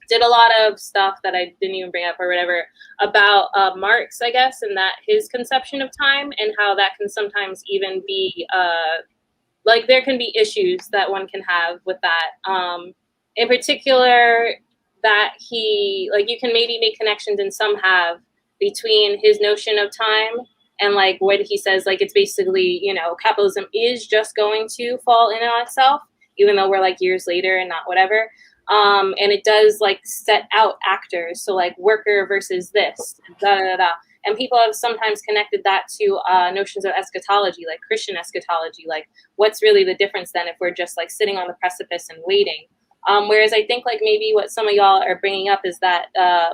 did a lot of stuff that I didn't even bring up or whatever about Marx, I guess, and that his conception of time and how that can sometimes even be like there can be issues that one can have with that. In particular, that he, like, you can maybe make connections, and some have, between his notion of time and like what he says, like it's basically, you know, capitalism is just going to fall in on itself, even though we're like years later and not whatever. And it does like set out actors, so like worker versus this, da da da. And people have sometimes connected that to notions of eschatology, like Christian eschatology, like what's really the difference then if we're just like sitting on the precipice and waiting. Whereas I think like maybe what some of y'all are bringing up is that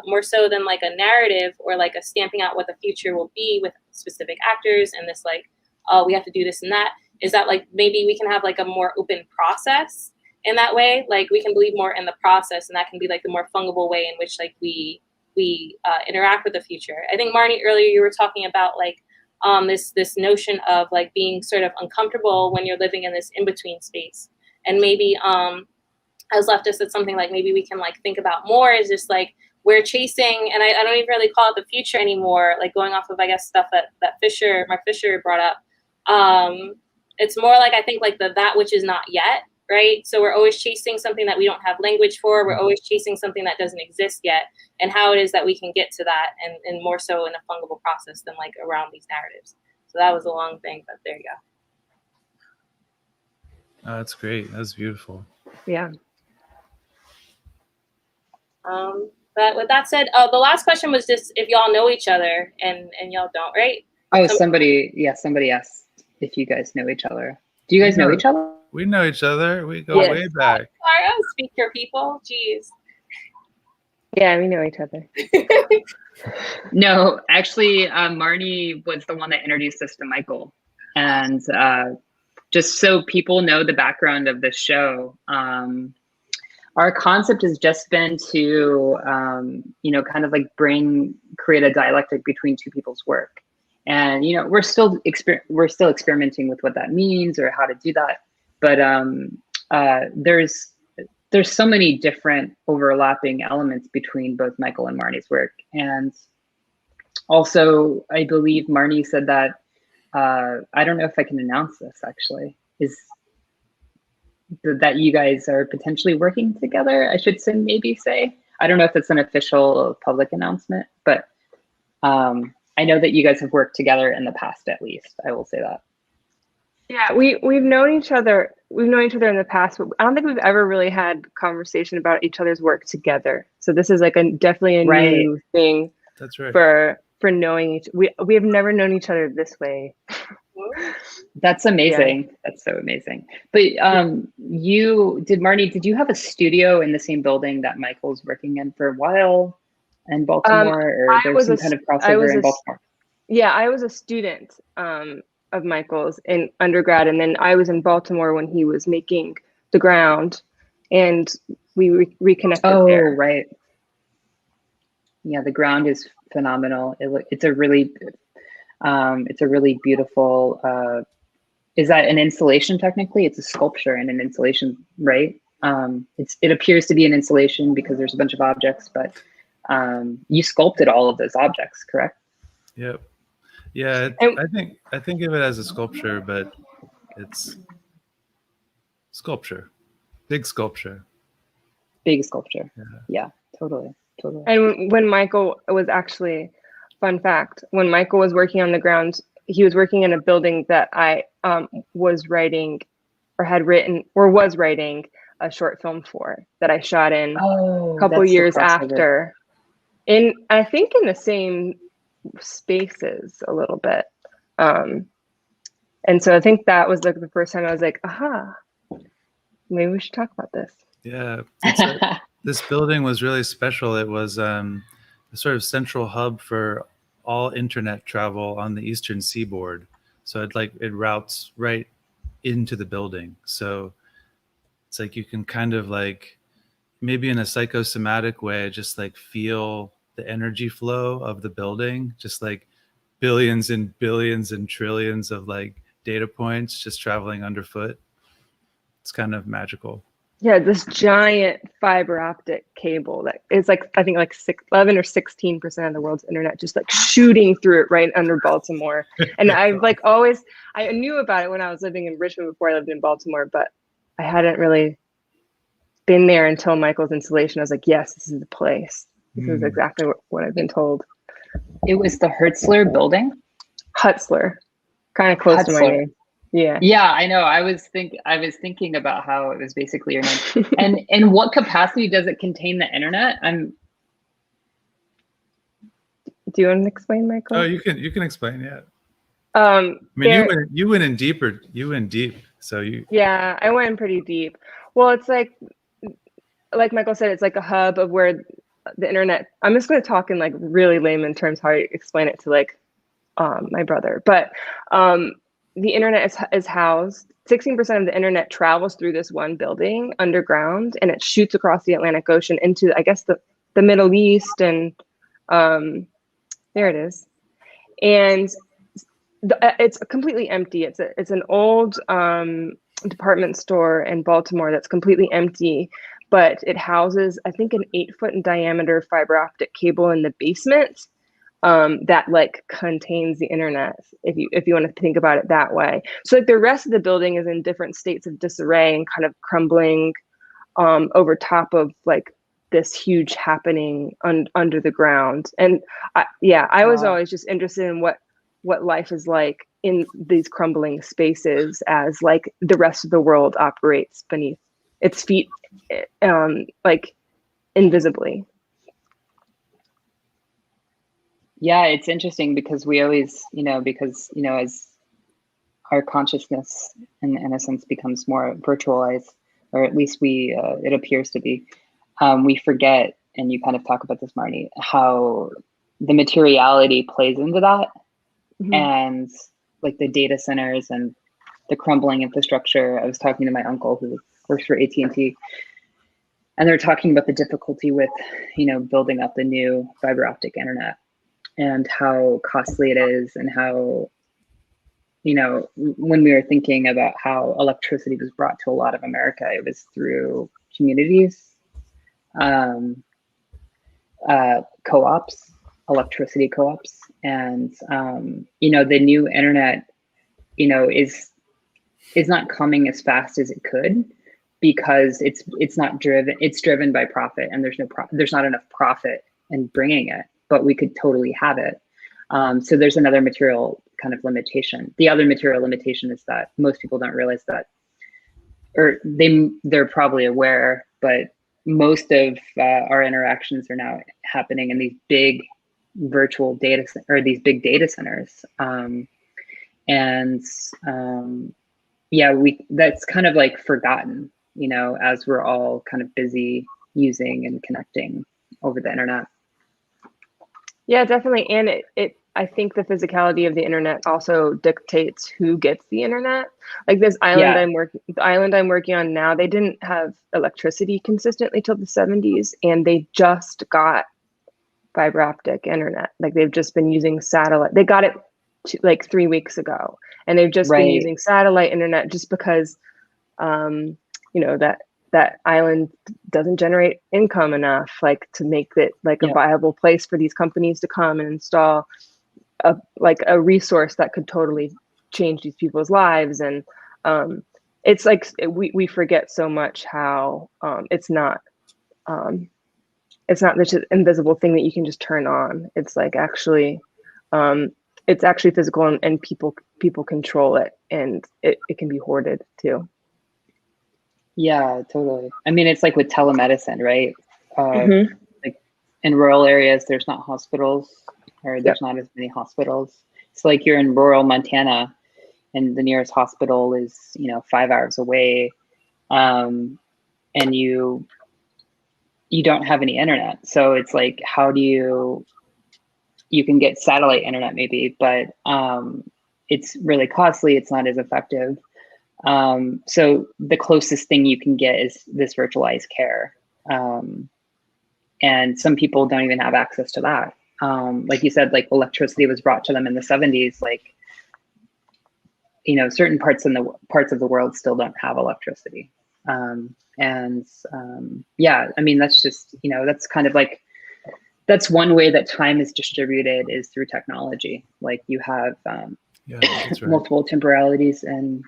more so than like a narrative or like a stamping out what the future will be with specific actors and this like, oh, we have to do this and that, is that like maybe we can have like a more open process in that way. Like we can believe more in the process, and that can be like the more fungible way in which like we interact with the future. I think Marnie, earlier you were talking about like this notion of like being sort of uncomfortable when you're living in this in-between space. And maybe as leftists, it's something like maybe we can like think about more is just like we're chasing, and I don't even really call it the future anymore, like going off of I guess stuff that Mark Fisher brought up. It's more like I think like that which is not yet, right? So we're always chasing something that we don't have language for. We're always chasing something that doesn't exist yet, and how it is that we can get to that, and more so in a fungible process than like around these narratives. So that was a long thing, but there you go. Oh, that's great. That's beautiful. Yeah. But with that said, the last question was just if y'all know each other, and y'all don't, right? Oh, somebody asked if you guys know each other. Do you guys know each other? We know each other. We go way back. Sorry, I don't speak for people. Jeez. Yeah, we know each other. No, actually, Marnie was the one that introduced us to Michael. And just so people know the background of the show, our concept has just been to, you know, kind of like create a dialectic between two people's work. And, you know, we're still experimenting with what that means or how to do that. But there's so many different overlapping elements between both Michael and Marnie's work. And also, I believe Marnie said that, I don't know if I can announce this actually, is that you guys are potentially working together, I should say, maybe say. I don't know if it's an official public announcement, but I know that you guys have worked together in the past, at least. I will say that. Yeah, we've known each other. We've known each other in the past, but I don't think we've ever really had conversation about each other's work together. So this is like definitely a new thing. That's right. For knowing each. We have never known each other this way. That's amazing. Yeah. That's so amazing. But Marnie, did you have a studio in the same building that Michael's working in for a while in Baltimore, or there's some kind of crossover in Baltimore? Yeah, I was a student of Michael's in undergrad, and then I was in Baltimore when he was making The Ground, and we reconnected there. Oh, right. Yeah, The Ground is phenomenal. It's a really beautiful, is that an installation technically? It's a sculpture and an installation, right? It appears to be an installation because there's a bunch of objects, but you sculpted all of those objects, correct? Yep. Yeah, I think of it as a sculpture, but it's sculpture, big sculpture. Big sculpture. Yeah, totally. And when Michael was actually, fun fact, when Michael was working on The Ground, he was working in a building that I was writing a short film for, that I shot in a couple years after. I think in the same spaces a little bit. And so I think that was like the first time I was like, aha, maybe we should talk about this. Yeah. This building was really special. It was a sort of central hub for all internet travel on the Eastern Seaboard. So it routes right into the building. So it's like you can kind of like, maybe in a psychosomatic way, just like feel the energy flow of the building, just like billions and billions and trillions of like data points just traveling underfoot. It's kind of magical. Yeah, this giant fiber optic cable that is like, I think like 11 or 16% of the world's internet, just like shooting through it right under Baltimore. And I've like always, I knew about it when I was living in Richmond before I lived in Baltimore, but I hadn't really been there until Michael's installation. I was like, yes, this is the place. This is exactly what I've been told. It was the Hertzler building? Hertzler, kind of close to my name. Yeah. Yeah, I know. I was thinking about how it was basically your name. And in what capacity does it contain the internet? Do you want to explain, Michael? Oh, you can explain, yeah. I mean, you went in deeper. You went deep. So you. Yeah, I went in pretty deep. Well, it's like Michael said, it's like a hub of where the internet. I'm just going to talk in like really layman terms how I explain it to like my brother, but the internet is housed. 16% of the internet travels through this one building underground, and it shoots across the Atlantic Ocean into, I guess, the Middle East, and there it is. And it's completely empty. It's an old department store in Baltimore that's completely empty, but it houses, I think, an 8-foot in diameter fiber optic cable in the basement. That like contains the internet, if you want to think about it that way. So like the rest of the building is in different states of disarray and kind of crumbling over top of like this huge happening under the ground. And I was always just interested in what life is like in these crumbling spaces as like the rest of the world operates beneath its feet, like invisibly. Yeah, it's interesting because we always, as our consciousness in a sense becomes more virtualized, or at least it appears to be, we forget, and you kind of talk about this, Marnie, how the materiality plays into that. Mm-hmm. And like the data centers and the crumbling infrastructure. I was talking to my uncle who works for AT&T, and they're talking about the difficulty with, building up the new fiber optic internet, and how costly it is, and how, when we were thinking about how electricity was brought to a lot of America, it was through communities, co-ops, electricity co-ops, and the new internet, is not coming as fast as it could, because it's not driven. It's driven by profit, and there's not enough profit in bringing it. But we could totally have it. So there's another material kind of limitation. The other material limitation is that most people don't realize that, or they're probably aware, but most of our interactions are now happening in these big virtual data, or these big data centers. That's kind of like forgotten, as we're all kind of busy using and connecting over the internet. Yeah, definitely. And I think the physicality of the internet also dictates who gets the internet. Like this island the island I'm working on now, they didn't have electricity consistently till the 70s, and they just got fiber optic internet. Like they've just been using satellite. They got it like 3 weeks ago, and they've just been using satellite internet just because, that island doesn't generate income enough, like to make it like a viable place for these companies to come and install a resource that could totally change these people's lives. And it's like we forget so much how it's not this invisible thing that you can just turn on. It's like actually it's actually physical, and people control it, and it can be hoarded too. Yeah, totally. I mean, it's like with telemedicine, right? Mm-hmm. Like in rural areas, there's not hospitals, or there's not as many hospitals. So like you're in rural Montana, and the nearest hospital is, 5 hours away, and you don't have any internet. So it's like, how do you can get satellite internet maybe, but it's really costly. It's not as effective. So the closest thing you can get is this virtualized care. And some people don't even have access to that. Like you said, like electricity was brought to them in the 70s. Like certain parts of the world still don't have electricity. Yeah, I mean, that's just, that's kind of like, that's one way that time is distributed is through technology. Like you have that's right. multiple temporalities in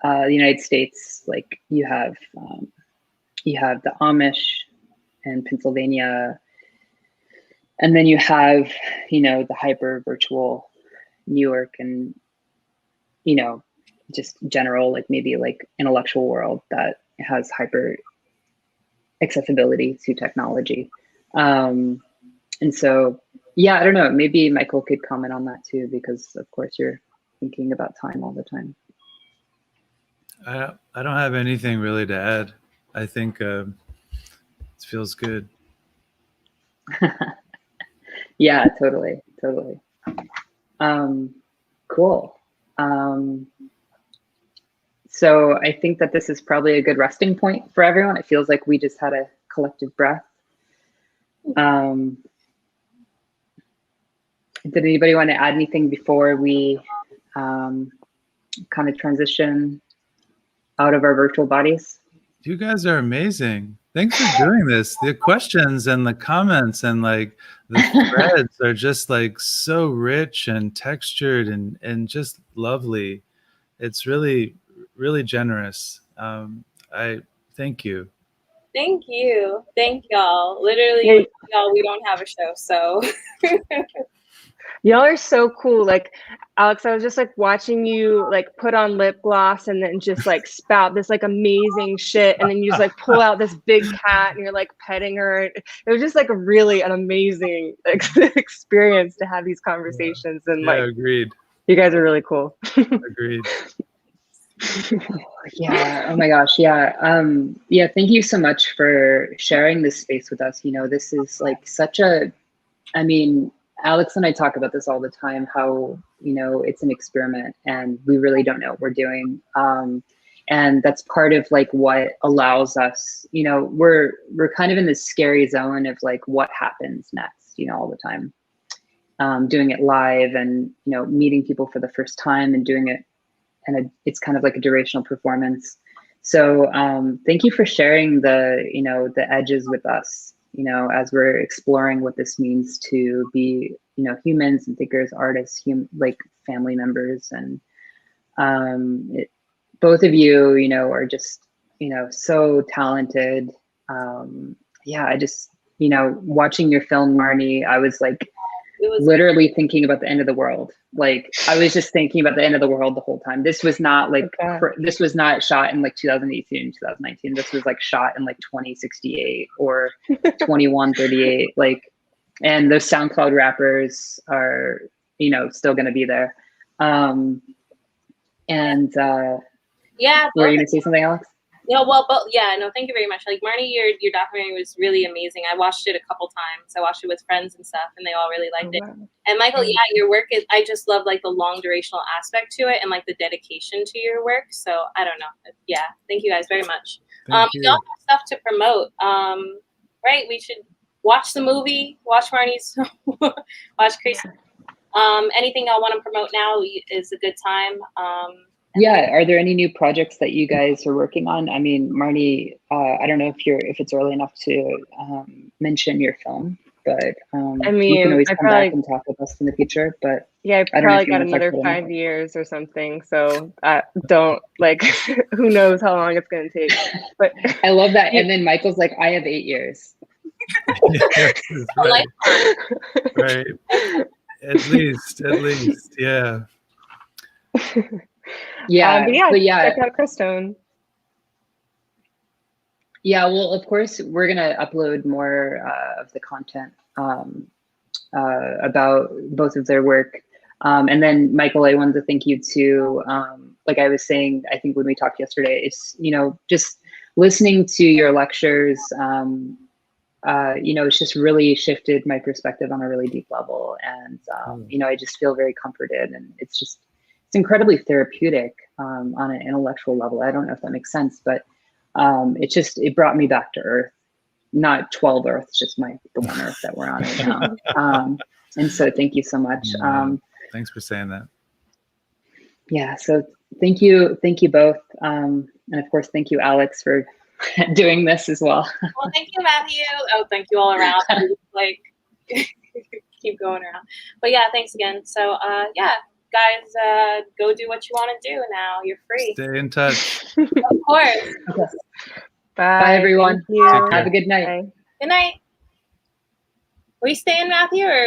the United States. Like you have the Amish in Pennsylvania, and then you have, the hyper virtual New York and, just general, like maybe like intellectual world that has hyper accessibility to technology. And so, yeah, I don't know, maybe Michael could comment on that too, because of course you're thinking about time all the time. I don't have anything really to add. I think it feels good. Yeah, totally. Cool. So I think that this is probably a good resting point for everyone. It feels like we just had a collective breath. Did anybody want to add anything before we kind of transition out of our virtual bodies? You guys are amazing. Thanks for doing this. The questions and the comments and like the threads are just like so rich and textured and just lovely. It's really, really generous. I thank you. Thank you. Thank y'all. Literally, y'all, we don't have a show, so. Y'all are so cool. Like, Alex, I was just like watching you like put on lip gloss and then just like spout this like amazing shit. And then you just like pull out this big cat and you're like petting her. It was just like really an amazing experience to have these conversations. And like, agreed. You guys are really cool. Agreed. Yeah. Oh my gosh. Yeah. Yeah. Thank you so much for sharing this space with us. This is like such a, I mean, Alex and I talk about this all the time, how, it's an experiment and we really don't know what we're doing. And that's part of like what allows us, we're kind of in this scary zone of like what happens next, all the time. Doing it live and, meeting people for the first time and doing it. And it's kind of like a durational performance. So thank you for sharing the edges with us, as we're exploring what this means to be, humans and thinkers, artists, like family members. And both of you, are just, so talented. Yeah, I just, watching your film, Marnie, I was like, literally thinking about the end of the world. Like I was just thinking about the end of the world the whole time. This was not like, this was not shot in like 2018, 2019. This was like shot in like 2068 or 2138. Like, and those SoundCloud rappers are, still going to be there. Yeah. Were you going to say something, Alex? Yeah, well, but yeah, no, thank you very much. Like Marnie, your documentary was really amazing. I watched it a couple times. I watched it with friends and stuff, and they all really liked it. And Michael, yeah, your work is, I just love like the long durational aspect to it and like the dedication to your work. So I don't know. Yeah, thank you guys very much. Thank you. We all have stuff to promote. Right? We should watch the movie, watch Marnie's, watch Chris. Anything I want to promote now is a good time. Yeah, are there any new projects that you guys are working on? I mean, Marnie, I don't know if it's early enough to mention your film, but I mean, you can always come back and talk with us in the future. But yeah, I probably got another 5 years or something. So don't like, who knows how long it's going to take. But I love that. And then Michael's like, I have 8 years. Yes, right. Right. At least, yeah. Yeah, but yeah, check out Crestone. Yeah, well, of course, we're gonna upload more of the content about both of their work. And then, Michael, I wanted to thank you too. Like I was saying, I think when we talked yesterday, it's, just listening to your lectures, it's just really shifted my perspective on a really deep level. And, I just feel very comforted, and it's incredibly therapeutic on an intellectual level. I don't know if that makes sense, but it brought me back to Earth, not 12 Earths, just the one Earth that we're on right now. And so thank you so much. Thanks for saying that. Yeah, so thank you both. And of course, thank you, Alex, for doing this as well. Well, thank you, Matthew. Oh, thank you all around. Like, keep going around. But yeah, thanks again. So yeah, guys, go do what you want to do now. You're free. Stay in touch. Of course. Okay. Bye, everyone. Thank you. Have a good night. Bye. Good night. Are you staying, Matthew, or?